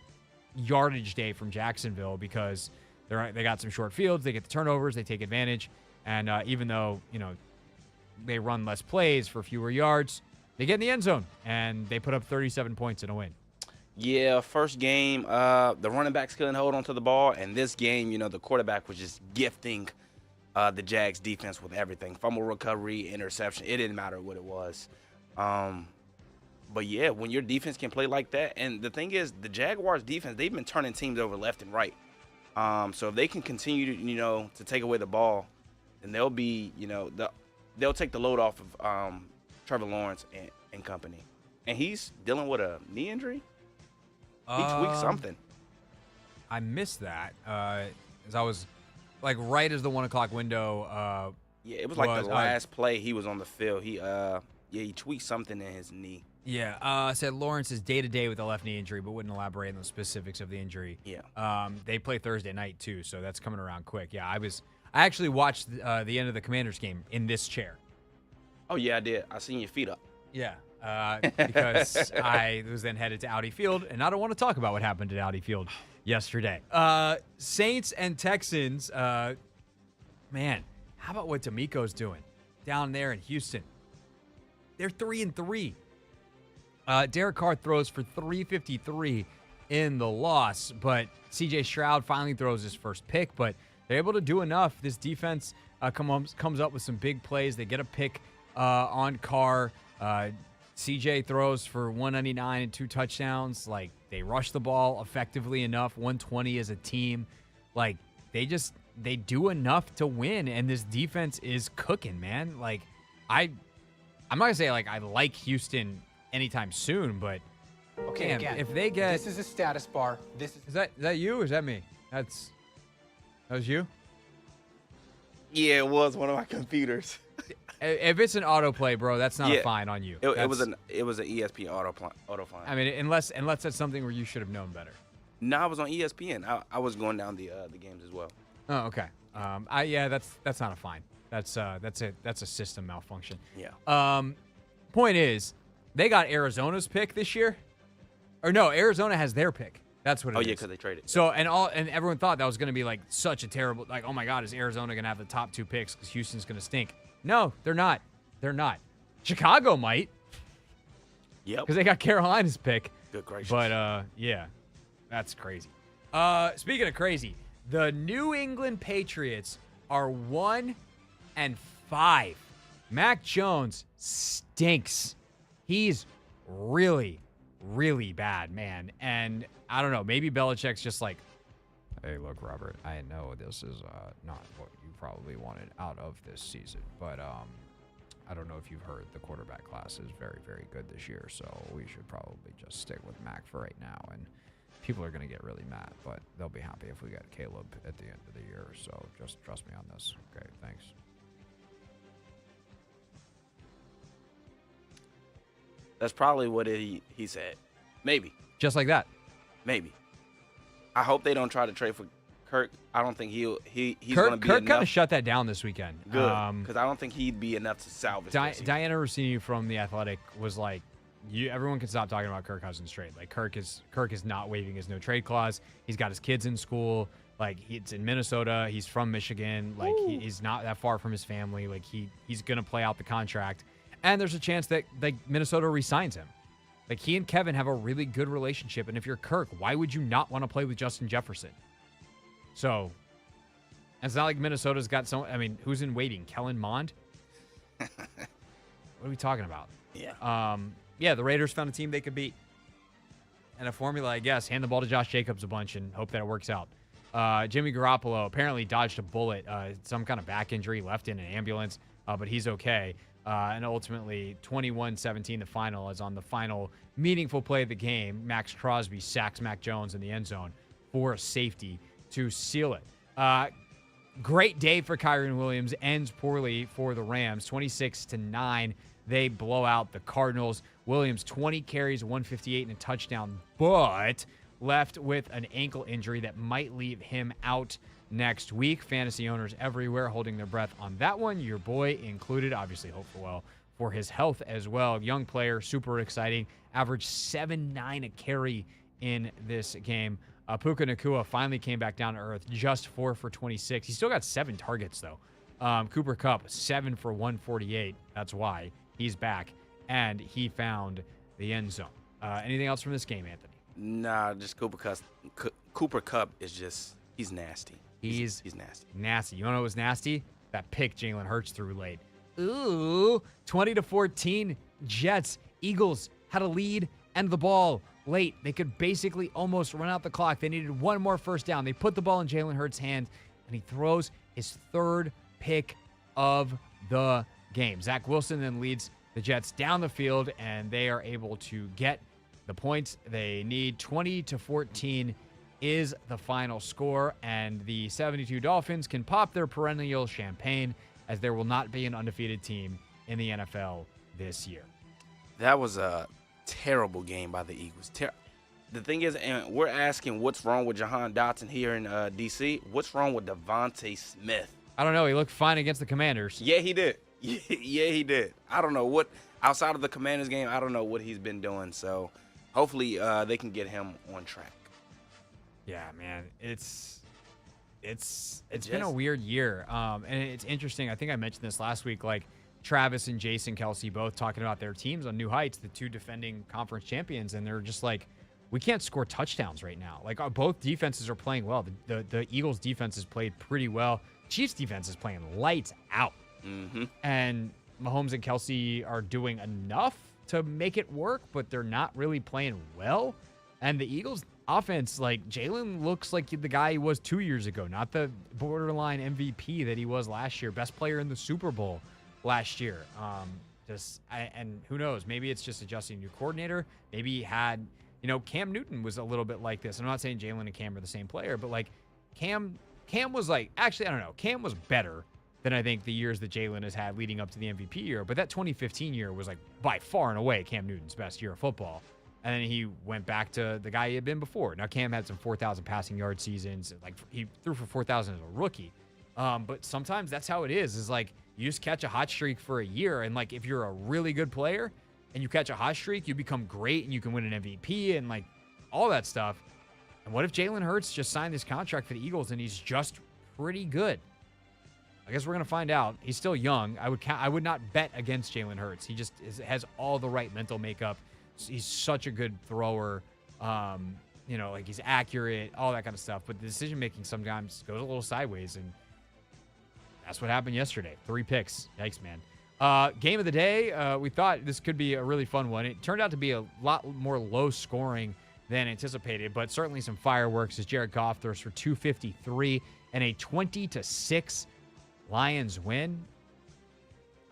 yardage day from Jacksonville because they got some short fields, they get the turnovers, they take advantage, and even though they run less plays for fewer yards, they get in the end zone and they put up 37 points in a win. Yeah, first game, the running backs couldn't hold onto the ball, and this game, the quarterback was just gifting the Jags defense with everything. Fumble recovery, interception, it didn't matter what it was. But yeah, when your defense can play like that, and the thing is, the Jaguars defense, they've been turning teams over left and right. So if they can continue to, to take away the ball, then they'll be, they'll take the load off of Trevor Lawrence and company. And he's dealing with a knee injury. Each week something. I missed that. As I was right as the 1 o'clock window. Yeah, it was like the last play he was on the field. He tweaked something in his knee. Yeah, said Lawrence is day-to-day with a left knee injury, but wouldn't elaborate on the specifics of the injury. Yeah. They play Thursday night, too, so that's coming around quick. Yeah, I actually watched the end of the Commanders game in this chair. Oh, yeah, I did. I seen your feet up. Yeah, because I was then headed to Audi Field, and I don't want to talk about what happened at Audi Field yesterday. Saints and Texans, man, how about what D'Amico's doing down there in Houston? They're 3-3. Derek Carr throws for 353 in the loss, but C.J. Stroud finally throws his first pick, but they're able to do enough. This defense comes up with some big plays. They get a pick on Carr. CJ throws for 199 and 2 touchdowns. Like, they rush the ball effectively enough, 120 as a team. Like, they do enough to win, and this defense is cooking, man. Like, I'm not going to say, like, I like Houston anytime soon, but okay, damn, again, if they get... This is a status bar. Is that you or is that me? That was you? Yeah, it was one of my computers. If it's an autoplay, bro, that's not a fine on you. It was an ESPN auto fine. I mean, unless that's something where you should have known better. No, I was on ESPN. I was going down the games as well. Oh, okay. That's not a fine. That's a system malfunction. Yeah. Point is, they got Arizona's pick this year, or no? Arizona has their pick. That's what it is. Oh yeah, because they traded. So and everyone thought that was going to be like such a terrible, like, oh my God, is Arizona going to have the top 2 picks because Houston's going to stink? No, they're not. They're not. Chicago might. Yep. Because they got Carolina's pick. Good gracious. But yeah, that's crazy. Speaking of crazy, the New England Patriots are 1-5. Mac Jones stinks. He's really, really bad, man. And I don't know, maybe Belichick's just like, hey, look, Robert, I know this is not what you probably wanted out of this season, but I don't know if you've heard, the quarterback class is very, very good this year, so we should probably just stick with Mac for right now. And people are going to get really mad, but they'll be happy if we get Caleb at the end of the year, so just trust me on this. Okay, thanks. That's probably what he said. Maybe. Just like that. Maybe. I hope they don't try to trade for Kirk. I don't think he's going to be Kirk enough. kind of shut that down this weekend. Good, because I don't think he'd be enough to salvage this season. Diana Rossini from The Athletic was like, everyone can stop talking about Kirk Cousins trade. Like, Kirk is not waiving his no trade clause. He's got his kids in school. Like, it's in Minnesota. He's from Michigan. Like, he's not that far from his family. Like, he's going to play out the contract. And there's a chance that, like, Minnesota re-signs him. Like, he and Kevin have a really good relationship. And if you're Kirk, why would you not want to play with Justin Jefferson? So, it's not like Minnesota's got someone. I mean, who's in waiting? Kellen Mond? What are we talking about? Yeah. Yeah, the Raiders found a team they could beat. And a formula, I guess, hand the ball to Josh Jacobs a bunch and hope that it works out. Jimmy Garoppolo apparently dodged a bullet, some kind of back injury, left in an ambulance, but he's okay. And ultimately, 21-17 the final, as on the final meaningful play of the game, Max Crosby sacks Mac Jones in the end zone for a safety to seal it. Great day for Kyren Williams, ends poorly for the Rams, 26-9. They blow out the Cardinals. Williams, 20 carries, 158 and a touchdown, but left with an ankle injury that might leave him out next week. Fantasy owners everywhere holding their breath on that one. Your boy included, obviously hopeful well for his health as well. Young player, super exciting. Averaged 7.9 a carry in this game. Puka Nacua finally came back down to earth, just 4 for 26. He still got 7 targets, though. Cooper Kupp, 7 for 148. That's why he's back, and he found the end zone. Anything else from this game, Anthony? Nah, just Cooper Kupp. Cooper Kupp is just, he's nasty. He's nasty. Nasty. You want to know what was nasty? That pick Jalen Hurts threw late. Ooh, 20-14 Jets. Eagles had a lead and the ball late. They could basically almost run out the clock. They needed one more first down. They put the ball in Jalen Hurts' hands, and he throws his 3rd pick of the game. Zach Wilson then leads the Jets down the field, and they are able to get the points they need. 20-14 is the final score, and the 72 Dolphins can pop their perennial champagne, as there will not be an undefeated team in the NFL this year. That was a terrible game by the Eagles. The thing is, and we're asking what's wrong with Jahan Dotson here in D.C. What's wrong with Devontae Smith? I don't know. He looked fine against the Commanders. Yeah, he did. Yeah, he did. I don't know what outside of the Commanders game. I don't know what he's been doing. So hopefully they can get him on track. Yeah, man, it's been a weird year. And it's interesting. I think I mentioned this last week. Like Travis and Jason Kelsey both talking about their teams on new heights, the two defending conference champions, and they're just like, we can't score touchdowns right now. Like both defenses are playing well. The Eagles defense has played pretty well. Chiefs defense is playing lights out. Mm-hmm. And Mahomes and Kelsey are doing enough to make it work, but they're not really playing well. And the Eagles offense, like Jalen looks like the guy he was 2 years ago, not the borderline MVP that he was last year, best player in the Super Bowl last year. And who knows, maybe it's just adjusting new coordinator. Maybe he had, Cam Newton was a little bit like this. I'm not saying Jalen and Cam are the same player, but like Cam was like, actually, I don't know. Cam was better than I think the years that Jalen has had leading up to the MVP year. But that 2015 year was like by far and away Cam Newton's best year of football. And then he went back to the guy he had been before. Now, Cam had some 4,000 passing yard seasons. Like he threw for 4,000 as a rookie. But sometimes that's how it is like you just catch a hot streak for a year. And like if you're a really good player and you catch a hot streak, you become great and you can win an MVP and like all that stuff. And what if Jalen Hurts just signed this contract for the Eagles and he's just pretty good? I guess we're going to find out. He's still young. I would not bet against Jalen Hurts. He just has all the right mental makeup. He's such a good thrower. Like he's accurate, all that kind of stuff. But the decision-making sometimes goes a little sideways, and that's what happened yesterday. 3 picks. Yikes, man. Game of the day, we thought this could be a really fun one. It turned out to be a lot more low-scoring than anticipated, but certainly some fireworks as Jared Goff throws for 253 and a 20-6 Lions win.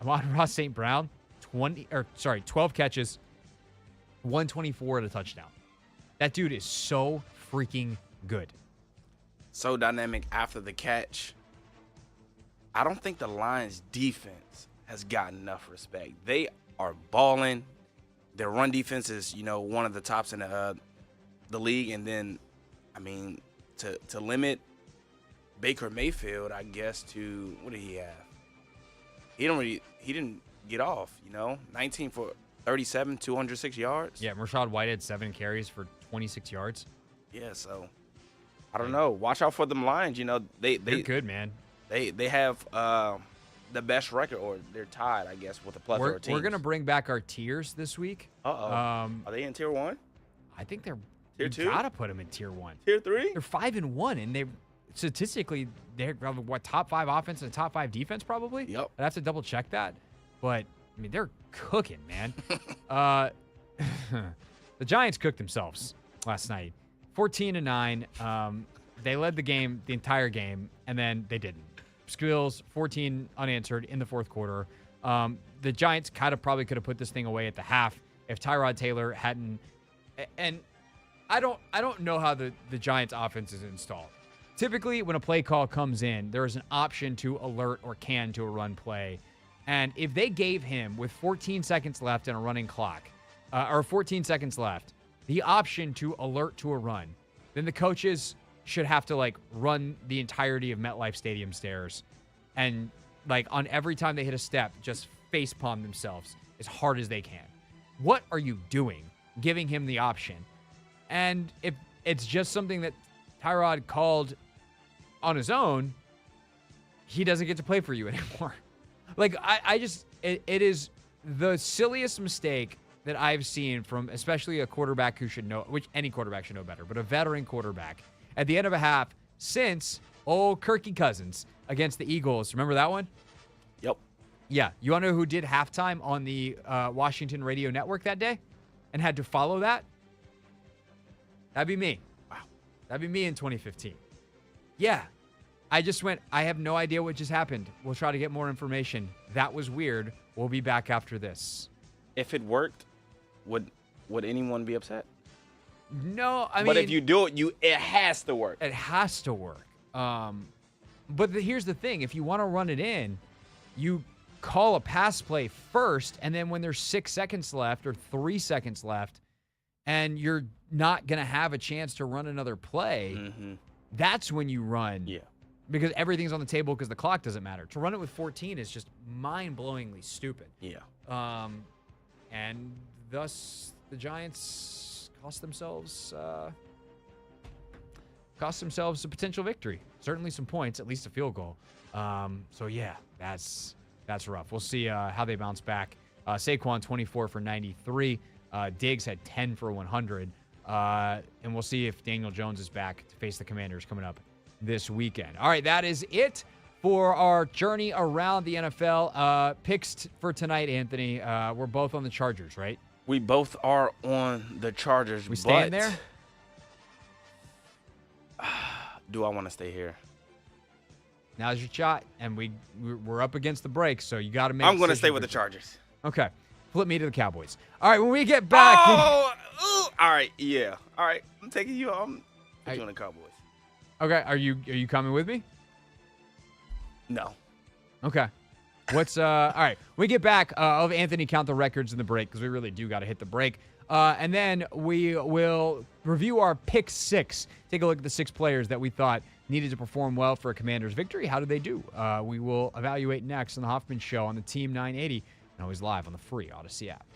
Amon-Ra St. Brown, 12 catches, 124 at a touchdown. That dude is so freaking good. So dynamic after the catch. I don't think the Lions defense has gotten enough respect. They are balling. Their run defense is, one of the tops in the league. And then, to limit Baker Mayfield, I guess, to what did he have? He didn't get off, 19 for 37, 206 yards. Yeah, Rashad White had 7 carries for 26 yards. Yeah, so I don't know. Watch out for them Lions. They're good, man. They have the best record, or they're tied, I guess, with a plethora of teams. We're gonna bring back our tiers this week. Are they in tier 1? I think they're tier 2. Gotta put them in tier 1. Tier 3. They're 5-1, and they statistically they're what, top 5 offense and top 5 defense probably. Yep. I'd have to double check that, but they're cooking, man. The Giants cooked themselves last night, 14-9. They led the game the entire game, and then they didn't. Skills 14 unanswered in the fourth quarter. The Giants kind of probably could have put this thing away at the half if Tyrod Taylor hadn't. And I don't know how the Giants offense is installed. Typically, when a play call comes in, there is an option to alert or can to a run play. And if they gave him, with 14 seconds left in a running clock, or 14 seconds left, the option to alert to a run, then the coaches should have to run the entirety of MetLife Stadium stairs and on every time they hit a step, just face palm themselves as hard as they can. What are you doing giving him the option? And if it's just something that Tyrod called on his own, he doesn't get to play for you anymore. It is the silliest mistake that I've seen from especially a quarterback who should know, which any quarterback should know better, but a veteran quarterback at the end of a half since Kirky Cousins against the Eagles. Remember that one? Yep. Yeah. You want to know who did halftime on the Washington radio network that day and had to follow that? That'd be me. Wow. That'd be me in 2015. Yeah. I just went, I have no idea what just happened. We'll try to get more information. That was weird. We'll be back after this. If it worked, would anyone be upset? No, but if you do it, it has to work. It has to work. But here's the thing. If you want to run it in, you call a pass play first, and then when there's 6 seconds left or 3 seconds left, and you're not going to have a chance to run another play, that's when you run. Yeah. because everything's on the table because the clock doesn't matter. To run it with 14 is just mind-blowingly stupid. Yeah. And thus the Giants cost themselves a potential victory. Certainly some points, at least a field goal. So yeah, that's rough. We'll see how they bounce back. Saquon 24 for 93. Diggs had 10 for 100. And we'll see if Daniel Jones is back to face the Commanders coming up this weekend. All right, that is it for our journey around the NFL. Picks for tonight, Anthony. We're both on the Chargers, right? We both are on the Chargers. We staying there? Do I want to stay here? Now's your shot, and we're up against the break, so you got to make. I'm going to stay with the Chargers. Okay, flip me to the Cowboys. All right, when we get back. All right, yeah. All right, I'm taking you. I'm taking the Cowboys. Okay, are you coming with me? No. Okay. What's all right? We get back. I'll have Anthony count the records in the break because we really do got to hit the break. And then we will review our pick 6. Take a look at the 6 players that we thought needed to perform well for a Commanders victory. How did they do? We will evaluate next on the Hoffman Show on the Team 980 and always live on the free Odyssey app.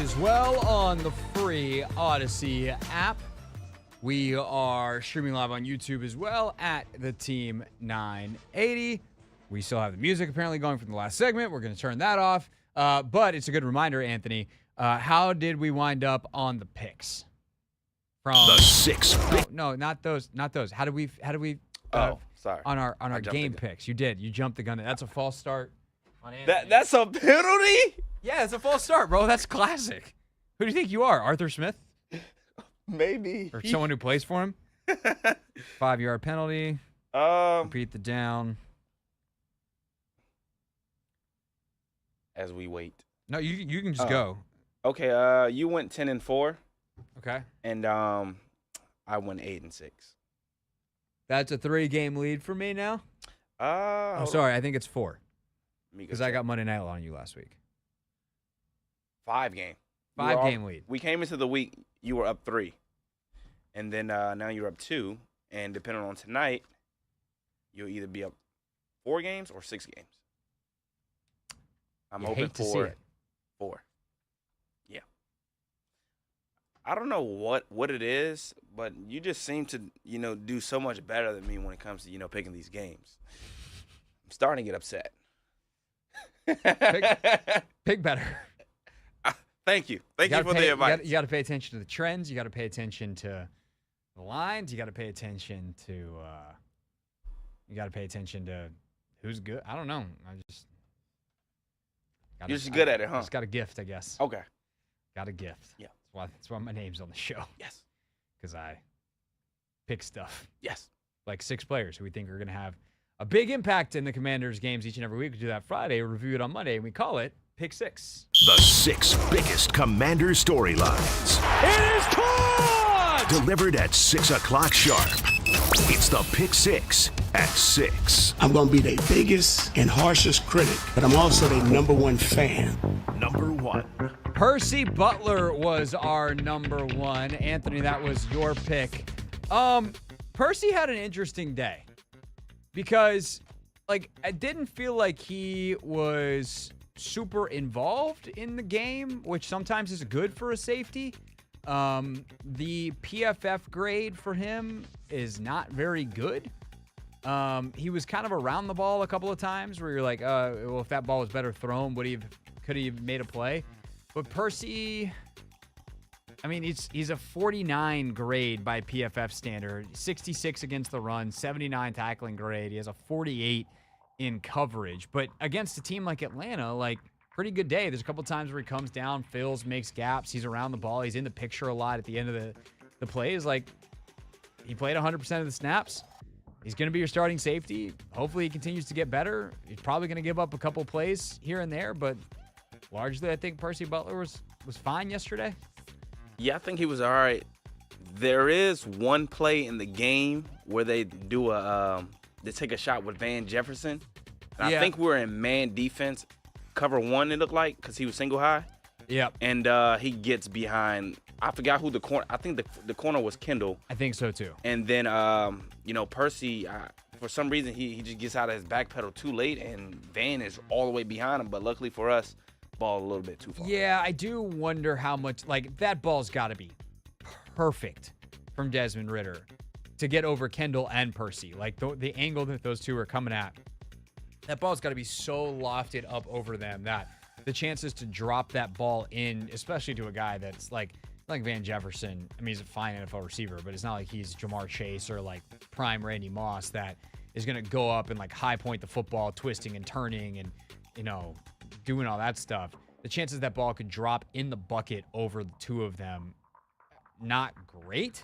as well on the free Odyssey app. We are streaming live on YouTube as well at the Team 980. We still have the music apparently going from the last segment. We're going to turn that off. But it's a good reminder, Anthony. How did we wind up on the picks? From the 6. No, not those. Not those. How did we? Sorry. On our game picks. You did. You jumped the gun. That's a false start. On Anthony. That's a penalty? Yeah, it's a false start, bro. That's classic. Who do you think you are? Arthur Smith? Maybe. Or someone who plays for him? 5-yard penalty. Repeat the down. As we wait. No, you can just go. Okay, you went 10-4. Okay. And I went 8-6. That's a 3-game lead for me now? I'm sorry, I think it's 4. Because I got Monday Night on you last week. 5-game. 5-game lead. We came into the week, you were up 3. And then now you're up 2. And depending on tonight, you'll either be up 4 games or 6 games. I'm hoping for 4. Yeah. I don't know what it is, but you just seem to, do so much better than me when it comes to, picking these games. I'm starting to get upset. Pick better. Thank you. Thank you for the advice. You got to pay attention to the trends. You got to pay attention to the lines. You got to pay attention to who's good. I don't know. You're just good at it, huh? Just got a gift, I guess. Okay. Got a gift. Yeah. That's why my name's on the show. Yes. Because I pick stuff. Yes. Like 6 players who we think are going to have a big impact in the Commanders' games each and every week. We do that Friday, review it on Monday, and we call it Pick 6. The 6 biggest Commander storylines. It is caught! Delivered at 6 o'clock sharp. It's the Pick 6 at 6. I'm going to be their biggest and harshest critic, but I'm also their number 1 fan. Number 1. Percy Butler was our number 1. Anthony, that was your pick. Percy had an interesting day because, I didn't feel like he was super involved in the game, which sometimes is good for a safety. The PFF grade for him is not very good. He was kind of around the ball a couple of times where you're like, well, if that ball was better thrown, could he have made a play? But Percy, he's a 49 grade by PFF standard, 66 against the run, 79 tackling grade. He has a 48 in coverage. But against a team like Atlanta, pretty good day. There's a couple times where he comes down, fills, makes gaps. He's around the ball. He's in the picture a lot at the end of the plays. He played 100% of the snaps. He's going to be your starting safety. Hopefully he continues to get better. He's probably going to give up a couple plays here and there, but largely I think Percy Butler was fine yesterday. Yeah, I think he was all right. There is one play in the game where they do they take a shot with Van Jefferson. And I think we're in man defense, cover 1 it looked like, because he was single high. Yep. And he gets behind, I forgot who the corner, I think the corner was Kendall. I think so too. And then, Percy, for some reason, he just gets out of his back pedal too late, and Van is all the way behind him. But luckily for us, ball a little bit too far. Yeah, I do wonder how much, that ball's got to be perfect from Desmond Ridder to get over Kendall and Percy. The angle that those two are coming at, that ball's got to be so lofted up over them that the chances to drop that ball in, especially to a guy that's like Van Jefferson, he's a fine NFL receiver, but it's not like he's Jamar Chase or prime Randy Moss that is going to go up and high point the football, twisting and turning and, doing all that stuff. The chances that ball could drop in the bucket over the two of them, not great,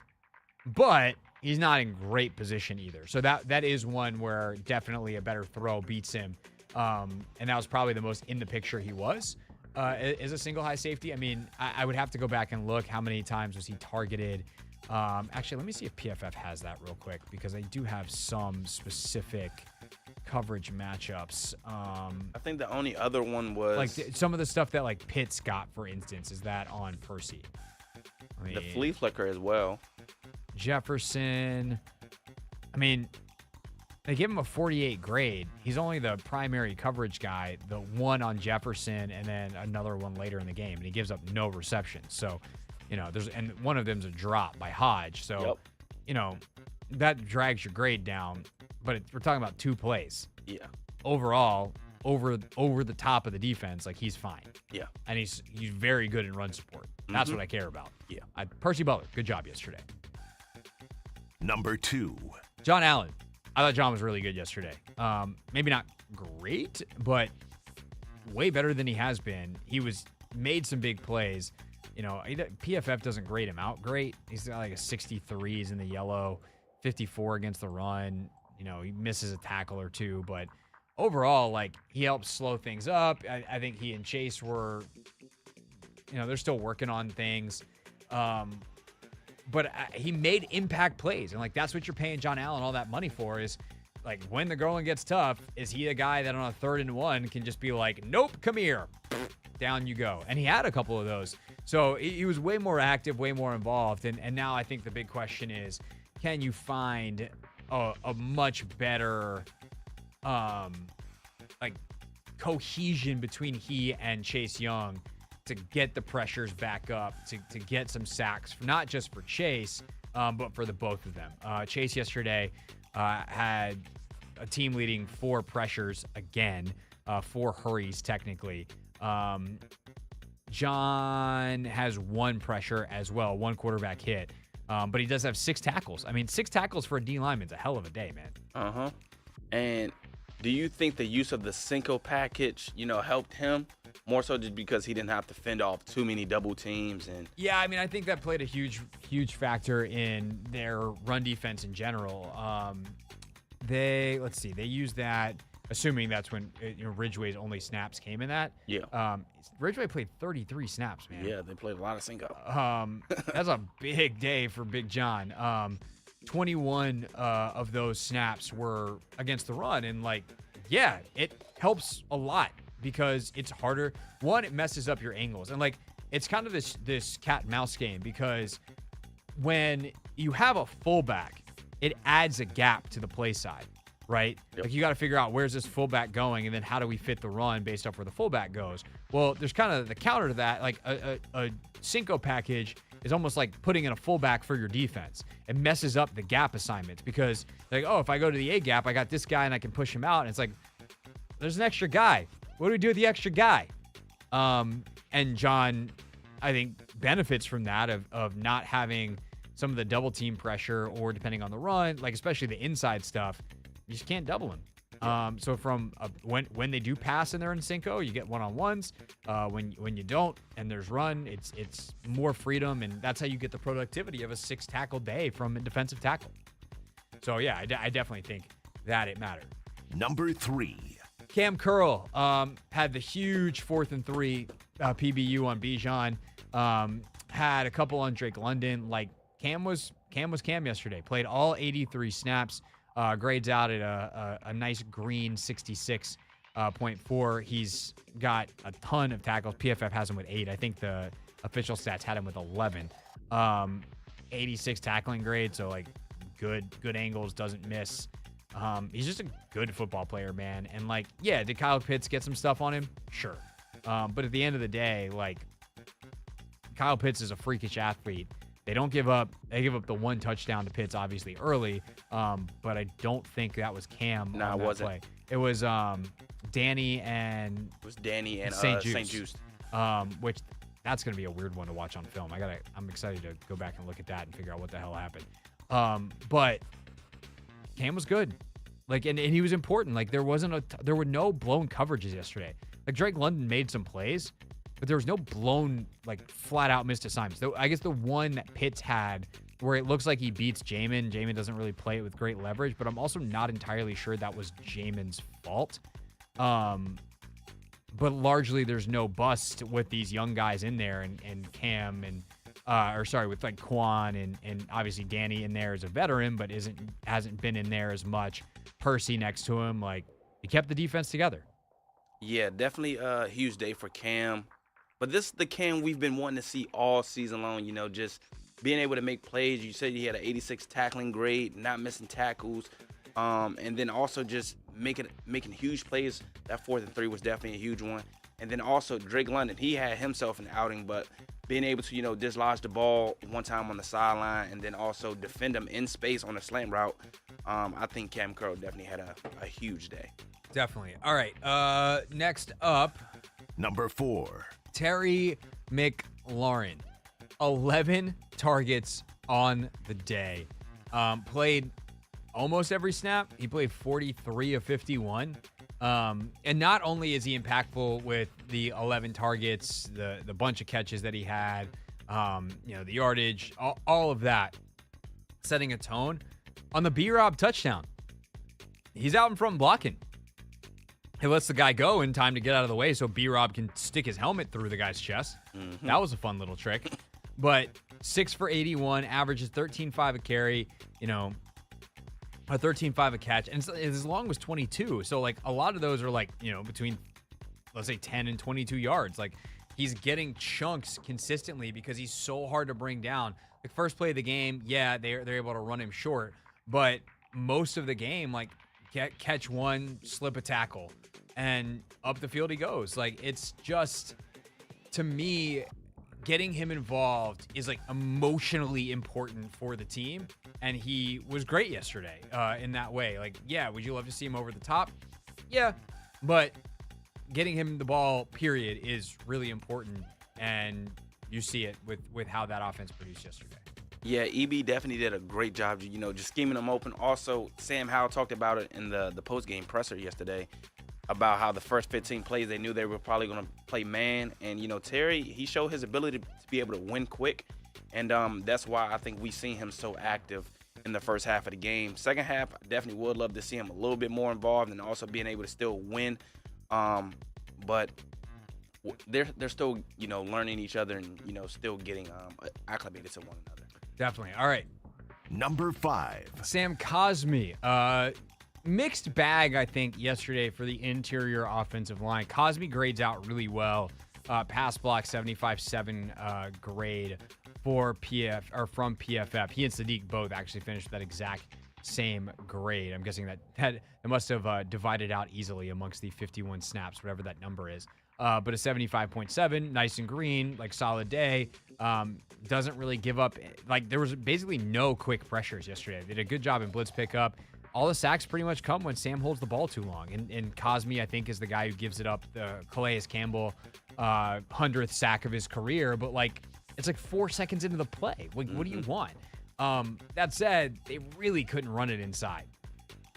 but he's not in great position either. So that is one where definitely a better throw beats him. And that was probably the most in the picture he was as a single high safety. I would have to go back and look how many times was he targeted. Actually, let me see if PFF has that real quick because I do have some specific coverage matchups. I think the only other one was some of the stuff that Pitts got, for instance, is that on Percy. The flea flicker as well. Jefferson. They give him a 48 grade. He's only the primary coverage guy, the one on Jefferson and then another one later in the game, and he gives up no receptions. So, and one of them's a drop by Hodge. So, that drags your grade down, but we're talking about 2 plays. Yeah. Overall, over the top of the defense, like, he's fine. Yeah. And he's very good in run support. That's what I care about. Yeah. Percy Butler, good job yesterday. Number 2. John Allen. I thought John was really good yesterday. Maybe not great, but way better than he has been. He made some big plays. PFF doesn't grade him out great. He's got like a 63. He's in the yellow, 54 against the run. He misses a tackle or two, but overall, like, he helps slow things up. I think he and Chase were, they're still working on things. But he made impact plays, and like, that's what you're paying John Allen all that money for, is like, when the going gets tough, is he a guy that on a 3rd and 1 can just be like, nope, come here, down you go. And he had a couple of those. So he was way more active, way more involved. And now I think the big question is, can you find a much better cohesion between he and Chase Young to get the pressures back up, to get some sacks, not just for Chase, but for the both of them. Chase yesterday had a team-leading 4 pressures again, 4 hurries technically. John has 1 pressure as well, 1 quarterback hit, but he does have 6 tackles. I mean, 6 tackles for a D lineman is a hell of a day, man. And do you think the use of the Cinco package, helped him? More so just because he didn't have to fend off too many double teams. Yeah, I mean, I think that played a huge factor in their run defense in general. They used that, assuming that's when Ridgeway's only snaps came in that. Yeah. Ridgeway played 33 snaps, man. Yeah, they played a lot of Cinco. That's a big day for Big John. 21 of those snaps were against the run, and it helps a lot, because it's harder. One, it messes up your angles. And it's kind of this cat and mouse game, because when you have a fullback, it adds a gap to the play side, right? Yep. Like, you got to figure out, where's this fullback going, and then how do we fit the run based off where the fullback goes? Well, there's kind of the counter to that. Like a Cinco package is almost like putting in a fullback for your defense. It messes up the gap assignments, because if I go to the A gap, I got this guy and I can push him out. And it's like, there's an extra guy. What do we do with the extra guy? And John, I think, benefits from that, of not having some of the double team pressure, or depending on the run, like especially the inside stuff, you just can't double him. So from when they do pass and they're in Cinco, you get one-on-ones. When you don't and there's run, it's more freedom, and that's how you get the productivity of a 6 tackle day from a defensive tackle. So yeah, I definitely think that it mattered. Number 3. Cam Curl had the huge 4th and 3 PBU on Bijan. Had a couple on Drake London. Like, Cam was Cam yesterday. Played all 83 snaps. Grades out at a nice green 66.4. He's got a ton of tackles. PFF has him with 8. I think the official stats had him with 11. 86 tackling grade, so good angles, doesn't miss. He's just a good football player, man. And did Kyle Pitts get some stuff on him? Sure. But at the end of the day, Kyle Pitts is a freakish athlete. They don't give up. They give up the 1 touchdown to Pitts, obviously, early. But I don't think that was Cam. No, it wasn't. Play. It was Danny and St. Juste. Which that's gonna be a weird one to watch on film. I'm excited to go back and look at that and figure out what the hell happened. But Cam was good. And he was important. There were no blown coverages yesterday. Drake London made some plays, but there was no blown, flat out missed assignments. I guess the one that Pitts had, where it looks like he beats Jamin. Jamin doesn't really play it with great leverage, but I'm also not entirely sure that was Jamin's fault. But largely there's no bust with these young guys in there, and Cam and with Quan and obviously Danny in there as a veteran, but hasn't been in there as much. Percy next to him, he kept the defense together. Yeah, definitely a huge day for Cam. But this is the Cam we've been wanting to see all season long, just being able to make plays. You said he had an 86 tackling grade, not missing tackles. And then also just making huge plays. That 4th and 3 was definitely a huge one. And then also Drake London, he had himself an outing, but being able to, dislodge the ball one time on the sideline and then also defend him in space on a slant route, I think Cam Curl definitely had a huge day. Definitely. All right. Next up, Number 4. Terry McLaurin. 11 targets on the day. Played almost every snap. He played 43 of 51. And not only is he impactful with the 11 targets, the bunch of catches that he had, the yardage, all of that, setting a tone. On the B-Rob touchdown, he's out in front blocking. He lets the guy go in time to get out of the way so B-Rob can stick his helmet through the guy's chest. Mm-hmm. That was a fun little trick. But 6 for 81, averages 13.5 a carry, a 13.5 a catch, and his long was 22. So, a lot of those are, between, let's say, 10 and 22 yards. He's getting chunks consistently because he's so hard to bring down. The first play of the game, yeah, they're able to run him short. But most of the game, catch one, slip a tackle, and up the field he goes. It's just, to me, getting him involved is emotionally important for the team, and he was great yesterday in that way. Would you love to see him over the top? Yeah, but getting him the ball, period, is really important, and you see it with how that offense produced yesterday. Yeah, EB definitely did a great job, just scheming them open. Also, Sam Howell talked about it in the post-game presser yesterday about how the first 15 plays they knew they were probably going to play man. And, Terry, he showed his ability to be able to win quick. And that's why I think we've seen him so active in the first half of the game. Second half, I definitely would love to see him a little bit more involved and also being able to still win. But they're still, learning each other and, still getting acclimated to one another. Definitely. All right. Number 5. Sam Cosmi. Mixed bag, I think, yesterday for the interior offensive line. Cosmi grades out really well. Pass block 75.7 grade for from PFF. He and Sadiq both actually finished that exact same grade. I'm guessing that must have divided out easily amongst the 51 snaps, whatever that number is. But a 75.7, nice and green, solid day. Doesn't really give up. There was basically no quick pressures yesterday. They did a good job in blitz pickup. All the sacks pretty much come when Sam holds the ball too long. And Cosmi, I think, is the guy who gives it up. The Calais Campbell 100th sack of his career. But, it's 4 seconds into the play. What do you want? That said, they really couldn't run it inside.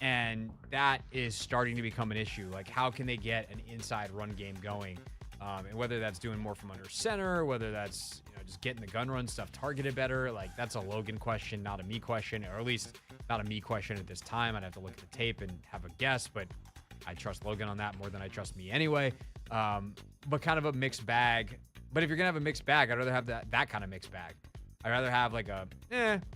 And that is starting to become an issue. How can they get an inside run game going? And whether that's doing more from under center, whether that's just getting the gun run stuff targeted better, that's a Logan question, not a me question, or at least not a me question at this time. I'd have to look at the tape and have a guess, but I trust Logan on that more than I trust me anyway. But kind of a mixed bag. But if you're gonna have a mixed bag, I'd rather have that kind of mixed bag. I'd rather have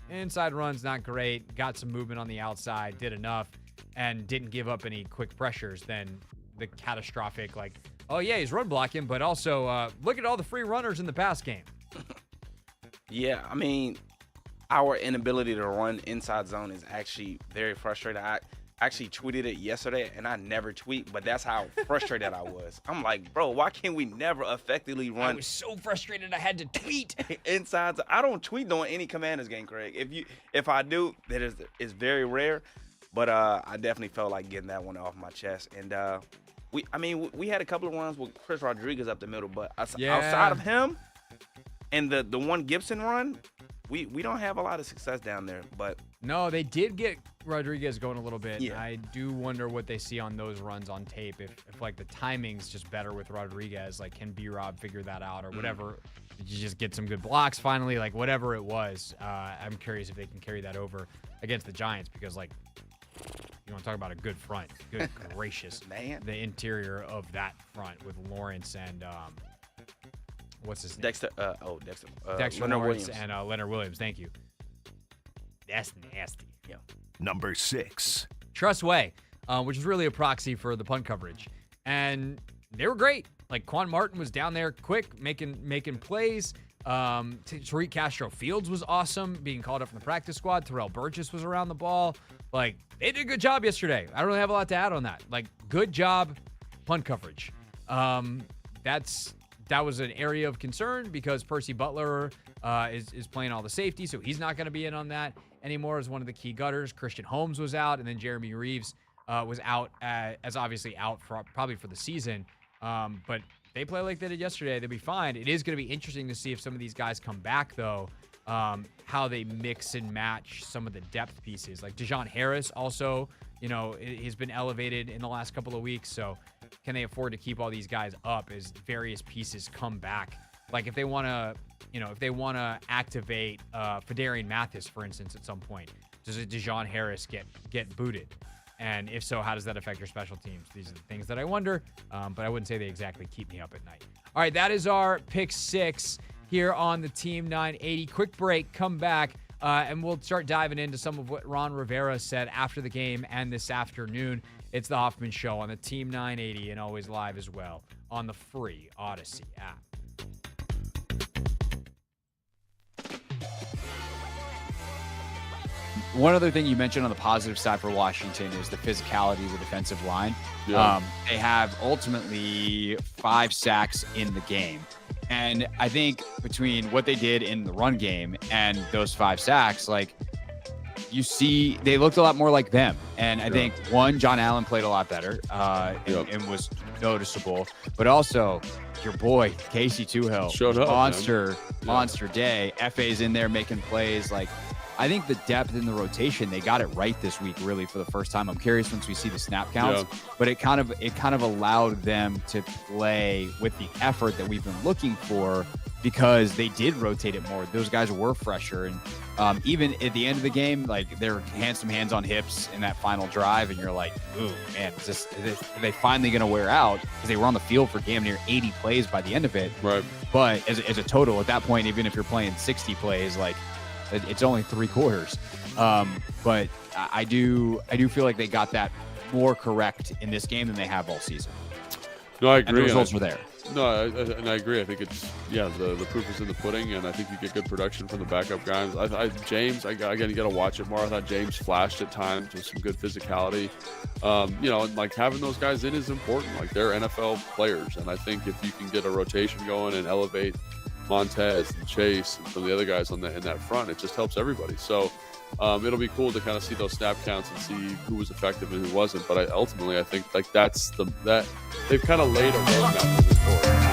inside runs, not great, got some movement on the outside, did enough, and didn't give up any quick pressures than the catastrophic, oh yeah, he's run blocking, but also look at all the free runners in the pass game. Yeah, I mean, our inability to run inside zone is actually very frustrating. I actually tweeted it yesterday, and I never tweet, but that's how frustrated I was. I'm like, bro, why can't we never effectively run? I was so frustrated I had to tweet. inside zone. I don't tweet during any Commanders game, Craig. If I do, that is very rare. But I definitely felt like getting that one off my chest. And we had a couple of runs with Chris Rodriguez up the middle, but outside of him and the one Gibson run, we don't have a lot of success down there. But no, they did get Rodriguez going a little bit. Yeah. I do wonder what they see on those runs on tape. If the timing's just better with Rodriguez, can B-Rob figure that out or whatever? Did you just get some good blocks finally? Whatever it was, I'm curious if they can carry that over against the Giants because you want to talk about a good front. Good gracious. Man. The interior of that front with Lawrence and what's his name? Dexter Leonard Williams. And Leonard Williams. Thank you. That's nasty. Yeah. Number 6. Truss Way, which is really a proxy for the punt coverage. And they were great. Quan Martin was down there quick, making plays. Tariq Castro-Fields was awesome, being called up from the practice squad. Terrell Burgess was around the ball. Like, they did a good job yesterday. I don't really have a lot to add on that. Like, good job, punt coverage. That was an area of concern because Percy Butler is playing all the safety, so he's not going to be in on that anymore as one of the key gutters. Christian Holmes was out, and then Jeremy Reeves was out as obviously out probably for the season. But they play like they did yesterday, they'll be fine. It is going to be interesting to see if some of these guys come back, though, how they mix and match some of the depth pieces. Like Dejon Harris also, has been elevated in the last couple of weeks, so can they afford to keep all these guys up as various pieces come back? Like if they want to, activate Fedarian Mathis, for instance, at some point, does a Dejon Harris get booted? And if so, how does that affect your special teams? These are the things that I wonder, but I wouldn't say they exactly keep me up at night. All right, that is our pick 6 here on the Team 980. Quick break, come back, and we'll start diving into some of what Ron Rivera said after the game and this afternoon. It's the Hoffman Show on the Team 980 and always live as well on the free Odyssey app. One other thing you mentioned on the positive side for Washington is the physicality of the defensive line. Yeah. They have ultimately 5 sacks in the game. And I think between what they did in the run game and those 5 sacks, like, you see they looked a lot more like them. And I think, one, John Allen played a lot better and was noticeable. But also, your boy, Casey Toohill, showed up, monster day. FA's in there making plays. Like, I think the depth in the rotation, they got it right this week, really, for the first time. I'm curious once we see the snap counts, but it kind of allowed them to play with the effort that we've been looking for because they did rotate it more. Those guys were fresher, and even at the end of the game, like, they're some hands on hips in that final drive, and you're like, ooh, man, are they finally going to wear out? Because they were on the field for damn near 80 plays by the end of it. Right. But as a total, at that point, even if you're playing 60 plays, like, it's only 3 quarters. But I do feel like they got that more correct in this game than they have all season. No, I agree. And the results were there. No, I agree. I think it's, the proof is in the pudding, and I think you get good production from the backup guys. James, again, you got to watch it more. I thought James flashed at times with some good physicality. And like having those guys in is important. Like, they're NFL players, and I think if you can get a rotation going and elevate Montez and Chase and some of the other guys in that front, it just helps everybody. So it'll be cool to kind of see those snap counts and see who was effective and who wasn't. But ultimately, I think like that they've kind of laid a roadmap moving forward.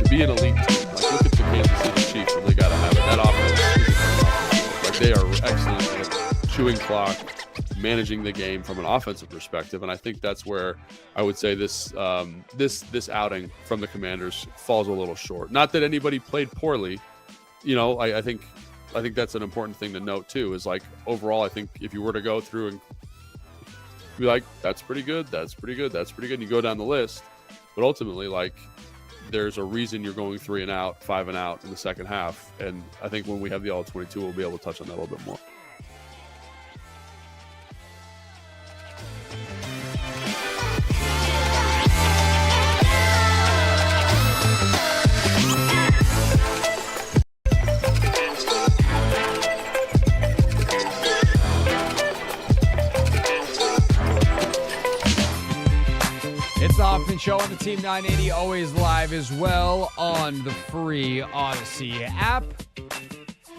Be an elite team. Like, look at the Kansas City Chiefs, and they got to have it. That offense, like, they are excellent at chewing clock, managing the game from an offensive perspective, and I think that's where I would say this outing from the Commanders falls a little short. Not that anybody played poorly, I think that's an important thing to note too. Is like overall, I think if you were to go through and be like, that's pretty good, that's pretty good, that's pretty good, and you go down the list, but ultimately, like, there's a reason you're going 3 and out, 5 and out in the second half. And I think when we have the all 22, we'll be able to touch on that a little bit more. It's the Hoffman Show on the Team 980, always live as well on the free Odyssey app.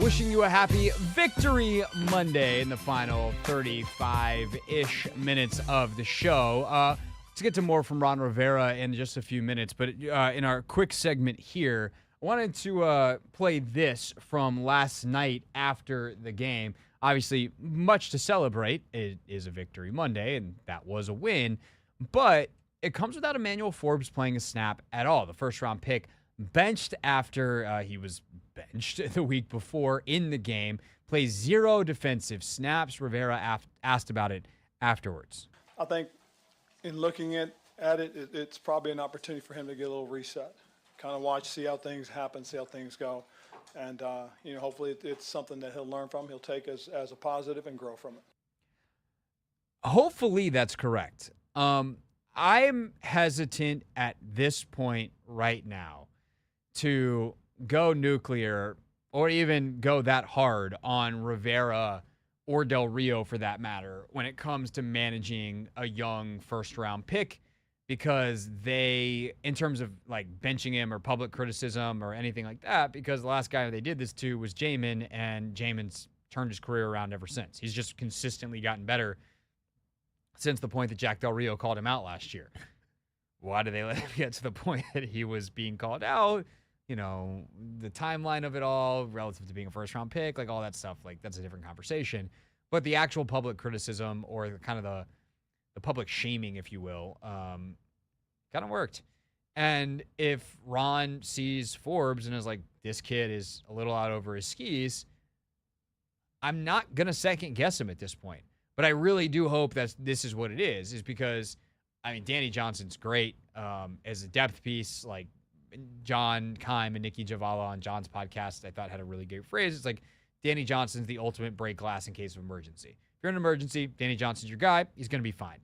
Wishing you a happy Victory Monday in the final 35-ish minutes of the show. Let's get to more from Ron Rivera in just a few minutes, but in our quick segment here, I wanted to play this from last night after the game. obviously much to celebrate. It is a victory Monday, and that was a win. But it comes without Emmanuel Forbes playing a snap at all. The first-round pick benched after he was benched the week before in the game. Plays 0 defensive snaps. Rivera asked about it afterwards. I think in looking at it, it's probably an opportunity for him to get a little reset. Kind of watch, see how things happen, see how things go. And, hopefully it's something that he'll learn from, he'll take as a positive and grow from it. Hopefully that's correct. I'm hesitant at this point right now to go nuclear or even go that hard on Rivera or Del Rio for that matter when it comes to managing a young first-round pick, because they, in terms of like benching him or public criticism or anything like that, because the last guy they did this to was Jamin, and Jamin's turned his career around ever since. He's just consistently gotten better since the point that Jack Del Rio called him out last year. Why did they let him get to the point that he was being called out? The timeline of it all relative to being a first-round pick, like all that stuff, like that's a different conversation. But the actual public criticism or kind of the public shaming, if you will, kind of worked. And if Ron sees Forbes and is like, this kid is a little out over his skis, I'm not going to second guess him at this point. But I really do hope that this is what it is because, Danny Johnson's great as a depth piece. Like John Keim and Nikki Javala on John's podcast, I thought had a really great phrase. It's like, Danny Johnson's the ultimate break glass in case of emergency. If you're in an emergency, Danny Johnson's your guy. He's going to be fine.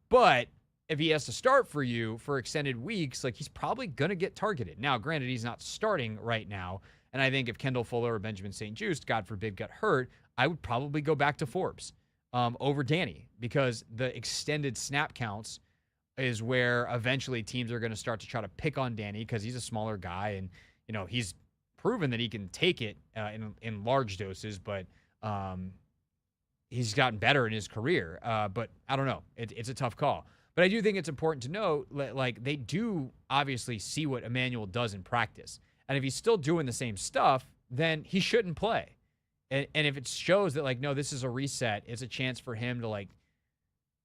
But if he has to start for you for extended weeks, like he's probably going to get targeted. Now, granted, he's not starting right now. And I think if Kendall Fuller or Benjamin St-Juste, God forbid, got hurt, I would probably go back to Forbes over Danny, because the extended snap counts is where eventually teams are going to start to try to pick on Danny because he's a smaller guy and, he's proven that he can take it in large doses, but he's gotten better in his career. But I don't know. It's a tough call. But I do think it's important to note, like, they do obviously see what Emmanuel does in practice. And if he's still doing the same stuff, then he shouldn't play. And if it shows that, like, no, this is a reset, it's a chance for him to, like,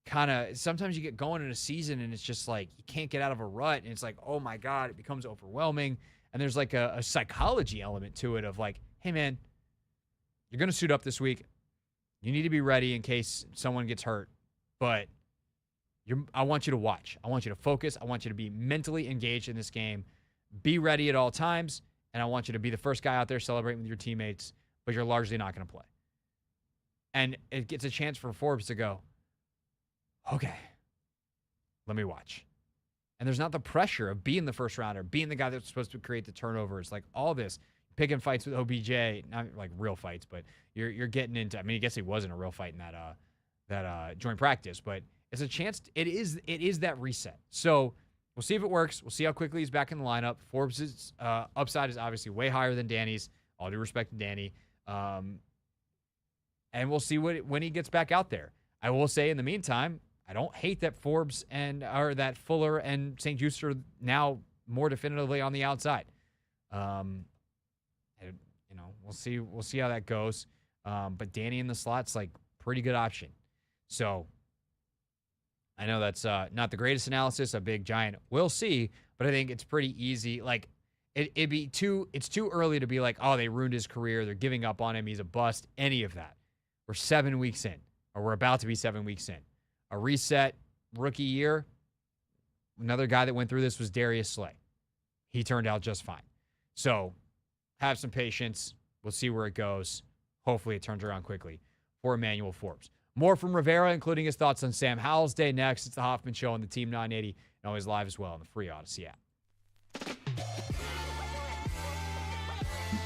kind of, sometimes you get going in a season and it's just like you can't get out of a rut. And it's like, oh, my God, it becomes overwhelming. And there's like a psychology element to it of like, hey, man, you're going to suit up this week. You need to be ready in case someone gets hurt. But I want you to watch. I want you to focus. I want you to be mentally engaged in this game. Be ready at all times. And I want you to be the first guy out there celebrating with your teammates, but you're largely not going to play. And it gets a chance for Forbes to go, okay, let me watch. And there's not the pressure of being the first rounder, being the guy that's supposed to create the turnovers, like all this, picking fights with OBJ, not like real fights, but you're getting into, I guess he wasn't a real fight in that joint practice, but it's a chance. It is that reset. So we'll see if it works. We'll see how quickly he's back in the lineup. Forbes' upside is obviously way higher than Danny's. All due respect to Danny. And we'll see when he gets back out there. I will say in the meantime, I don't hate that Forbes or that Fuller and St-Juste are now more definitively on the outside. We'll see how that goes. But Danny in the slot's like pretty good option. So I know that's not the greatest analysis, a big giant. We'll see, but I think it's pretty easy. Like it's too early to be like, oh, they ruined his career, they're giving up on him, he's a bust. Any of that. We're 7 weeks in, or we're about to be 7 weeks in. A reset rookie year. Another guy that went through this was Darius Slay. He turned out just fine. So have some patience. We'll see where it goes. Hopefully it turns around quickly for Emmanuel Forbes. More from Rivera, including his thoughts on Sam Howell's day next. It's the Hoffman Show on the Team 980 and always live as well on the free Odyssey app.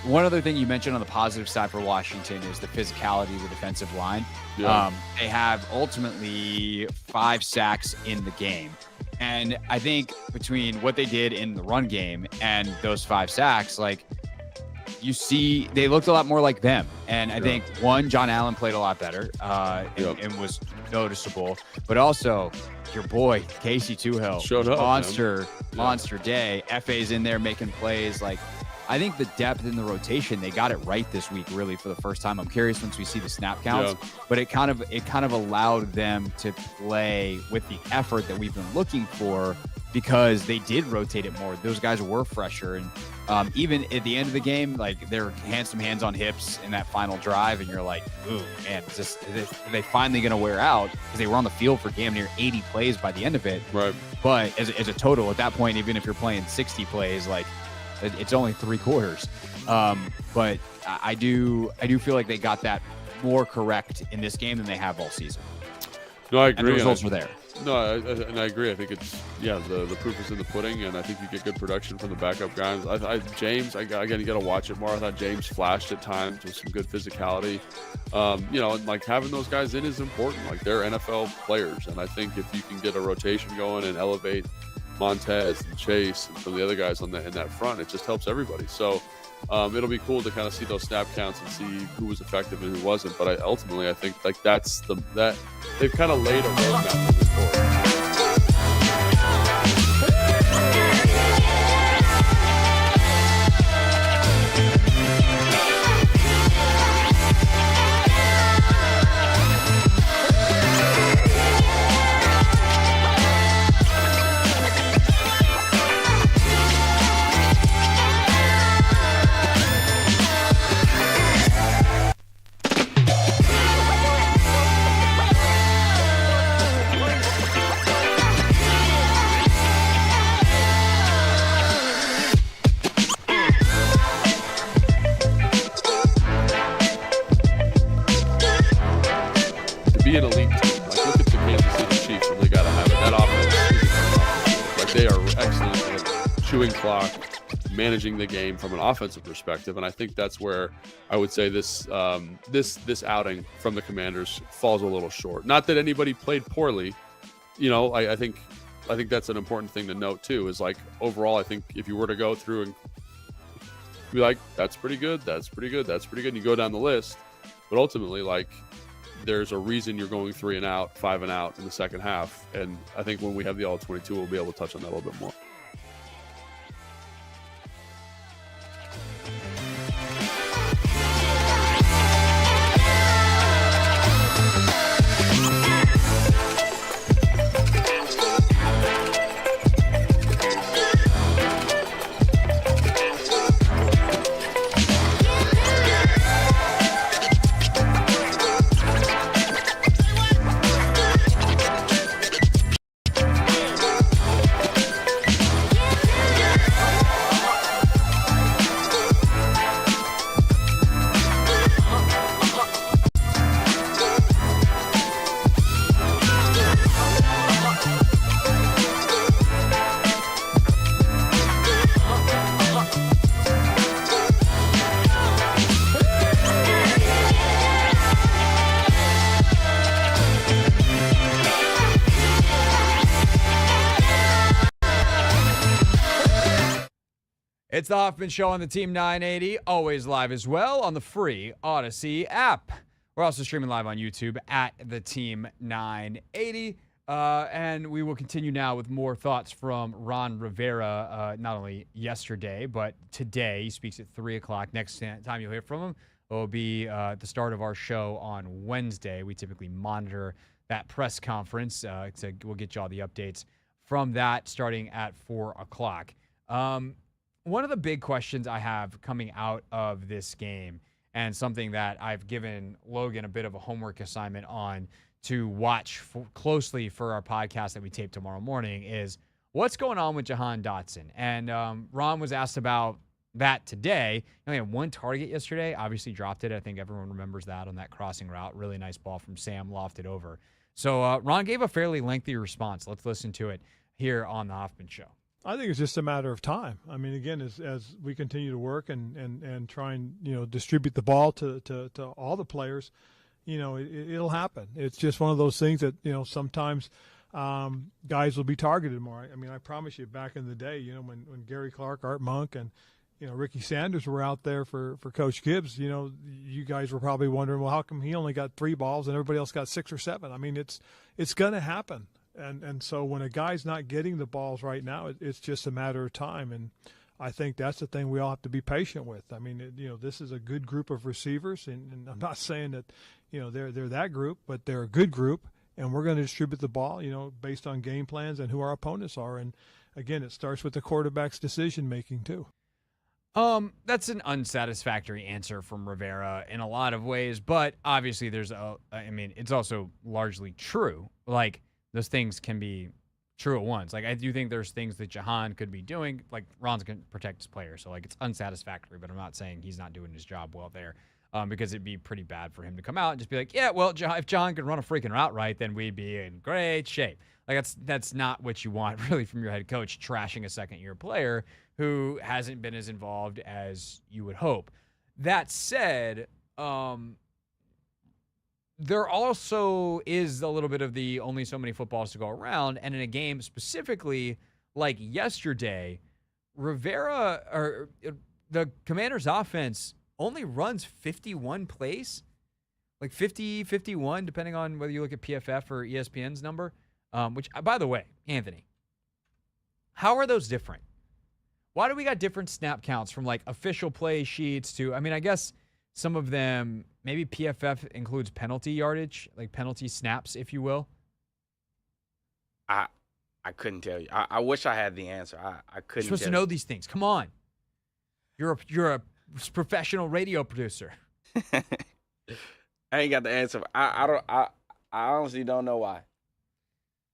One other thing you mentioned on the positive side for Washington is the physicality of the defensive line. Yeah. They have ultimately 5 sacks in the game. And I think between what they did in the run game and those 5 sacks, like, you see they looked a lot more like them. And I think, one, John Allen played a lot better and was noticeable. But also, your boy, Casey Toohill, showed up, monster day. FA's in there making plays. Like, I think the depth in the rotation, they got it right this week, really, for the first time. I'm curious once we see the snap counts, but it kind of allowed them to play with the effort that we've been looking for because they did rotate it more. Those guys were fresher, and even at the end of the game, like they're some hands on hips in that final drive, and you're like, ooh, man, are they finally going to wear out? Because they were on the field for damn near 80 plays by the end of it. Right. But as a total, at that point, even if you're playing 60 plays, like it's only 3 quarters. But I do feel like they got that more correct in this game than they have all season. No, I agree. And the results were there. No, I agree. I think it's the proof is in the pudding, and I think you get good production from the backup guys. James, I got to watch it more. I thought James flashed at times with some good physicality. And like having those guys in is important. Like they're NFL players, and I think if you can get a rotation going and elevate Montez and Chase and some of the other guys in that front, it just helps everybody. So it'll be cool to kind of see those snap counts and see who was effective and who wasn't. But ultimately, I think like that they've kind of laid a roadmap moving forward. Be an elite team. Like look at the Kansas City Chiefs, and they got to have it. That offense, like they are excellent at chewing clock, managing the game from an offensive perspective, and I think that's where I would say this outing from the Commanders falls a little short. Not that anybody played poorly, I think that's an important thing to note too. Is like overall, I think if you were to go through and be like, that's pretty good, that's pretty good, that's pretty good, and you go down the list, but ultimately, like, there's a reason you're going 3 and out, 5 and out in the second half. And I think when we have the all-22, we'll be able to touch on that a little bit more. It's the Hoffman Show on the Team 980, always live as well on the free Odyssey app. We're also streaming live on YouTube at the Team 980. And we will continue now with more thoughts from Ron Rivera, not only yesterday, but today. He speaks at 3 o'clock. Next time you'll hear from him will be the start of our show on Wednesday. We typically monitor that press conference. We'll get you all the updates from that starting at 4 o'clock. One of the big questions I have coming out of this game, and something that I've given Logan a bit of a homework assignment on to watch closely for our podcast that we tape tomorrow morning, is what's going on with Jahan Dotson. And Ron was asked about that today. He only had 1 target yesterday, obviously dropped it. I think everyone remembers that on that crossing route. Really nice ball from Sam, lofted over. So Ron gave a fairly lengthy response. Let's listen to it here on the Hoffman Show. I think it's just a matter of time. I mean, again, as we continue to work and try and distribute the ball to all the players, it'll happen. It's just one of those things that sometimes guys will be targeted more. I mean, I promise you, back in the day, when Gary Clark, Art Monk, and Ricky Sanders were out there for Coach Gibbs, you guys were probably wondering, well, how come he only got 3 balls and everybody else got 6 or 7? I mean, it's going to happen. And so when a guy's not getting the balls right now, it's just a matter of time. And I think that's the thing we all have to be patient with. I mean, this is a good group of receivers, and I'm not saying that, they're that group, but they're a good group, and we're going to distribute the ball, based on game plans and who our opponents are. And again, it starts with the quarterback's decision making too. That's an unsatisfactory answer from Rivera in a lot of ways, but obviously it's also largely true. Like, those things can be true at once. Like, I do think there's things that Jahan could be doing. Like, Ron's going to protect his players, so like it's unsatisfactory, but I'm not saying he's not doing his job well there. Because it'd be pretty bad for him to come out and just be like, yeah, well, if Jahan could run a freaking route right, then we'd be in great shape. Like, that's not what you want really from your head coach, trashing a second-year player who hasn't been as involved as you would hope. That said, there also is a little bit of the only so many footballs to go around, and in a game specifically like yesterday, the Commanders' offense only runs 51 plays, like 50, 51, depending on whether you look at PFF or ESPN's number, which, by the way, Anthony, how are those different? Why do we got different snap counts from like official play sheets to, I guess some of them, maybe PFF includes penalty yardage, like penalty snaps, if you will? I couldn't tell you. I wish I had the answer. I couldn't. You're supposed to know these things. Come on. You're a professional radio producer. I ain't got the answer. I honestly don't know why.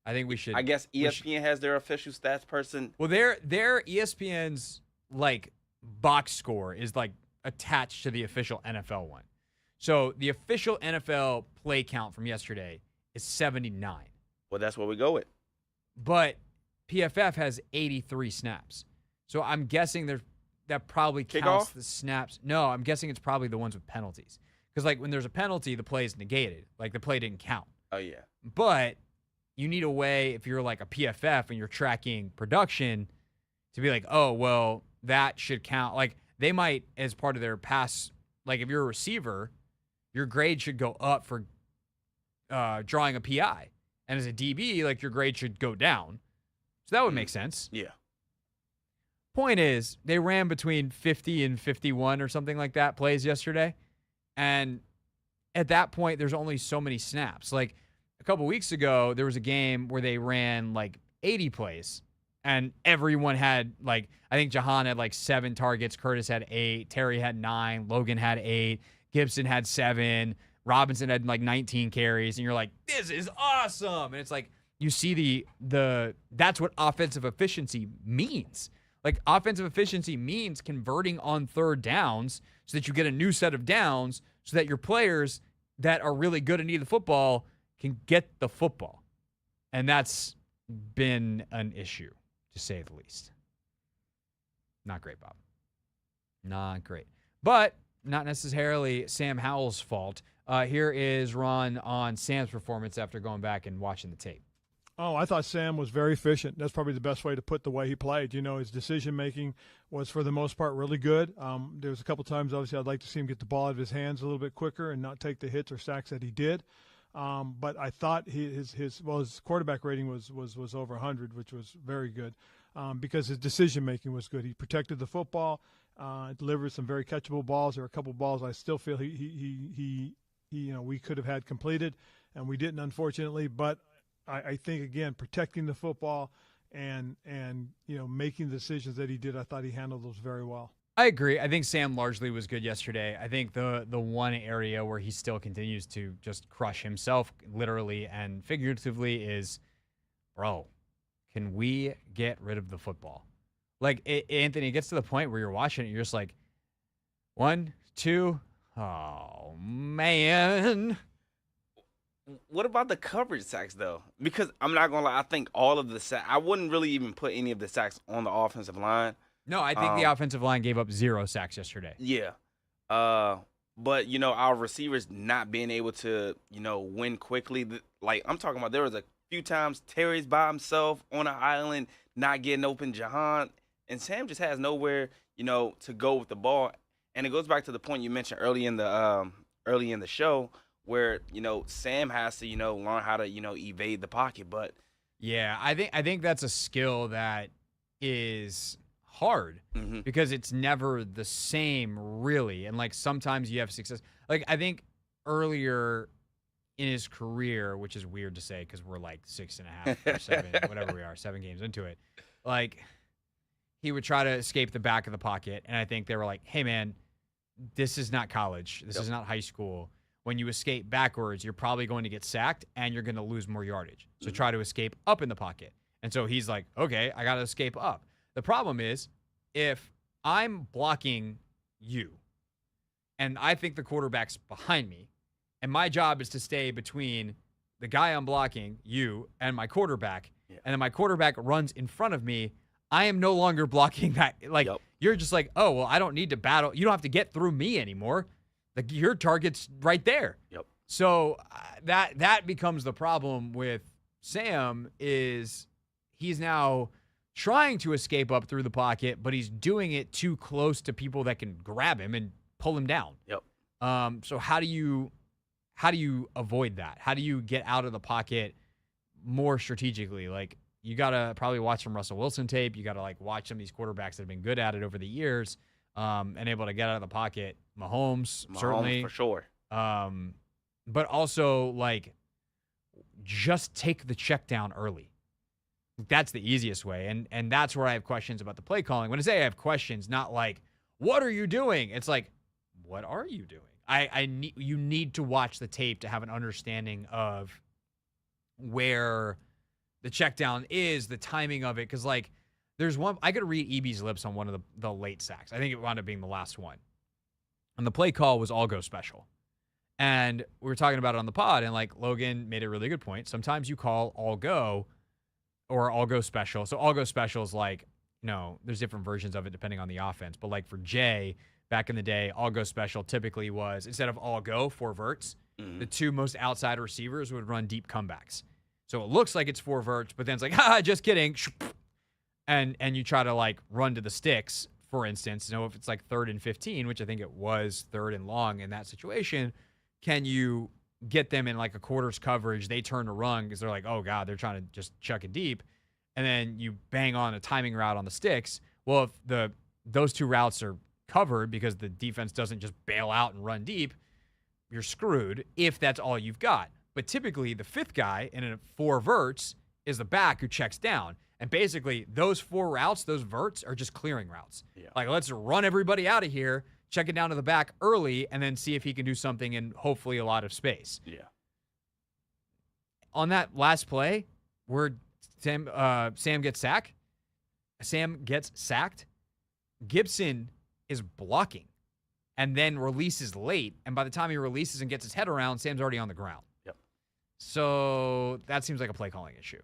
I think we should. I guess ESPN has their official stats person. Well, their ESPN's like box score is like attached to the official NFL one. So the official NFL play count from yesterday is 79. Well, that's what we go with. But PFF has 83 snaps. So I'm guessing that probably counts the snaps. No, I'm guessing it's probably the ones with penalties. Because like when there's a penalty, the play is negated. Like the play didn't count. Oh, yeah. But you need a way, if you're like a PFF and you're tracking production, to be like, oh, well, that should count. Like they might, as part of their pass, like if you're a receiver, your grade should go up for drawing a PI. And as a DB, like your grade should go down. So that would make sense. Yeah. Point is, they ran between 50 and 51 or something like that plays yesterday. And at that point, there's only so many snaps. Like a couple weeks ago, there was a game where they ran like 80 plays. And everyone had like, I think Jahan had like 7 targets. Curtis had 8. Terry had 9. Logan had 8. Gibson had 7. Robinson had like 19 carries. And you're like, this is awesome. And it's like, you see that's what offensive efficiency means. Like offensive efficiency means converting on third downs so that you get a new set of downs so that your players that are really good and need the football can get the football. And that's been an issue, to say the least. Not great, Bob. Not great. But not necessarily Sam Howell's fault. Here is Ron on Sam's performance after going back and watching the tape. Oh, I thought Sam was very efficient. That's probably the best way to put the way he played. His decision-making was, for the most part, really good. There was a couple times, obviously, I'd like to see him get the ball out of his hands a little bit quicker and not take the hits or sacks that he did. But I thought his quarterback rating was over 100, which was very good because his decision-making was good. He protected the football, delivered some very catchable balls. There were a couple balls I still feel we could have had completed, and we didn't, unfortunately. But I think, again, protecting the football and making the decisions that he did, I thought he handled those very well. I agree. I think Sam largely was good yesterday. I think the one area where he still continues to just crush himself, literally and figuratively, is, bro, can we get rid of the football? Like, Anthony, it gets to the point where you're watching it, you're just like, 1, 2, oh, man. What about the coverage sacks, though? Because I'm not going to lie, I think all of the sacks, I wouldn't really even put any of the sacks on the offensive line. No, I think the offensive line gave up 0 sacks yesterday. Yeah. But, our receivers not being able to, win quickly. Like, I'm talking about there was a few times Terry's by himself on an island, not getting open, Jahan. And Sam just has nowhere, to go with the ball. And it goes back to the point you mentioned early in the show, where Sam has to learn how to evade the pocket. But yeah, I think that's a skill that is hard because it's never the same, really. And like sometimes you have success. Like I think earlier in his career, which is weird to say because we're like 6.5 or 7, whatever we are, 7 games into it. Like he would try to escape the back of the pocket, and I think they were like, "Hey, man, this is not college. This is not high school. When you escape backwards, you're probably going to get sacked, and you're going to lose more yardage. So try to escape up in the pocket." And so he's like, "Okay, I got to escape up." The problem is, if I'm blocking you, and I think the quarterback's behind me, and my job is to stay between the guy I'm blocking, you, and my quarterback, and then my quarterback runs in front of me, I am no longer blocking that. Like, you're just like, oh, well, I don't need to battle. You don't have to get through me anymore. Like, your target's right there. So that becomes the problem with Sam is he's now trying to escape up through the pocket, but he's doing it too close to people that can grab him and pull him down. So how do you avoid that? How do you get out of the pocket more strategically? Like, you got to probably watch some Russell Wilson tape. You got to, like, watch some of these quarterbacks that have been good at it over the years and able to get out of the pocket. Mahomes certainly. For sure. But also, like, just take the check down early. That's the easiest way. And that's where I have questions about the play calling. When I say I have questions, not like, what are you doing? It's like, what are you doing? You need to watch the tape to have an understanding of where the check down is, the timing of it. Because, like, there's one, I could read EB's lips on one of the late sacks. I think it wound up being the last one. And the play call was all go special. And we were talking about it on the pod, and, like, Logan made a really good point. Sometimes you call all go or all go special. So all go special is like, there's different versions of it depending on the offense. But, like, for Jay, back in the day, all go special typically was, instead of all go, 4 verts, the 2 most outside receivers would run deep comebacks. So it looks like it's 4 verts, but then it's like, just kidding. And you try to, like, run to the sticks, for instance. If it's like 3rd and 15, which I think it was 3rd and long in that situation, can you get them in like a quarters coverage? They turn to run because they're like, oh, God, they're trying to just chuck it deep. And then you bang on a timing route on the sticks. Well, if those 2 routes are covered because the defense doesn't just bail out and run deep, you're screwed if that's all you've got. But typically the 5th guy in a 4 verts is the back who checks down. And basically those 4 routes, those verts are just clearing routes. Like, let's run everybody out of here, check it down to the back early, and then see if he can do something in hopefully a lot of space. On that last play where Sam gets sacked, Gibson is blocking and then releases late. And by the time he releases and gets his head around, Sam's already on the ground. So that seems like a play calling issue.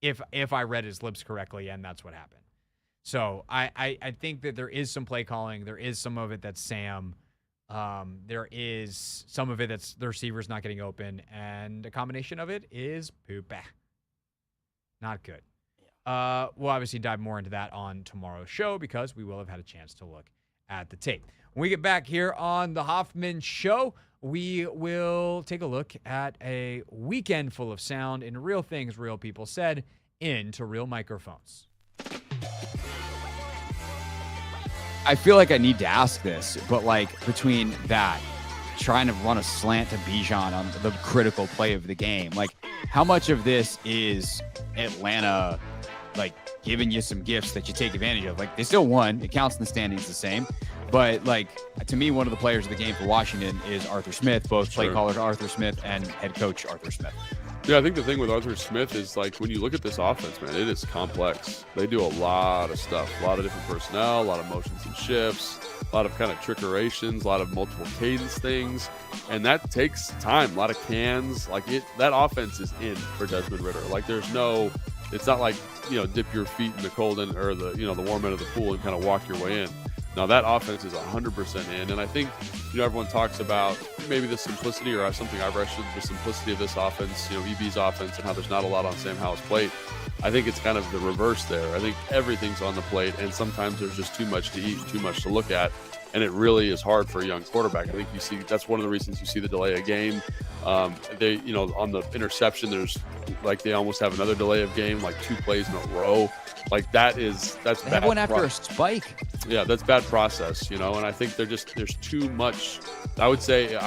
If I read his lips correctly, and that's what happened. So I think that there is some play calling. There is some of it that's Sam. There is some of it that's the receiver's not getting open. And a combination of it is poop. Not good. We'll obviously dive more into that on tomorrow's show because we will have had a chance to look at the tape. When we get back here on the Hoffman Show, we will take a look at a weekend full of sound and real things real people said into real microphones. I feel like I need to ask this, but, like, between that, trying to run a slant to Bijan on the critical play of the game, like, how much of this is Atlanta, like, giving you some gifts that you take advantage of? Like, they still won. It counts in the standings the same. But, like, to me, one of the players of the game for Washington is Arthur Smith, both play callers Arthur Smith and head coach Arthur Smith. Yeah, I think the thing with Arthur Smith is, like, when you look at this offense, man, it is complex. They do a lot of stuff, a lot of different personnel, a lot of motions and shifts, a lot of kind of trickerations, a lot of multiple cadence things, and that takes time, a lot of cans. Like, that offense is in for Desmond Ridder. Like, it's not like, dip your feet in the cold end or the warm end of the pool and kind of walk your way in. Now, that offense is 100% in, and I think, everyone talks about maybe the simplicity, or something I've rested, the simplicity of this offense, EB's offense, and how there's not a lot on Sam Howell's plate. I think it's kind of the reverse there. I think everything's on the plate, and sometimes there's just too much to eat, too much to look at, and it really is hard for a young quarterback. I think you see that's one of the reasons you see the delay of game. They, on the interception, there's like they almost have another delay of game, like 2 plays in a row. Like that's They bad. have one after a spike. Yeah, that's bad process, and I think there's too much. I would say if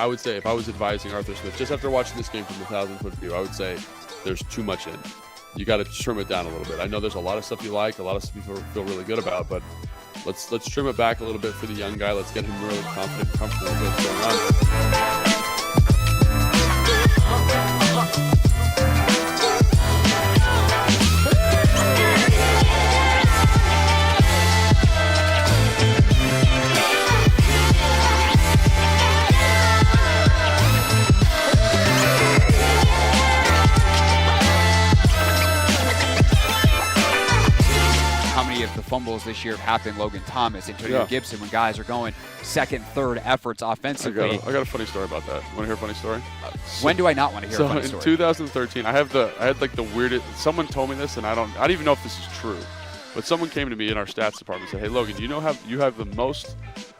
I was advising Arthur Smith, just after watching this game from the 1,000-foot view, I would say there's too much in. You got to trim it down a little bit. I know there's a lot of stuff you like, a lot of stuff you feel really good about, but let's trim it back a little bit for the young guy. Let's get him really confident, comfortable with what's going on. How many of the fumbles this year have happened Logan Thomas, Antonio Gibson, when guys are going second, third efforts offensively? I got a funny story about that. Want to hear a funny story? When do I not want to hear a funny story? In 2013, I had like the weirdest. Someone told me this, and I don't even know if this is true, but someone came to me in our stats department and said, "Hey, Logan, you have the most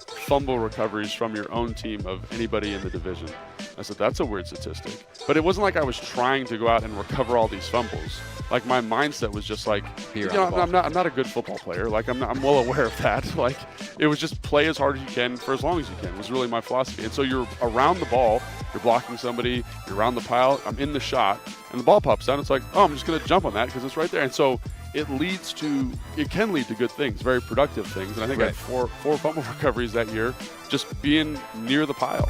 fumble recoveries from your own team of anybody in the division." I said, "That's a weird statistic," but it wasn't like I was trying to go out and recover all these fumbles. Like my mindset was just like, I'm not a good football player. Like I'm well aware of that. Like it was just play as hard as you can for as long as you can was really my philosophy. And so you're around the ball, you're blocking somebody, you're around the pile. I'm in the shot, and the ball pops down. It's like, oh, I'm just gonna jump on that because it's right there. And so it can lead to good things, very productive things. And I think I had four fumble recoveries that year, just being near the pile.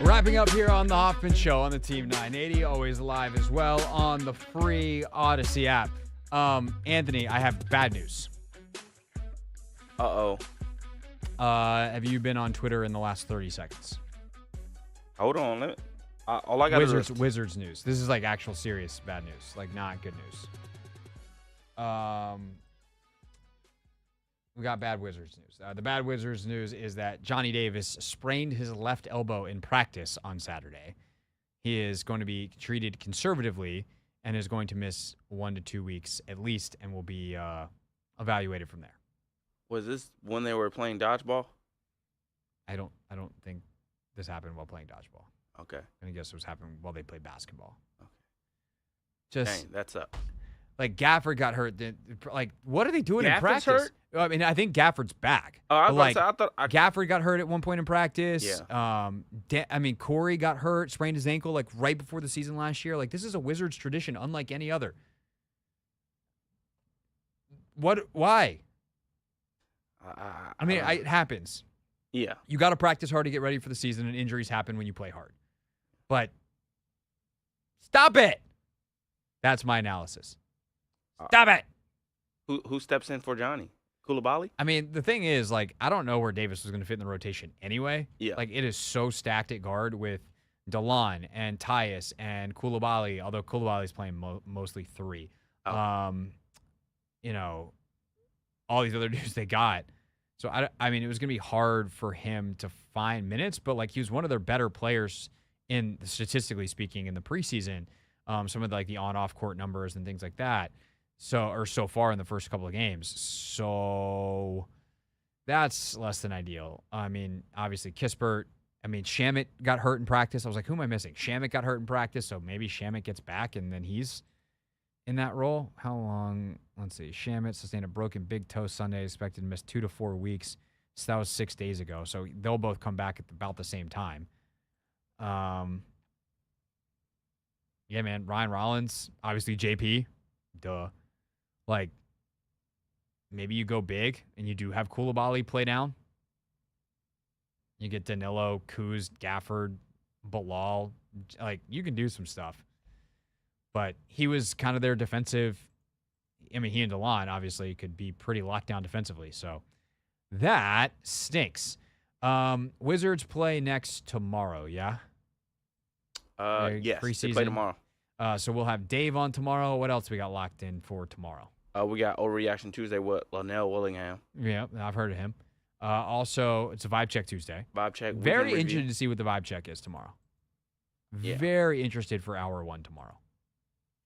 Wrapping up here on the Hoffman Show on the Team 980, always live as well on the free Odyssey app. Anthony, I have bad news. Uh-oh. Have you been on Twitter in the last 30 seconds? Hold on. All I got is Wizards news. This is like actual serious bad news, like not good news. We got bad Wizards news. The bad Wizards news is that Johnny Davis sprained his left elbow in practice on Saturday. He is going to be treated conservatively and is going to miss 1 to 2 weeks at least and will be evaluated from there. Was this when they were playing dodgeball? I don't think this happened while playing dodgeball. Okay. I guess it was happening while they played basketball. Okay. Just dang, that's up. Like Gafford got hurt. Like, what are they doing in practice? Hurt? I mean, I think Gafford's back. Oh, I thought Gafford got hurt at one point in practice. Yeah. Corey got hurt, sprained his ankle like right before the season last year. Like, this is a Wizards tradition, unlike any other. Why? It happens. Yeah. You got to practice hard to get ready for the season, and injuries happen when you play hard. But stop it. That's my analysis. Stop it. Who steps in for Johnny? Koulibaly? I mean, the thing is, like, I don't know where Davis was going to fit in the rotation anyway. Yeah. Like, it is so stacked at guard with DeLon and Tyus and Koulibaly, although Koulibaly's playing mostly 3. Oh. You know, all these other dudes they got. So, I mean, it was going to be hard for him to find minutes, but, like, he was one of their better players statistically speaking, in the preseason. Some of, like, the on-off court numbers and things like that. So far in the first couple of games. So that's less than ideal. I mean, obviously, Kispert. I mean, Shamet got hurt in practice. I was like, who am I missing? Shamet got hurt in practice, so maybe Shamet gets back, and then he's in that role. How long? Let's see. Shamet sustained a broken big toe Sunday, expected to miss 2 to 4 weeks. So that was 6 days ago. So they'll both come back at about the same time. Yeah, man. Ryan Rollins, obviously JP. Duh. Like, maybe you go big and you do have Koulibaly play down. You get Danilo, Kuz, Gafford, Bilal. Like, you can do some stuff. But he was kind of their defensive. I mean, he and DeLon obviously could be pretty locked down defensively. So that stinks. Wizards play next tomorrow, yeah? Yes, Preseason. they play tomorrow. So we'll have Dave on tomorrow. What else we got locked in for tomorrow? We got Overreaction Tuesday with Lionel Willingham. Yeah, I've heard of him. Also, it's a Vibe Check Tuesday. Vibe Check. Very interested to see what the Vibe Check is tomorrow. Yeah. Very interested for hour 1 tomorrow.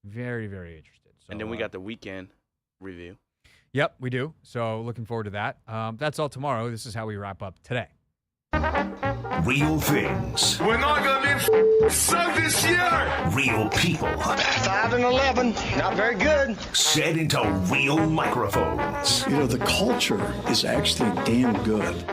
Very, very interested. So, and then we got the weekend review. Yep, we do. So looking forward to that. That's all tomorrow. This is how we wrap up today. Real things. We're not going to be so this year. Real people. 5 and 11. Not very good. Said into real microphones. You know, the culture is actually damn good.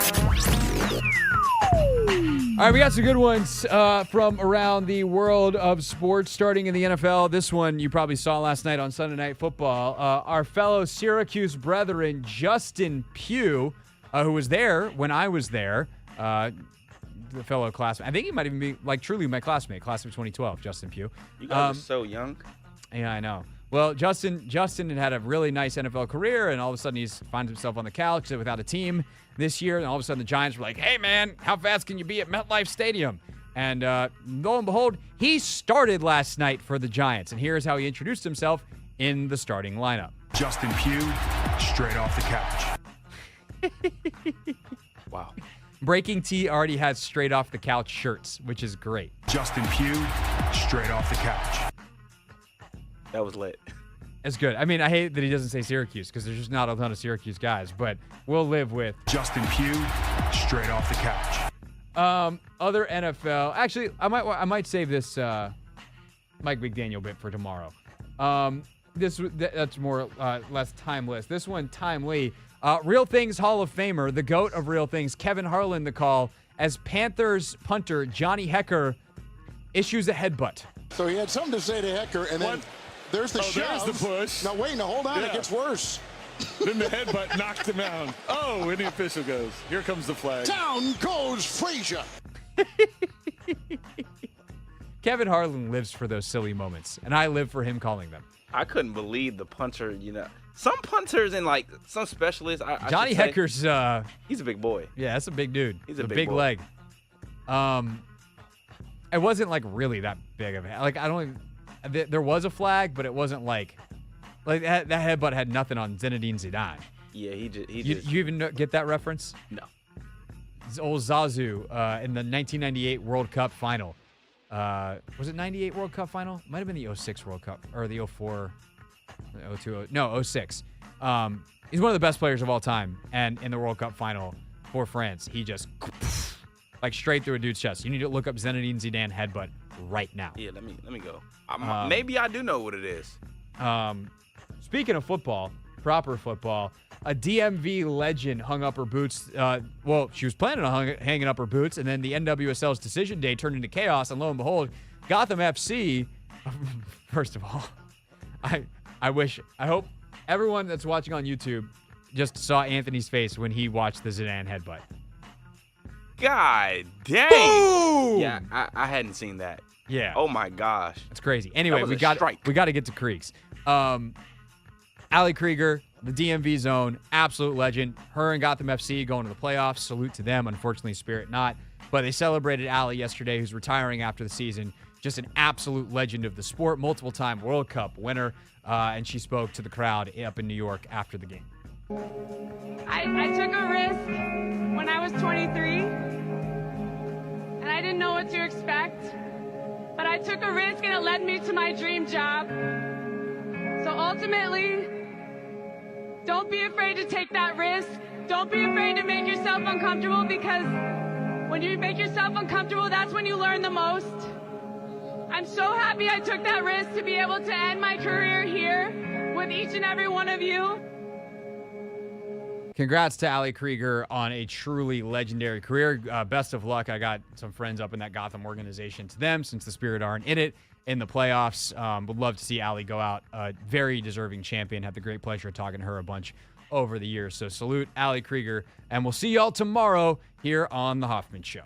All right, we got some good ones from around the world of sports, starting in the NFL. This one you probably saw last night on Sunday Night Football. Our fellow Syracuse brethren, Justin Pugh, who was there when I was there, the fellow classmate. I think he might even be, like, truly my classmate, class of 2012, Justin Pugh. You guys are so young. Yeah, I know. Well, Justin had a really nice NFL career, and all of a sudden he finds himself on the couch without a team this year, and all of a sudden the Giants were like, hey, man, how fast can you be at MetLife Stadium? And lo and behold, he started last night for the Giants, and here's how he introduced himself in the starting lineup. Justin Pugh, straight off the couch. Wow. Breaking T already has straight off the couch shirts, which is great. Justin Pugh, straight off the couch. That was lit. It's good. I mean, I hate that he doesn't say Syracuse because there's just not a ton of Syracuse guys, but we'll live with Justin Pugh, straight off the couch. Other NFL. Actually, I might save this Mike McDaniel bit for tomorrow. That's more less timeless. This one timely. Real Things Hall of Famer, the GOAT of Real Things, Kevin Harlan, the call as Panthers punter Johnny Hekker issues a headbutt. So he had something to say to Hekker, and then there's the shove. There's the push. Now wait, hold on, Yeah. it gets worse. Then the headbutt knocked him out. Oh, and the official goes, here comes the flag. Down goes Frazier. Kevin Harlan lives for those silly moments, and I live for him calling them. I couldn't believe the punter, Some punters and, like, some specialists. Johnny Hecker's he's a big boy. Yeah, that's a big dude. He's a big boy. leg. It wasn't like really that big of a, like, I don't even, there was a flag, but it wasn't like that headbutt had nothing on Zinedine Zidane. Yeah, You even get that reference? No. Old Zazu in the 1998 World Cup final. Was it 98 World Cup final? Might have been the 06 World Cup or the 04, 02, no, 06. He's one of the best players of all time, and in the World Cup final for France, he just like straight through a dude's chest. You need to look up Zinedine Zidane headbutt right now. Yeah, let me go. Maybe I do know what it is. Speaking of football, proper football, a DMV legend hung up her boots. Well, she was planning on hanging up her boots, and then the NWSL's decision day turned into chaos, and lo and behold, Gotham FC, first of all, I hope everyone that's watching on YouTube just saw Anthony's face when he watched the Zidane headbutt. God dang. Boom! Yeah, I hadn't seen that. Yeah. Oh my gosh. That's crazy. Anyway, That was we a got strike. to get to Creeks. Ali Krieger, the DMV zone, absolute legend. Her and Gotham FC going to the playoffs. Salute to them. Unfortunately, Spirit not. But they celebrated Allie yesterday, who's retiring after the season. Just an absolute legend of the sport, multiple-time World Cup winner. And she spoke to the crowd up in New York after the game. I took a risk when I was 23, and I didn't know what to expect. But I took a risk, and it led me to my dream job. So ultimately, don't be afraid to take that risk. Don't be afraid to make yourself uncomfortable, because when you make yourself uncomfortable, that's when you learn the most. I'm so happy I took that risk to be able to end my career here with each and every one of you. Congrats to Allie Krieger on a truly legendary career. Best of luck. I got some friends up in that Gotham organization, to them, since the Spirit aren't in it, in the playoffs. Would love to see Allie go out. Very deserving champion. Had the great pleasure of talking to her a bunch over the years. So salute Allie Krieger, and we'll see y'all tomorrow here on The Hoffman Show.